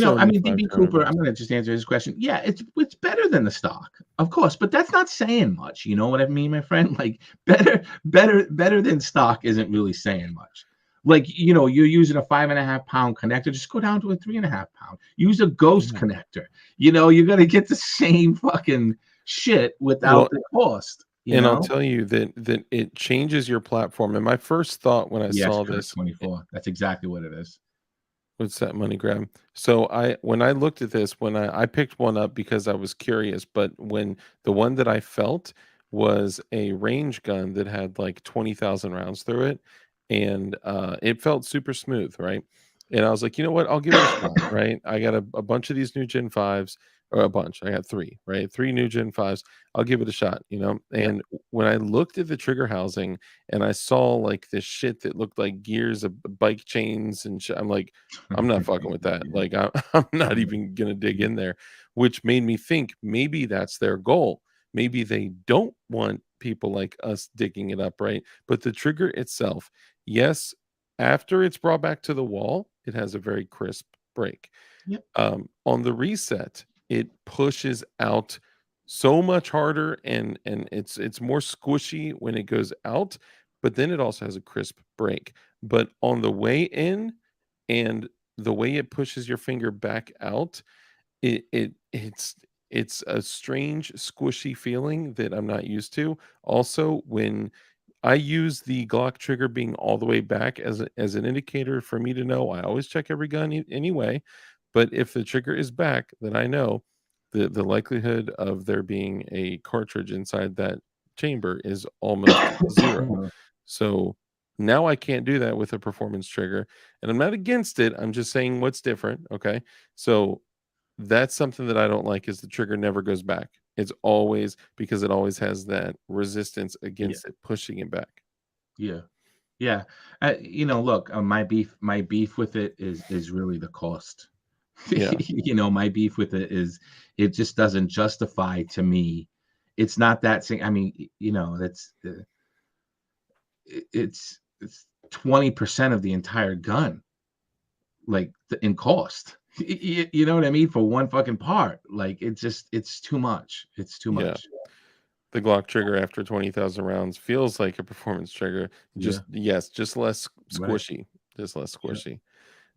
S2: yeah. I mean,
S1: 75
S2: DB
S1: to 100
S2: Cooper, I'm
S1: bucks.
S2: gonna just answer his question. Yeah, it's better than the stock, of course, but that's not saying much. You know what I mean, my friend? Like better than stock isn't really saying much. Like, you're using a 5.5 pound connector, just go down to a 3.5 pound. Use a ghost
S1: Yeah.
S2: connector. You're gonna get the same fucking shit without
S1: Well,
S2: the cost, you
S1: and I'll
S2: know?
S1: tell you that it changes your platform. And my first thought when I
S2: Yes,
S1: saw
S2: Kurt
S1: this,
S2: 24. That's exactly what it is.
S1: what's that money grab? So when I looked at this, when I picked one up because I was curious, but when the one that I felt was a range gun that had like 20,000 rounds through it, and it felt super smooth, right? And I was like, you know what? I'll give it a shot, right? I got a bunch of these new Gen 5s, or a bunch. I got three, right? Three new Gen 5s. I'll give it a shot, you know?
S2: Yep.
S1: And when I looked at the trigger housing and I saw like this shit that looked like gears of bike chains and shit, I'm like, I'm not fucking with that.
S2: Yeah,
S1: Like, I'm not
S2: yeah,
S1: even gonna dig
S2: yeah.
S1: in there, which made me think maybe that's their goal. Maybe they don't want people like us digging it up, right? But the trigger itself, yes, after it's brought back to the wall, it has a very crisp break.
S2: Yep.
S1: On the reset, it pushes out so much harder, and it's more squishy when it goes out, but then it also has a crisp break. But on the way in, and the way it pushes your finger back out, it's a strange squishy feeling that I'm not used to. Also, when I use the Glock trigger being all the way back as an indicator for me to know, I always check every gun anyway, but if the trigger is back, then I know the likelihood of there being a cartridge inside that chamber is almost zero. So now I can't do that with a performance trigger, and I'm not against it. I'm just saying what's different. Okay. So that's something that I don't like is the trigger never goes back. It's always because it always has that resistance
S2: Yeah,
S1: against it pushing it back.
S2: yeah, yeah. Look, my beef with it is really the cost.
S1: Yeah.
S2: My beef with it is it just doesn't justify to me. It's not that thing. I mean, that's it's 20% of the entire gun, like in cost. You know what I mean for one fucking part. Like it's too much. It's too
S1: Yeah.
S2: much.
S1: The Glock trigger after 20,000 rounds feels like a performance trigger.
S2: Yeah.
S1: Just yes, just less
S2: Right.
S1: squishy. Just less
S2: Yeah.
S1: squishy.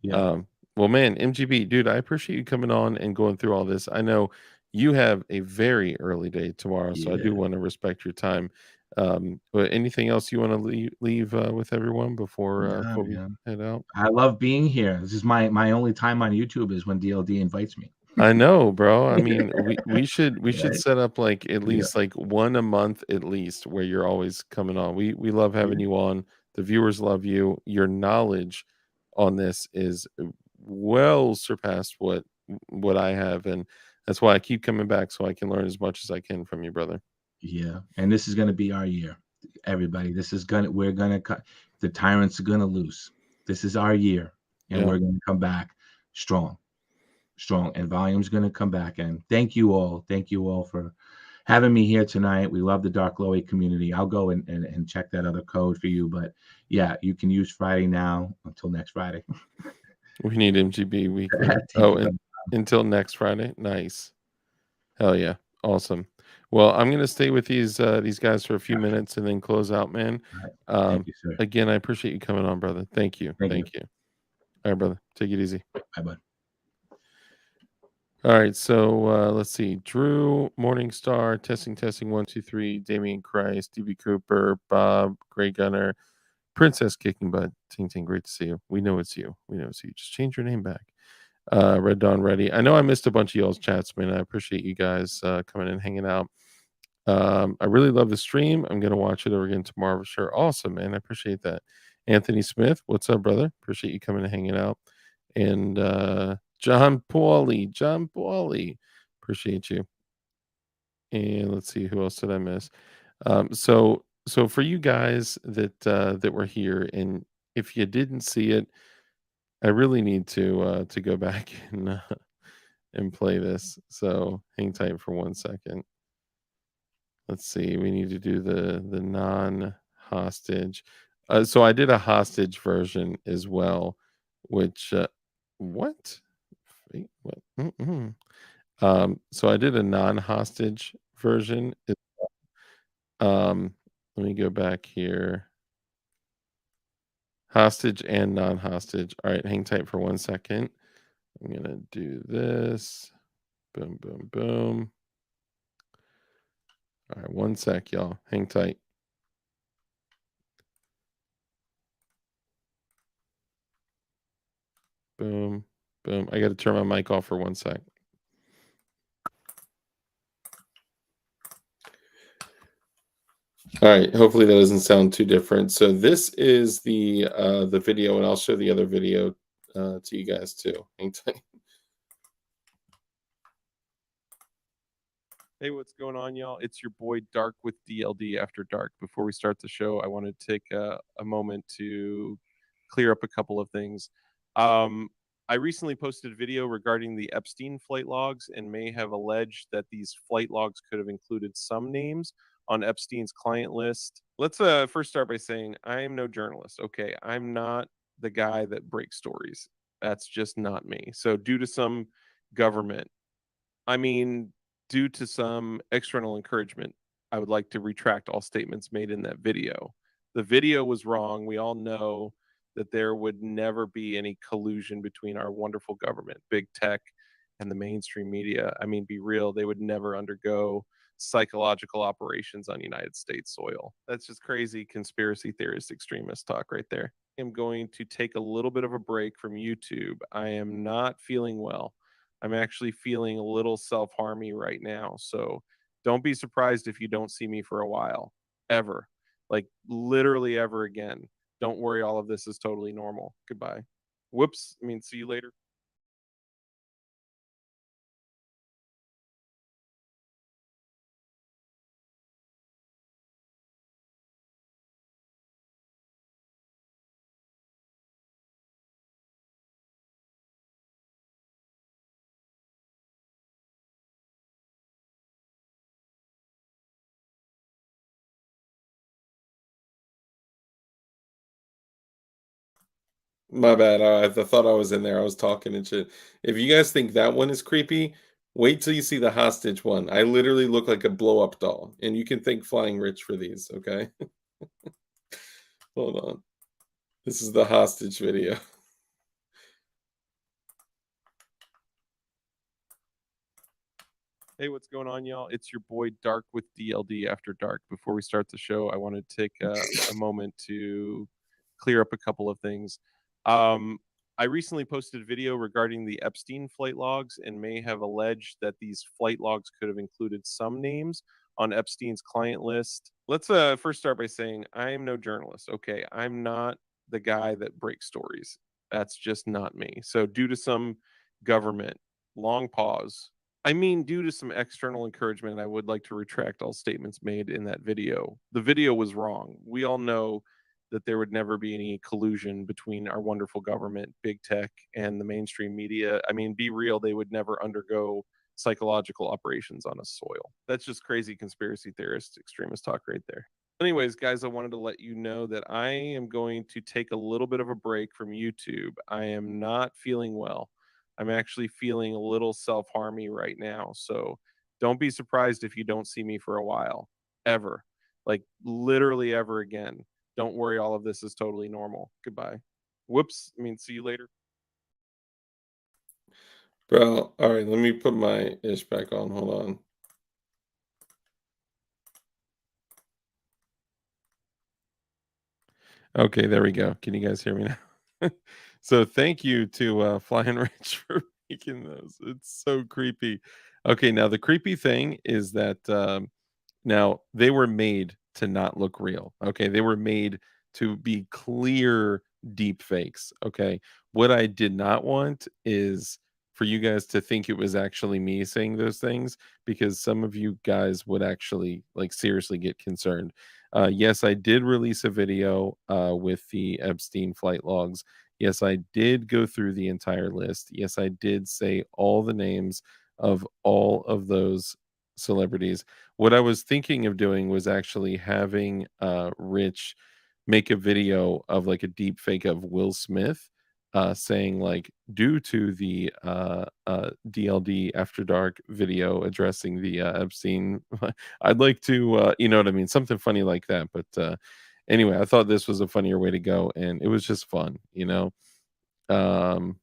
S2: Yeah.
S1: Um, well, man, MGB, dude, I appreciate you coming on and going through all this. I know you have a very early day tomorrow, so I do
S2: Yeah.
S1: want to respect your time. But anything else you want to leave with everyone
S2: Nah,
S1: before we
S2: man.
S1: head out?
S2: I love being here. This is my only time on YouTube is when DLD invites me.
S1: I know, bro. I mean, we should
S2: Right?
S1: set up like at
S2: Yeah.
S1: least like one a month at least where you're always coming on. We love
S2: Yeah.
S1: having you on. The viewers love you. Your knowledge on this is well surpassed what I have, and that's why I keep coming back so I can learn as much as I can from you, brother.
S2: Yeah. And this is gonna be our year. Everybody, we're gonna cut the tyrants are gonna lose. This is our year, and
S1: Yeah.
S2: we're gonna come back strong. Strong. And volume's gonna come back. And thank you all. Thank you all for having me here tonight. We love the Dark Lowy community. I'll go and check that other code for you. But yeah, you can use Friday now until next Friday.
S1: We need MGB weekly.
S2: At
S1: Oh, and
S2: TV.
S1: until next Friday. Nice. Hell yeah. Awesome. Well, I'm gonna stay with these guys for a few minutes and then close out, man.
S2: All right. Thank
S1: Um,
S2: you, sir.
S1: again, I appreciate you coming on, brother. Thank you.
S2: Thank you.
S1: Thank you. All right, brother. Take it easy.
S2: Bye bye.
S1: All right, so let's see. Drew, Morningstar, testing 1 2 3, Damian Christ, DB Cooper, Bob, Gray Gunner, Princess Kicking Butt, Ting Ting, great to see you. We know it's you. We know it's you. Just change your name back. Red Dawn Ready. I know I missed a bunch of y'all's chats, man. I appreciate you guys coming and hanging out. I really love the stream. I'm gonna watch it over again tomorrow for sure. Awesome, man. I appreciate that. Anthony Smith, what's up, brother? Appreciate you coming and hanging out. And John Pauly, appreciate you. And let's see, who else did I miss? So for you guys that were here, and if you didn't see it, I really need to go back and play this. So hang tight for 1 second. Let's see. We need to do the non-hostage. So I did a hostage version as well, which what? Wait, what? Mm-mm. So I did a non-hostage version. Let me go back here. Hostage and non-hostage. All right, hang tight for 1 second. I'm gonna do this. Boom, boom, boom. All right, 1 sec, y'all. Hang tight. Boom, boom. I got to turn my mic off for 1 sec. All right. Hopefully that doesn't sound too different. So this is the video, and I'll show the other video to you guys too. Hang tight. Hey, what's going on, y'all? It's your boy Dark with DLD After Dark. Before we start the show, I want to take a moment to clear up a couple of things. I recently posted a video regarding the Epstein flight logs and may have alleged that these flight logs could have included some names on Epstein's client list. Let's first start by saying I am no journalist. Okay, I'm not the guy that breaks stories. That's just not me. So, due to some government I mean, due to some external encouragement, I would like to retract all statements made in that video. The video was wrong. We all know that there would never be any collusion between our wonderful government, big tech, and the mainstream media. I mean, be real, they would never undergo psychological operations on United States soil. That's just crazy conspiracy theorist extremist talk right there. I'm going to take a little bit of a break from YouTube. I am not feeling well. I'm actually feeling a little self-harmy right now. So don't be surprised if you don't see me for a while, ever. Like literally ever again. Don't worry, all of this is totally normal. Goodbye. Whoops. I mean, see you later. My bad. I thought I was in there. I was talking and shit. If you guys think that one is creepy, wait till you see the hostage one. I literally look like a blow up doll, and you can thank Flying Rich for these. Okay, hold on. This is the hostage video. Hey, what's going on, y'all? It's your boy Dark with DLD After Dark. Before we start the show, I want to take a moment to clear up a couple of things. Um, I recently posted a video regarding the Epstein flight logs and may have alleged that these flight logs could have included some names on Epstein's client list. Let's first start by saying I am no journalist. Okay, I'm not the guy that breaks stories. That's just not me. So, due to some government, long pause. I mean, due to some external encouragement, I would like to retract all statements made in that video. The video was wrong. We all know that there would never be any collusion between our wonderful government, big tech, and the mainstream media. I mean, be real, they would never undergo psychological operations on a soil. That's just crazy conspiracy theorist extremist talk right there. Anyways, guys, I wanted to let you know that I am going to take a little bit of a break from YouTube. I am not feeling well. I'm actually feeling a little self-harmy right now. So don't be surprised if you don't see me for a while, ever. Like literally ever again. Don't worry, all of this is totally normal. Goodbye. Whoops. I mean, see you later. Bro, all right, let me put my ish back on. Hold on. Okay, there we go. Can you guys hear me now? So thank you to Flying Rich for making those. It's so creepy. Okay, now the creepy thing is that now they were made to not look real. Okay, they were made to be clear deep fakes. Okay, what I did not want is for you guys to think it was actually me saying those things, because some of you guys would actually like seriously get concerned. Yes, I did release a video with the Epstein flight logs. Yes, I did go through the entire list. Yes, I did say all the names of all of those celebrities. What I was thinking of doing was actually having Rich make a video of like a deep fake of Will Smith saying like, due to the DLD After Dark video addressing the Epstein, I'd like to, you know what I mean, something funny like that. But anyway, I thought this was a funnier way to go, and it was just fun, you know. Um,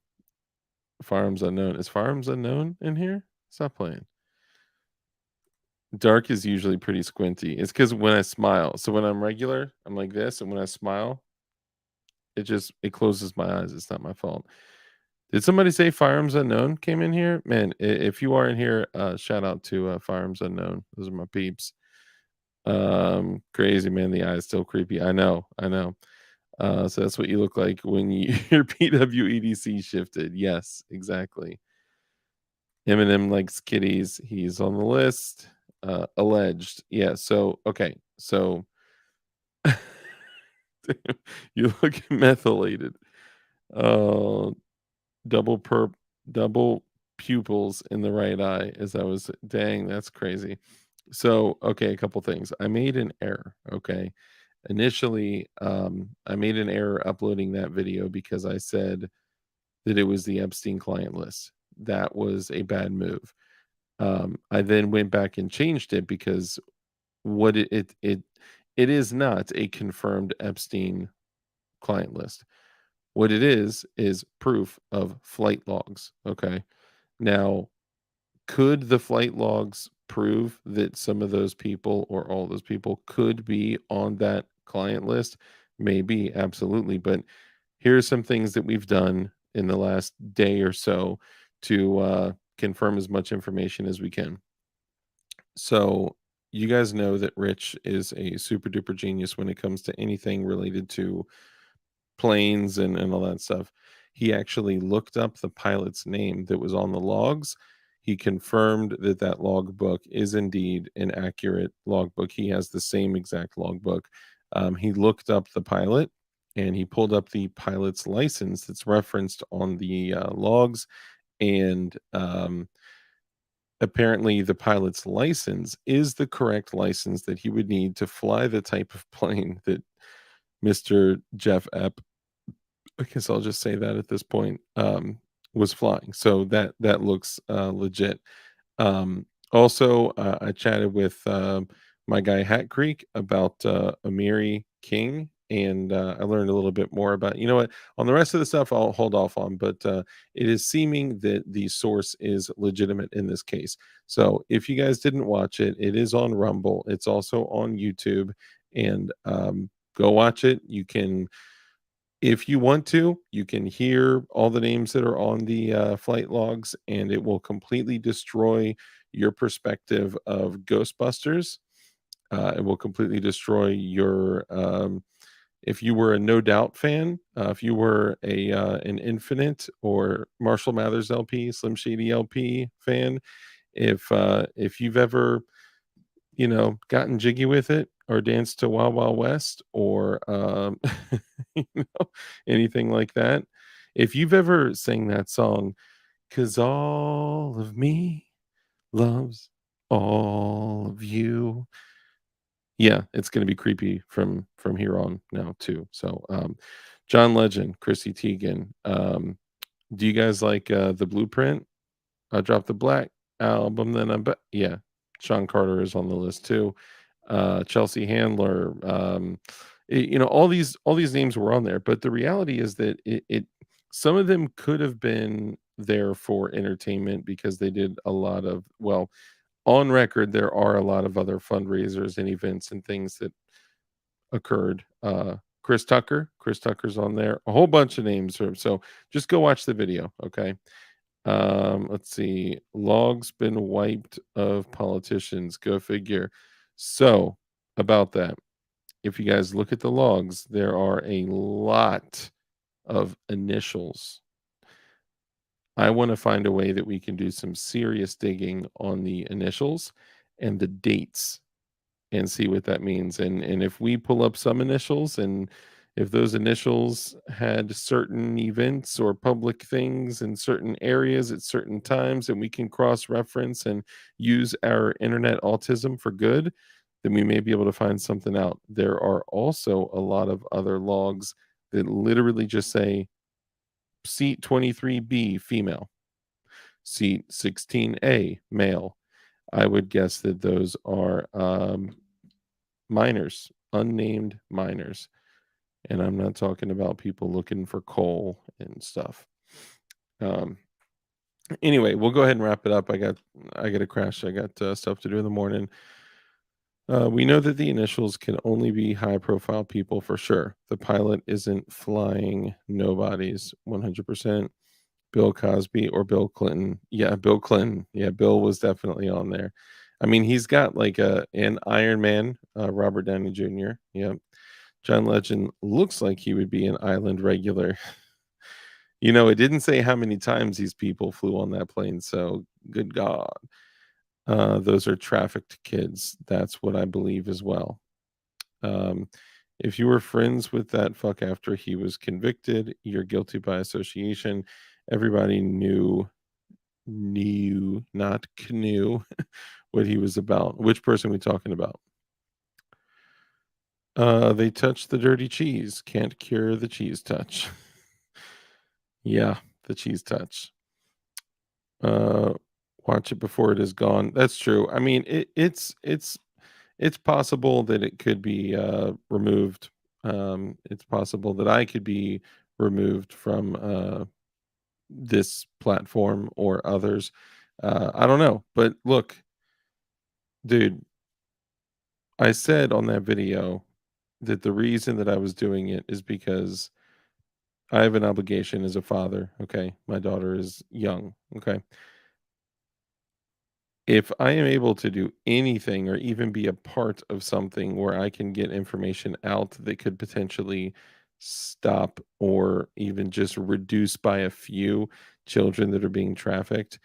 S1: Firearms Unknown, is Firearms Unknown in here? Stop playing. Dark is usually pretty squinty. It's because when I smile. So when I'm regular, I'm like this, and when I smile, it closes my eyes. It's not my fault. Did somebody say Firearms Unknown came in here? Man, if you are in here, shout out to Firearms Unknown. Those are my peeps. Crazy man, the eye is still creepy. I know, I know. So that's what you look like when your PWEDC shifted. Yes, exactly. Eminem likes kitties. He's on the list. Alleged. Yeah. So okay. So you look methylated. Uh, double perp, double pupils in the right eye. As I was, dang, that's crazy. So okay, a couple things. I made an error. Okay, initially, I made an error uploading that video because I said that it was the Epstein client list. That was a bad move. I then went back and changed it because what it is not a confirmed Epstein client list. What it is proof of flight logs. Okay. Now, could the flight logs prove that some of those people or all those people could be on that client list? Maybe, absolutely. But here's some things that we've done in the last day or so to confirm as much information as we can. So, you guys know that Rich is a super duper genius when it comes to anything related to planes and all that stuff. He actually looked up the pilot's name that was on the logs. He confirmed that that logbook is indeed an accurate logbook. He has the same exact logbook. He looked up the pilot and he pulled up the pilot's license that's referenced on the logs. And apparently, the pilot's license is the correct license that he would need to fly the type of plane that Mr. Jeff Epp, I guess I'll just say that at this point, was flying. So that looks legit. Also, I chatted with my guy Hat Creek about Amiri King, and I learned a little bit more about. You know what? On the rest of the stuff, I'll hold off on, but it is seeming that the source is legitimate in this case. So if you guys didn't watch it, it is on Rumble. It's also on YouTube, and go watch it. You can, if you want to, you can hear all the names that are on the flight logs, and it will completely destroy your perspective of Ghostbusters. It will completely destroy your. If you were a No Doubt fan, if you were a an Infinite or Marshall Mathers LP, Slim Shady LP fan, if you've ever, you know, gotten jiggy with it or danced to Wild Wild West or you know, anything like that. If you've ever sang that song, "'Cause all of me loves all of you." Yeah, it's gonna be creepy from here on now too. So John Legend, Chrissy Teigen. Do you guys like the Blueprint? I dropped the Black album, then I bet yeah. Sean Carter is on the list too. Chelsea Handler, you know, all these names were on there, but the reality is that it some of them could have been there for entertainment because they did a lot of, well, on record there are a lot of other fundraisers and events and things that occurred. Chris Tucker's on there, a whole bunch of names are, so just go watch the video, okay? Let's see. Logs been wiped of politicians. Go figure. So, about that, if you guys look at the logs, there are a lot of initials. I want to find a way that we can do some serious digging on the initials and the dates and see what that means. And if we pull up some initials, and if those initials had certain events or public things in certain areas at certain times, and we can cross reference and use our internet autism for good, then we may be able to find something out. There are also a lot of other logs that literally just say seat 23B female, seat 16A male. I would guess that those are minors, unnamed minors. And I'm not talking about people looking for coal and stuff. Um, anyway, we'll go ahead and wrap it up. I got to crash. I got stuff to do in the morning. We know that the initials can only be high profile people for sure. The pilot isn't flying nobodies 100%. Bill Cosby or Bill Clinton. Yeah, Bill Clinton. Yeah, Bill was definitely on there. I mean, he's got like an Iron Man, Robert Downey Jr. Yeah. John Legend looks like he would be an island regular. It didn't say how many times these people flew on that plane, so good God. Those are trafficked kids. That's what I believe as well. Um, if you were friends with that fuck after he was convicted, you're guilty by association. Everybody knew, not knew what he was about. Which person we talking about? They touched the dirty cheese. Can't cure the cheese touch. Yeah, the cheese touch. Uh, watch it before it is gone. That's true. I mean, it's possible that it could be removed. It's possible that I could be removed from this platform or others. I don't know, but look, dude, I said on that video that the reason that I was doing it is because I have an obligation as a father. Okay, my daughter is young. Okay, if I am able to do anything or even be a part of something where I can get information out that could potentially stop or even just reduce by a few children that are being trafficked,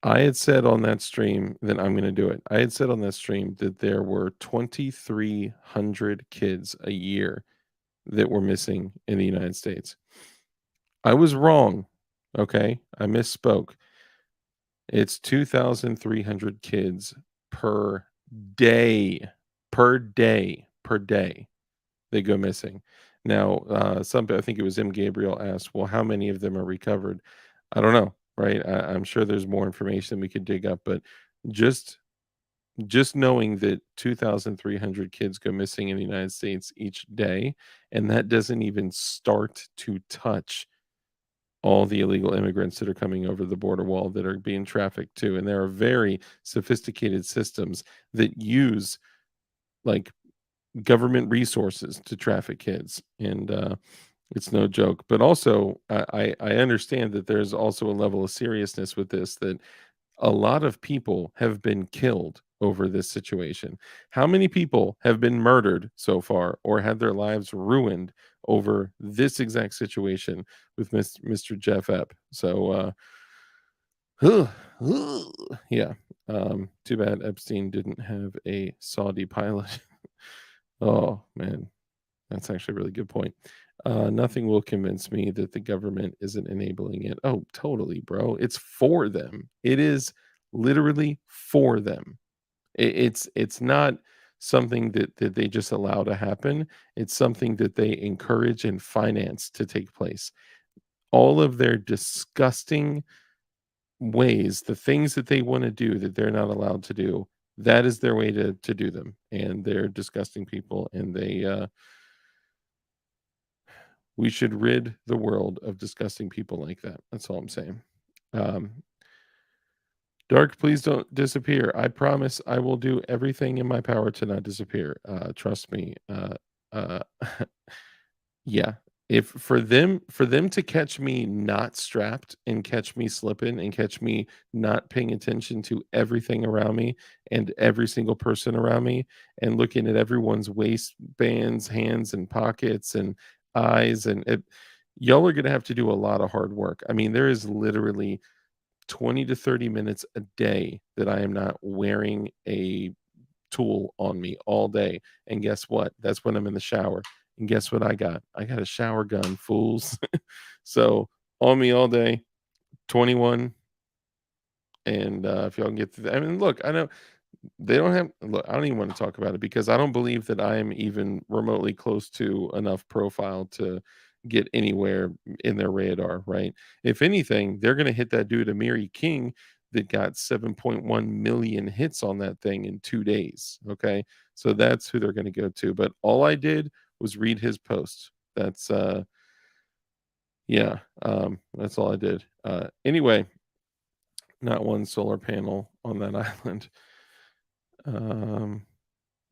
S1: I had said on that stream that I'm going to do it. I had said on that stream that there were 2,300 kids a year that were missing in the United States. I was wrong. Okay. I misspoke. It's 2,300 kids per day, per day they go missing. Now, I think it was M. Gabriel asked, well, how many of them are recovered? I don't know, right? I'm sure there's more information we could dig up, but just just knowing that 2,300 kids go missing in the United States each day, and that doesn't even start to touch all the illegal immigrants that are coming over the border wall that are being trafficked too. And there are very sophisticated systems that use like government resources to traffic kids. And it's no joke. But also, I understand that there's also a level of seriousness with this, that a lot of people have been killed over this situation. How many people have been murdered so far or had their lives ruined over this exact situation with Mr. Jeff Epp? So, yeah. Too bad Epstein didn't have a Saudi pilot. Oh, man. That's actually a really good point. Nothing will convince me that the government isn't enabling it. Oh, totally, bro. It's for them. It is literally for them. It's not something that they just allow to happen. It's something that they encourage and finance to take place. All of their disgusting ways, the things that they want to do that they're not allowed to do, that is their way to do them. And they're disgusting people, and we should rid the world of disgusting people like that. That's all I'm saying. Um, Dark, please don't disappear. I promise I will do everything in my power to not disappear. Trust me. Uh, yeah. if for them to catch me not strapped and catch me slipping and catch me not paying attention to everything around me and every single person around me and looking at everyone's waistbands, hands, and pockets and eyes and y'all are gonna have to do a lot of hard work. I mean, there is literally 20 to 30 minutes a day that I am not wearing a tool on me all day. And guess what? That's when I'm in the shower. And guess what I got? I got a shower gun, fools. So on me all day, 21. And if y'all can get through that, I mean, look, I know they don't have, look, I don't even want to talk about it because I don't believe that I am even remotely close to enough profile to get anywhere in their radar, right? If anything, they're going to hit that dude, Amiri King, that got 7.1 million hits on that thing in 2 days. Okay. So that's who they're going to go to. But all I did was read his post. That's, yeah, that's all I did. Anyway, not one solar panel on that island. Um,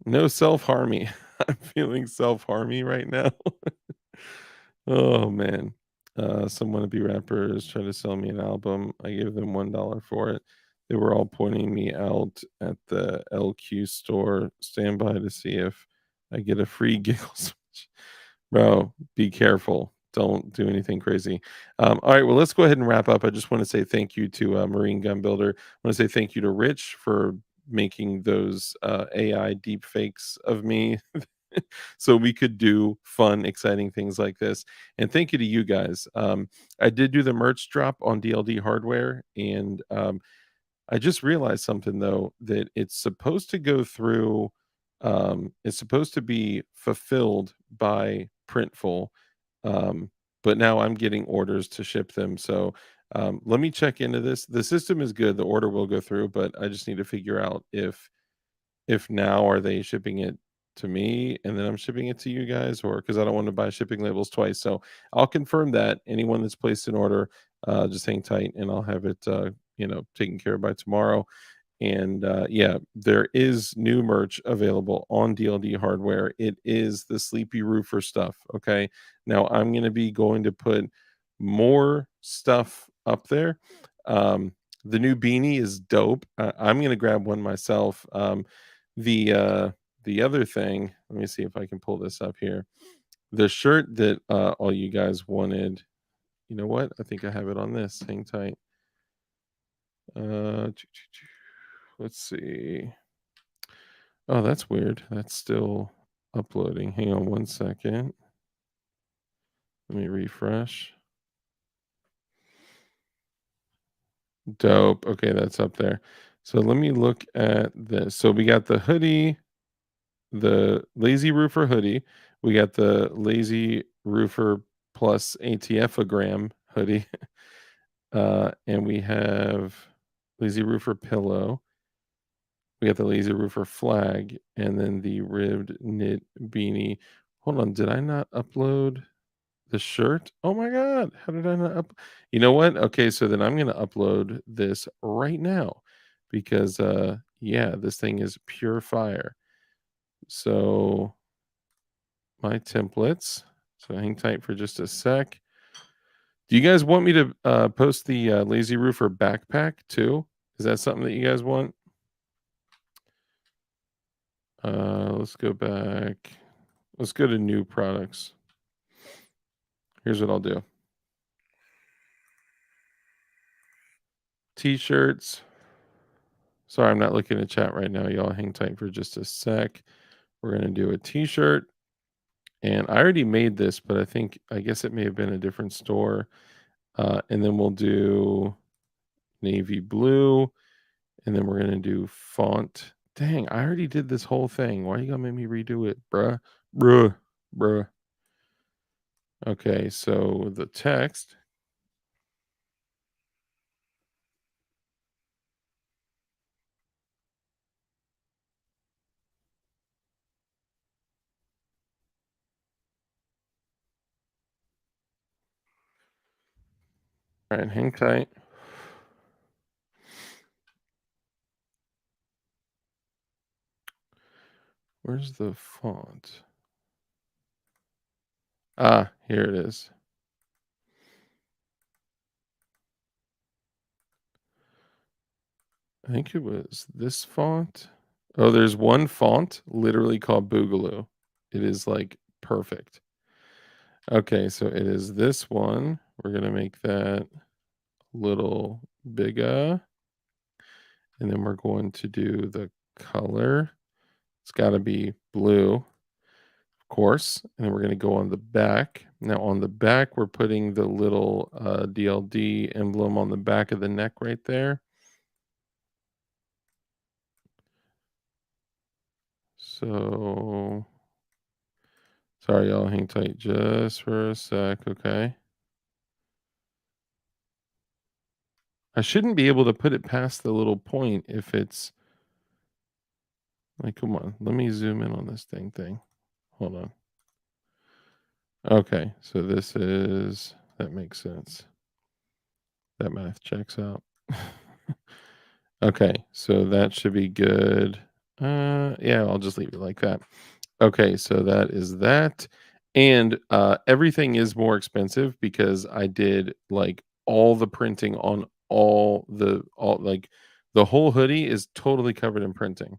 S1: No self-harming. I'm feeling self-harmy right now. Oh, man. Some wannabe rappers tried to sell me an album. I gave them $1 for it. They were all pointing me out at the LQ store. Stand by to see if I get a free giggle switch. Bro, be careful. Don't do anything crazy. All right, well, let's go ahead and wrap up. I just want to say thank you to Marine Gun Builder. I want to say thank you to Rich for making those AI deep fakes of me so we could do fun, exciting things like this. And thank you to you guys. I did do the merch drop on DLD hardware, and I just realized something though that it's supposed to go through. It's supposed to be fulfilled by Printful, um, but now I'm getting orders to ship them. So let me check into this. The system is good. The order will go through, but I just need to figure out if now are they shipping it to me and then I'm shipping it to you guys, or because I don't want to buy shipping labels twice. So I'll confirm that. Anyone that's placed an order, just hang tight and I'll have it taken care of by tomorrow. And yeah, there is new merch available on DLD hardware. It is the Sleepy Roofer stuff. Okay. Now I'm going to be going to put more stuff up there. Um, the new beanie is dope. I'm going to grab one myself. The uh, the other thing, let me see if I can pull this up here. The shirt that all you guys wanted. You know what? I think I have it on this. Hang tight. Uh, let's see. Oh, that's weird. That's still uploading. Hang on one second. Let me refresh. Dope. Okay, that's up there. So let me look at this. So we got the hoodie, the Lazy Roofer hoodie. We got the Lazy Roofer plus ATFogram hoodie. And we have Lazy Roofer pillow. We got the Lazy Roofer flag and then the ribbed knit beanie. Hold on, did I not upload the shirt? Oh my god, how did I not up? You know what? Okay, so then I'm gonna upload this right now because yeah, this thing is pure fire. So my templates. So hang tight for just a sec. Do you guys want me to post the Lazy Roofer backpack too? Is that something that you guys want? Let's go back. Let's go to new products. Here's what I'll do. T-shirts. Sorry, I'm not looking at chat right now. Y'all hang tight for just a sec. We're going to do a t-shirt. And I already made this, but I guess it may have been a different store. And then we'll do navy blue. And then we're going to do font. Dang, I already did this whole thing. Why you going to make me redo it, bruh? Bruh. Okay, so the text. All right, hang tight. Where's the font? Ah, here it is. I think it was this font. Oh, there's one font literally called Boogaloo. It is like perfect. Okay, so it is this one. We're gonna make that a little bigger. And then we're going to do the color. It's got to be blue, of course. And then we're going to go on the back. Now, on the back, we're putting the little DLD emblem on the back of the neck right there. So, sorry, y'all, hang tight just for a sec, okay? I shouldn't be able to put it past the little point if it's like, come on, let me zoom in on this thing. Hold on. Okay, so this is, that makes sense. That math checks out. Okay, so that should be good. Yeah, I'll just leave it like that. Okay, so that is that. And everything is more expensive because I did like all the printing on all like the whole hoodie is totally covered in printing.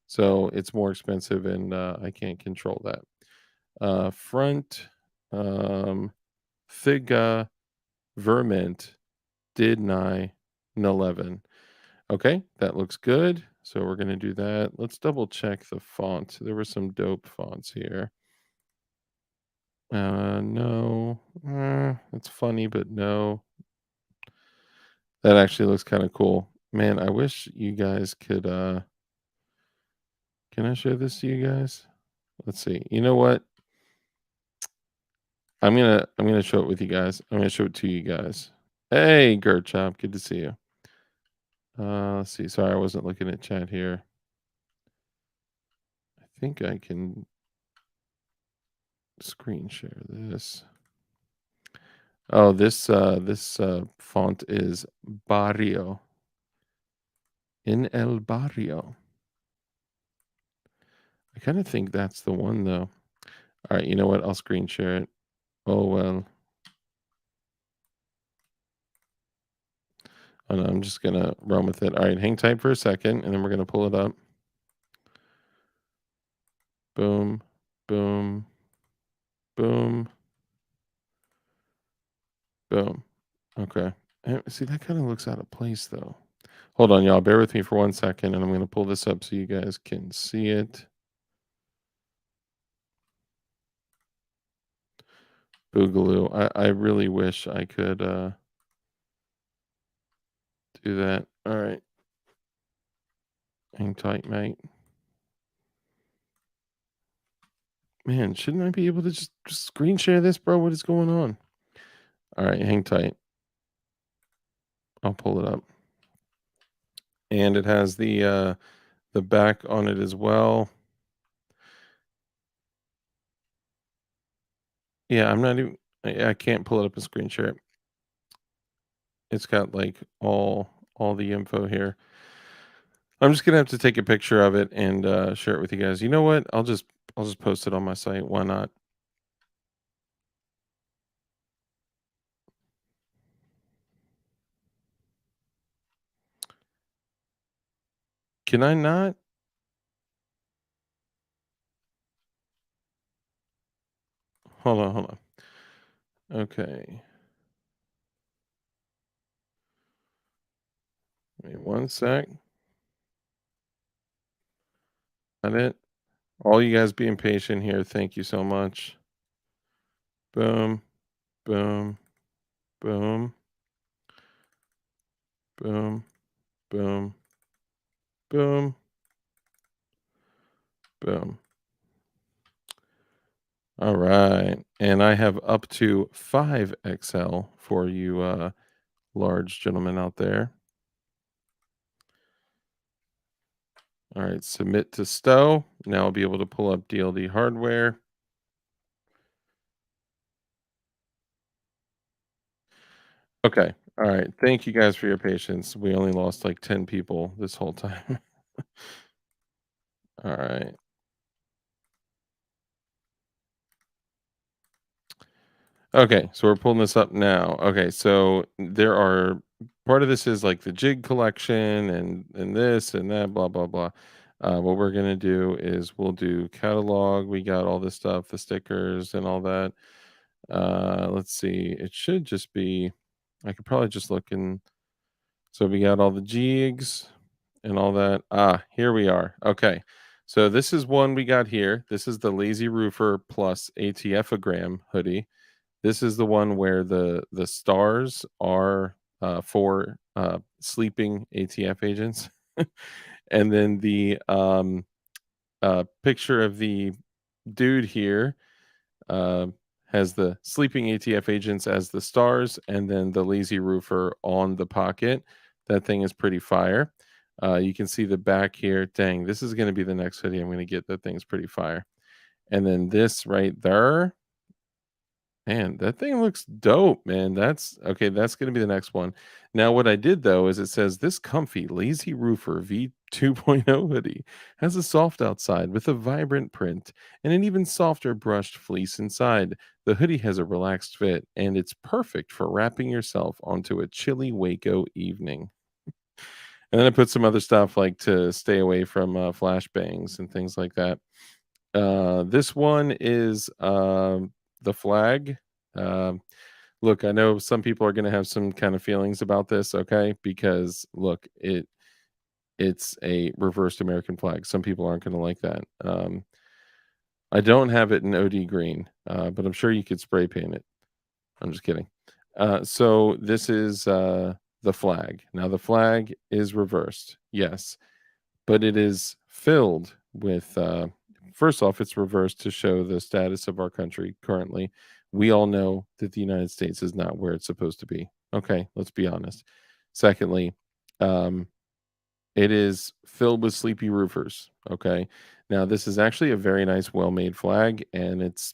S1: So it's more expensive and I can't control that. Front Thiga Vermint did 9/11. Okay, that looks good. So we're gonna do that. Let's double check the font. There were some dope fonts here. No. It's funny, but no. That actually looks kind of cool. Man, I wish you guys could can I show this to you guys? Let's see. You know what? I'm gonna show it with you guys. I'm gonna show it to you guys. Hey, Gert Chop, good to see you. Let's see. Sorry, I wasn't looking at chat here. I think I can screen share this. Oh, this font is Barrio. In el Barrio. I kind of think that's the one though. All right, you know what? I'll screen share it. Oh well. Oh, no, I'm just gonna run with it. All right, hang tight for a second, and then we're gonna pull it up. Boom, boom, boom, boom. Okay. See, that kind of looks out of place though. Hold on, y'all. Bear with me for 1 second, and I'm gonna pull this up so you guys can see it. Boogaloo. I really wish I could do that. All right. Hang tight, mate. Man, shouldn't I be able to just screen share this, bro? What is going on? All right, hang tight. I'll pull it up. And it has the back on it as well. Yeah, I'm not even I can't pull it up and screen share it. It's got like all the info here. I'm just gonna have to take a picture of it and share it with you guys. You know what? I'll just post it on my site. Why not? Can I not? Hold on. Okay. Wait 1 sec. Got it. All you guys being patient here. Thank you so much. Boom, boom, boom, boom, boom, boom, boom. All right. And I have up to 5XL for you large gentlemen out there. All right, submit to Stowe. Now I'll be able to pull up DLD hardware. Okay. All right. Thank you guys for your patience. We only lost like 10 people this whole time. All right. Okay, so we're pulling this up now. Okay, so there are part of this is like the jig collection and this and that, blah blah blah. What we're gonna do is we'll do catalog. We got all this stuff, the stickers and all that. Let's see. It should just be. I could probably just look in. So we got all the jigs and all that. Ah, here we are. Okay. So this is one we got here. This is the Lazy Roofer plus ATFogram hoodie. This is the one where the stars are for sleeping ATF agents, and then the picture of the dude here uh, has the sleeping ATF agents as the stars, and then the lazy roofer on the pocket. That thing is pretty fire. You can see the back here. Dang, this is going to be the next hoodie I'm going to get. That thing's pretty fire. And then this right there. Man, that thing looks dope, man. That's okay. That's going to be the next one. Now, what I did though is it says this comfy Lazy Roofer V 2.0 hoodie has a soft outside with a vibrant print and an even softer brushed fleece inside. The hoodie has a relaxed fit and it's perfect for wrapping yourself onto a chilly Waco evening. And then I put some other stuff like to stay away from flashbangs and things like that. This one is the flag. Um, Look, I know some people are going to have some kind of feelings about this, okay? Because look, it's a reversed American flag. Some people aren't going to like that. I don't have it in OD green, but I'm sure you could spray paint it. I'm just kidding. So this is the flag. Now the flag is reversed, yes, but it is filled with first off, it's reversed to show the status of our country currently. We all know that the United States is not where it's supposed to be. Okay, let's be honest. Secondly, um, it is filled with sleepy roofers. Okay, now this is actually a very nice, well-made flag, and it's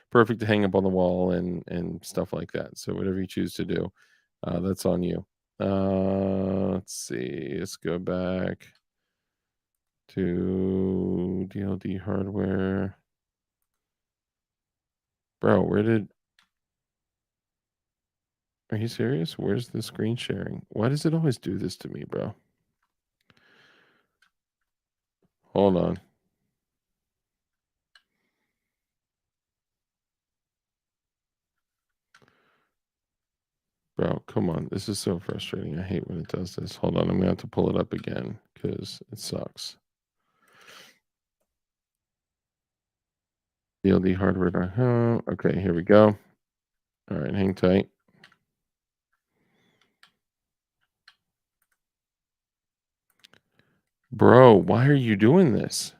S1: perfect to hang up on the wall and stuff like that. So whatever you choose to do, that's on you. Let's see. Let's go back to DLD hardware. Bro, are you serious? Where's the screen sharing? Why does it always do this to me, bro? Hold on. Bro, come on. This is so frustrating. I hate when it does this. Hold on. I'm going to have to pull it up again because it sucks. DLD hardware.com. Okay, here we go. All right, hang tight. Bro, why are you doing this?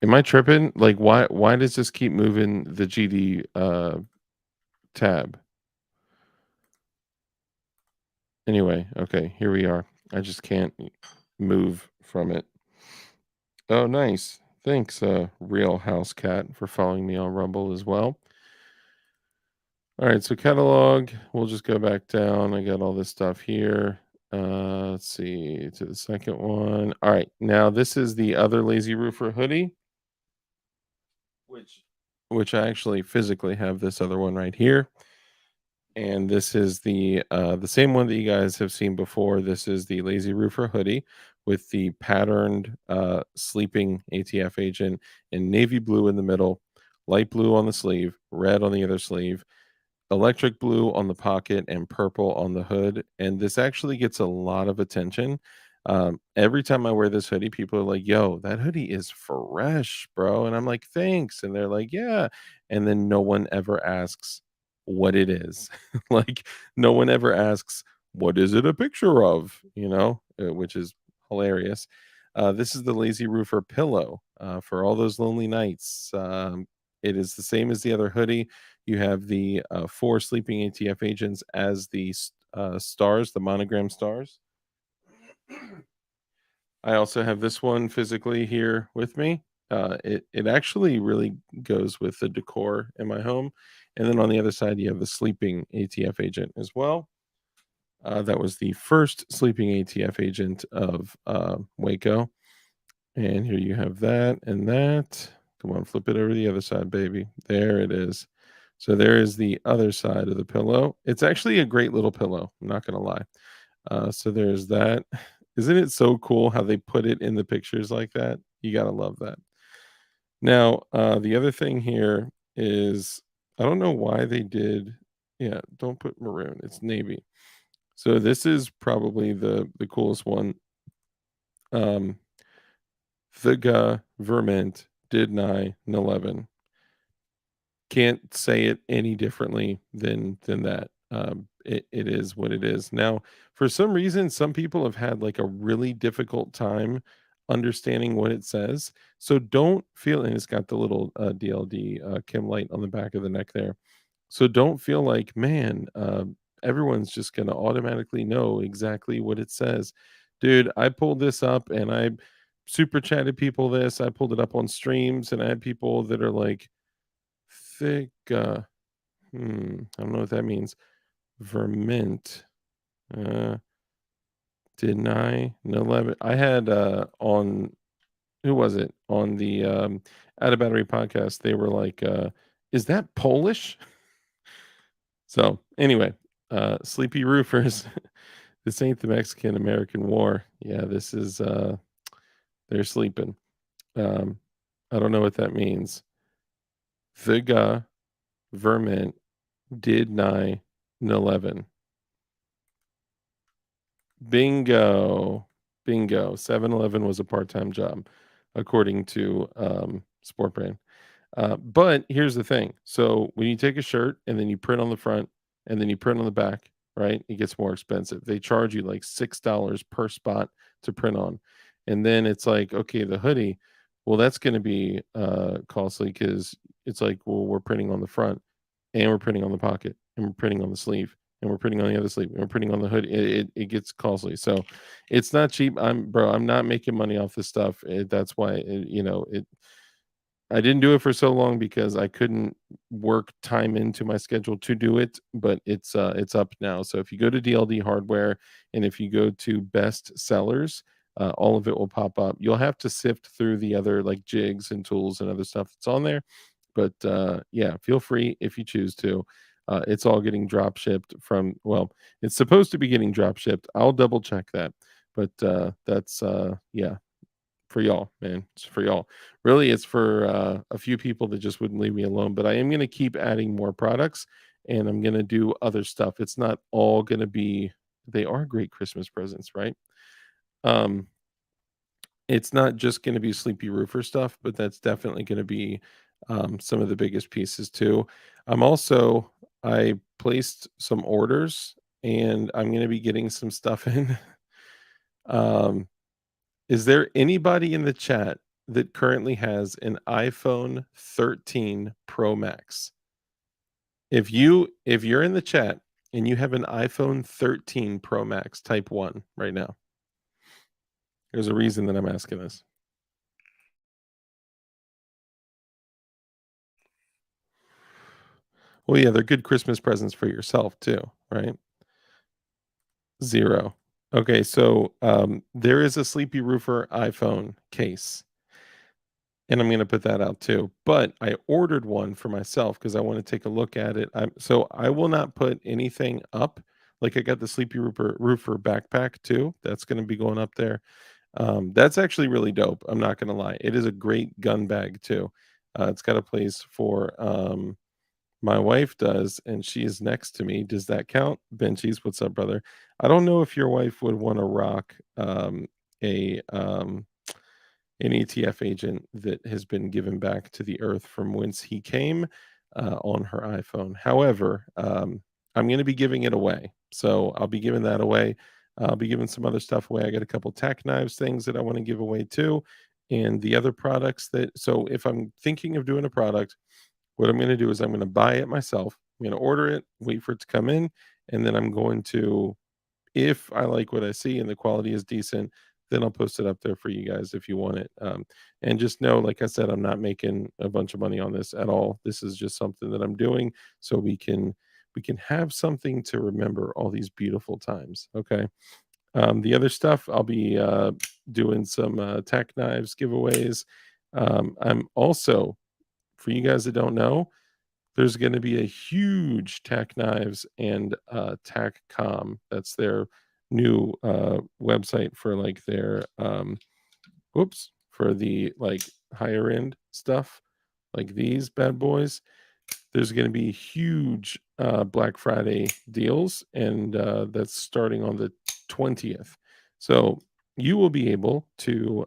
S1: Am I tripping? Like why does this keep moving the GD tab? Anyway, okay, here we are. I just can't move from it. Oh, nice. Thanks, Real House Cat, for following me on Rumble as well. All right, so catalog, we'll just go back down. I got all this stuff here. Let's see to the second one. All right, now this is the other Lazy Roofer hoodie, which I actually physically have this other one right here. And this is the same one that you guys have seen before. This is the Lazy Roofer hoodie with the patterned sleeping ATF agent in navy blue in the middle, light blue on the sleeve, red on the other sleeve, electric blue on the pocket, and purple on the hood. And this actually gets a lot of attention. Every time I wear this hoodie, people are like, "Yo, that hoodie is fresh, bro." And I'm like, "Thanks." And they're like, "Yeah." And then no one ever asks what it is. Like, no one ever asks, "What is it a picture of?" Which is hilarious. This is the Lazy Roofer pillow for all those lonely nights. It is the same as the other hoodie. You have the four sleeping ATF agents as the stars, the monogram stars. I also have this one physically here with me. It actually really goes with the decor in my home. And then on the other side, you have the sleeping ATF agent as well. That was the first sleeping ATF agent of Waco. And here you have that and that. Come on, flip it over the other side, baby. There it is. So there is the other side of the pillow. It's actually a great little pillow. I'm not gonna lie. So there's that. Isn't it so cool how they put it in the pictures like that? You gotta love that. Now, the other thing here is I don't know why they did. Yeah, don't put maroon. It's navy. So this is probably the coolest one. Um, the Vermint did 9/11. Can't say it any differently than that. It is what it is. Now, for some reason, some people have had like a really difficult time understanding what it says. So don't feel, and it's got the little DLD Kim light on the back of the neck there. So don't feel like, man, everyone's just going to automatically know exactly what it says. Dude, I pulled this up and I super chatted people this. I pulled it up on streams and I had people that are like, thick, I don't know what that means. Vermint, uh, deny 11. I had on who was it on the Out of Battery podcast? They were like, "Is that Polish?" So anyway, Sleepy Roofers. This ain't the Mexican American War. Yeah, this is they're sleeping. Um, I don't know what that means. The Vermint did 9/11. Bingo. Bingo. 7-Eleven was a part-time job, according to Sport Brand. But here's the thing. So when you take a shirt and then you print on the front and then you print on the back, right? It gets more expensive. They charge you like $6 per spot to print on. And then it's like, okay, the hoodie, well, that's going to be costly because it's like, well, we're printing on the front and we're printing on the pocket and we're printing on the sleeve and we're printing on the other sleeve and we're printing on the hood. It gets costly. So it's not cheap. I'm not making money off this stuff. That's why, I didn't do it for so long because I couldn't work time into my schedule to do it, but it's up now. So if you go to DLD Hardware and if you go to best sellers, all of it will pop up. You'll have to sift through the other like jigs and tools and other stuff that's on there, but yeah, feel free if you choose to. It's all getting drop shipped from. Well, it's supposed to be getting drop shipped. I'll double check that, but that's yeah, for y'all, man. It's for y'all. Really, it's for a few people that just wouldn't leave me alone. But I am going to keep adding more products, and I'm going to do other stuff. It's not all going to be. They are great Christmas presents, right? Um, it's not just going to be Sleepy Roofer stuff, but that's definitely going to be some of the biggest pieces too. I'm also I placed some orders, and I'm going to be getting some stuff in. um, Is there anybody in the chat that currently has an iPhone 13 Pro Max? If you're in the chat and you have an iPhone 13 Pro Max type 1 right now. There's a reason that I'm asking this. Well, yeah, they're good Christmas presents for yourself too, right? 0. Okay, so there is a Sleepy Roofer iPhone case. And I'm gonna put that out too. But I ordered one for myself because I want to take a look at it. So I will not put anything up. Like I got the Sleepy Roofer backpack too. That's gonna be going up there. That's actually really dope. I'm not gonna lie. It is a great gun bag too. It's got a place for my wife does, and she is next to me. Does that count? Benchies, what's up, brother? I don't know if your wife would want to rock a an ETF agent that has been given back to the earth from whence he came on her iPhone. However, I'm going to be giving it away. So I'll be giving that away. I'll be giving some other stuff away. I got a couple tack knives things that I want to give away too. And the other products so if I'm thinking of doing a product, what I'm going to do is I'm going to buy it myself. I'm going to order it, wait for it to come in, and then I'm going to, if I like what I see and the quality is decent, then I'll post it up there for you guys if you want it. And just know, like I said, I'm not making a bunch of money on this at all. This is just something that I'm doing so we can we can have something to remember all these beautiful times. Okay. The other stuff, I'll be doing some tack knives giveaways. I'm also, for you guys that don't know, there's going to be a huge tack knives and tackcom. That's their new website for like their whoops, for the like higher end stuff, like these bad boys. There's going to be huge Black Friday deals, and that's starting on the 20th. So you will be able to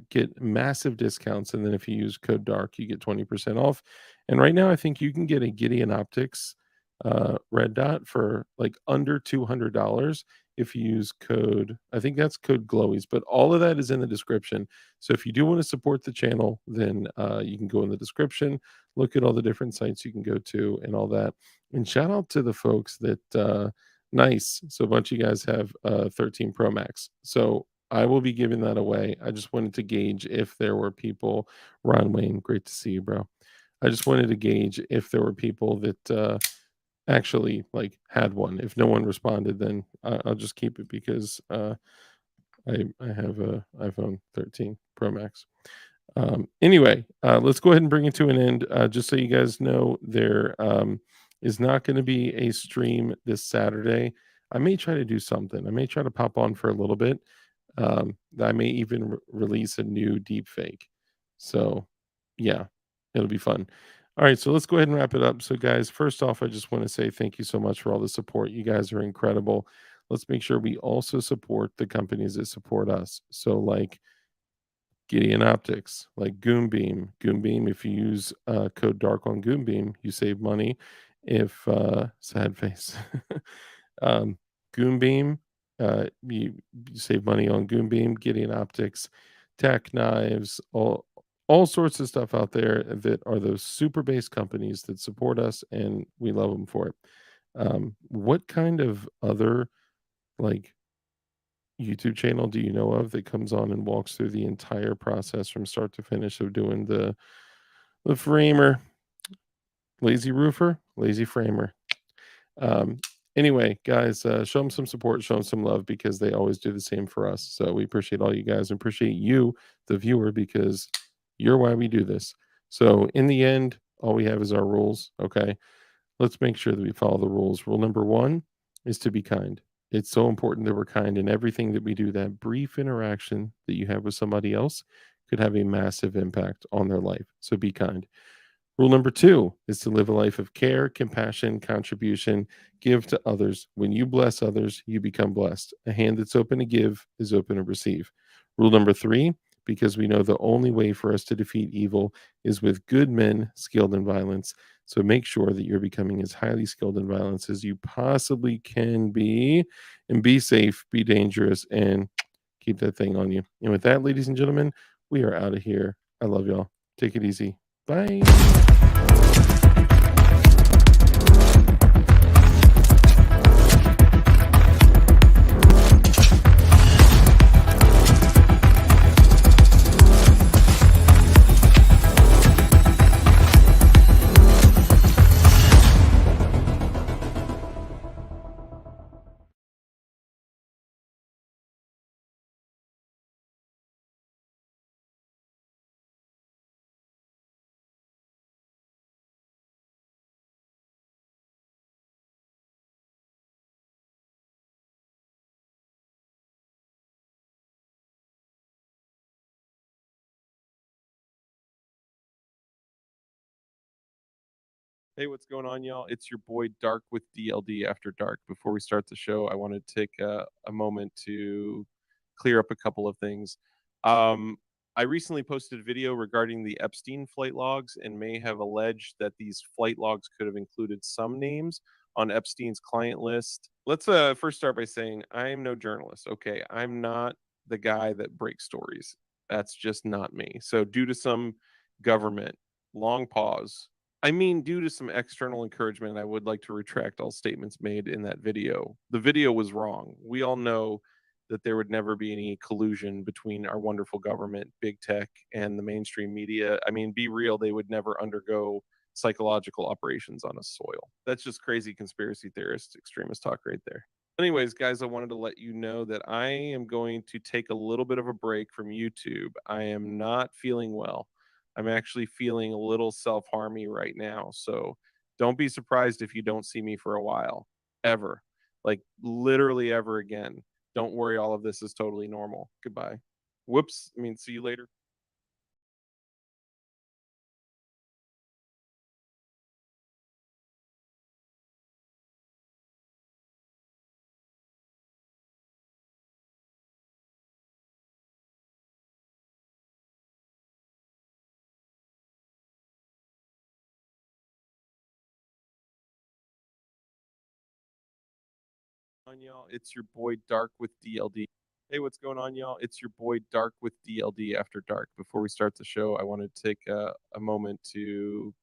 S1: get massive discounts, and then if you use code DARK, you get 20% off. And right now, I think you can get a Gideon Optics red dot for like under $200 if you use code. I think that's code Glowies, but all of that is in the description. So if you do want to support the channel, then you can go in the description, look at all the different sites you can go to and all that. And shout out to the folks that nice. So a bunch of you guys have 13 Pro Max. So I will be giving that away. I just wanted to gauge if there were people. Ron Wayne, great to see you, bro. I just wanted to gauge if there were people that actually like had one. If no one responded, then I'll just keep it because I have a iPhone 13 Pro Max. Anyway, let's go ahead and bring it to an end. Just so you guys know, there is not going to be a stream this Saturday. I may try to do something. I may try to pop on for a little bit. I may even release a new deep fake. So, yeah, it'll be fun. All right, so let's go ahead and wrap it up. So, guys, first off, I just want to say thank you so much for all the support. You guys are incredible. Let's make sure we also support the companies that support us. So, like Gideon Optics, like Goombeam. Goombeam, if you use code DARK on Goombeam, you save money. If sad face, um, Goombeam, you save money on Goombeam, Gideon Optics, Tack Knives, all sorts of stuff out there that are those super based companies that support us, and we love them for it. What kind of other like YouTube channel do you know of that comes on and walks through the entire process from start to finish of doing the framer? Lazy roofer, lazy framer. Um, anyway, guys, show them some support, show them some love because they always do the same for us. So we appreciate all you guys and appreciate you, the viewer, because you're why we do this. So in the end, all we have is our rules. Okay. Let's make sure that we follow the rules. Rule number one is to be kind. It's so important that we're kind in everything that we do. That brief interaction that you have with somebody else could have a massive impact on their life. So be kind. Rule number two is to live a life of care, compassion, contribution, give to others. When you bless others, you become blessed. A hand that's open to give is open to receive. Rule number three, because we know the only way for us to defeat evil is with good men skilled in violence. So make sure that you're becoming as highly skilled in violence as you possibly can be, and be safe, be dangerous, and keep that thing on you. And with that, ladies and gentlemen, we are out of here. I love y'all. Take it easy. Bye. Hey, what's going on, y'all? It's your boy Dark with DLD After Dark. Before we start the show, I want to take a moment to clear up a couple of things. Um, I recently posted a video regarding the Epstein flight logs and may have alleged that these flight logs could have included some names on Epstein's client list. Let's first start by saying I am no journalist. Okay, I'm not the guy that breaks stories. That's just not me. So, due to some government long pause, I mean, due to some external encouragement, I would like to retract all statements made in that video. The video was wrong. We all know that there would never be any collusion between our wonderful government, big tech, and the mainstream media. I mean, be real, they would never undergo psychological operations on a soil. That's just crazy conspiracy theorist extremist talk right there. Anyways, guys, I wanted to let you know that I am going to take a little bit of a break from YouTube. I am not feeling well. I'm actually feeling a little self-harmy right now. So don't be surprised if you don't see me for a while, ever. Like literally ever again. Don't worry, all of this is totally normal. Goodbye. Whoops. I mean, see you later. On, y'all? It's your boy Dark with DLD. Hey, what's going on, y'all? It's your boy Dark with DLD After Dark. Before we start the show, I want to take a moment to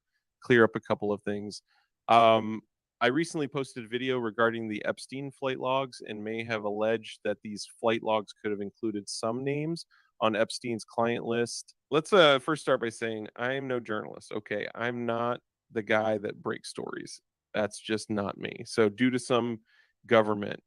S1: clear up a couple of things. Um, I recently posted a video regarding the Epstein flight logs and may have alleged that these flight logs could have included some names on Epstein's client list. Let's first start by saying I am no journalist. Okay, I'm not the guy that breaks stories. That's just not me. So, due to some government.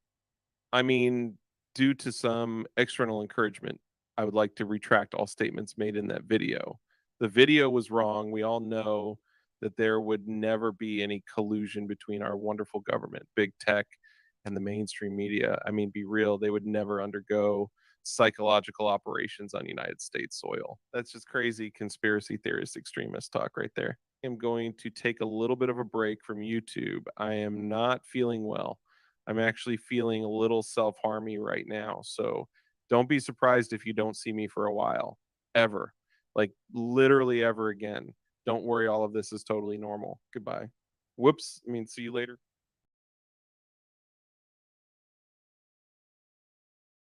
S1: I mean, due to some external encouragement, I would like to retract all statements made in that video. The video was wrong. We all know that there would never be any collusion between our wonderful government, big tech, and the mainstream media. I mean, be real, they would never undergo psychological operations on United States soil. That's just crazy conspiracy theorist extremist talk right there. I'm going to take a little bit of a break from YouTube. I am not feeling well. I'm actually feeling a little self-harmy right now. So don't be surprised if you don't see me for a while, ever. Like literally ever again. Don't worry, all of this is totally normal. Goodbye. Whoops. I mean, see you later.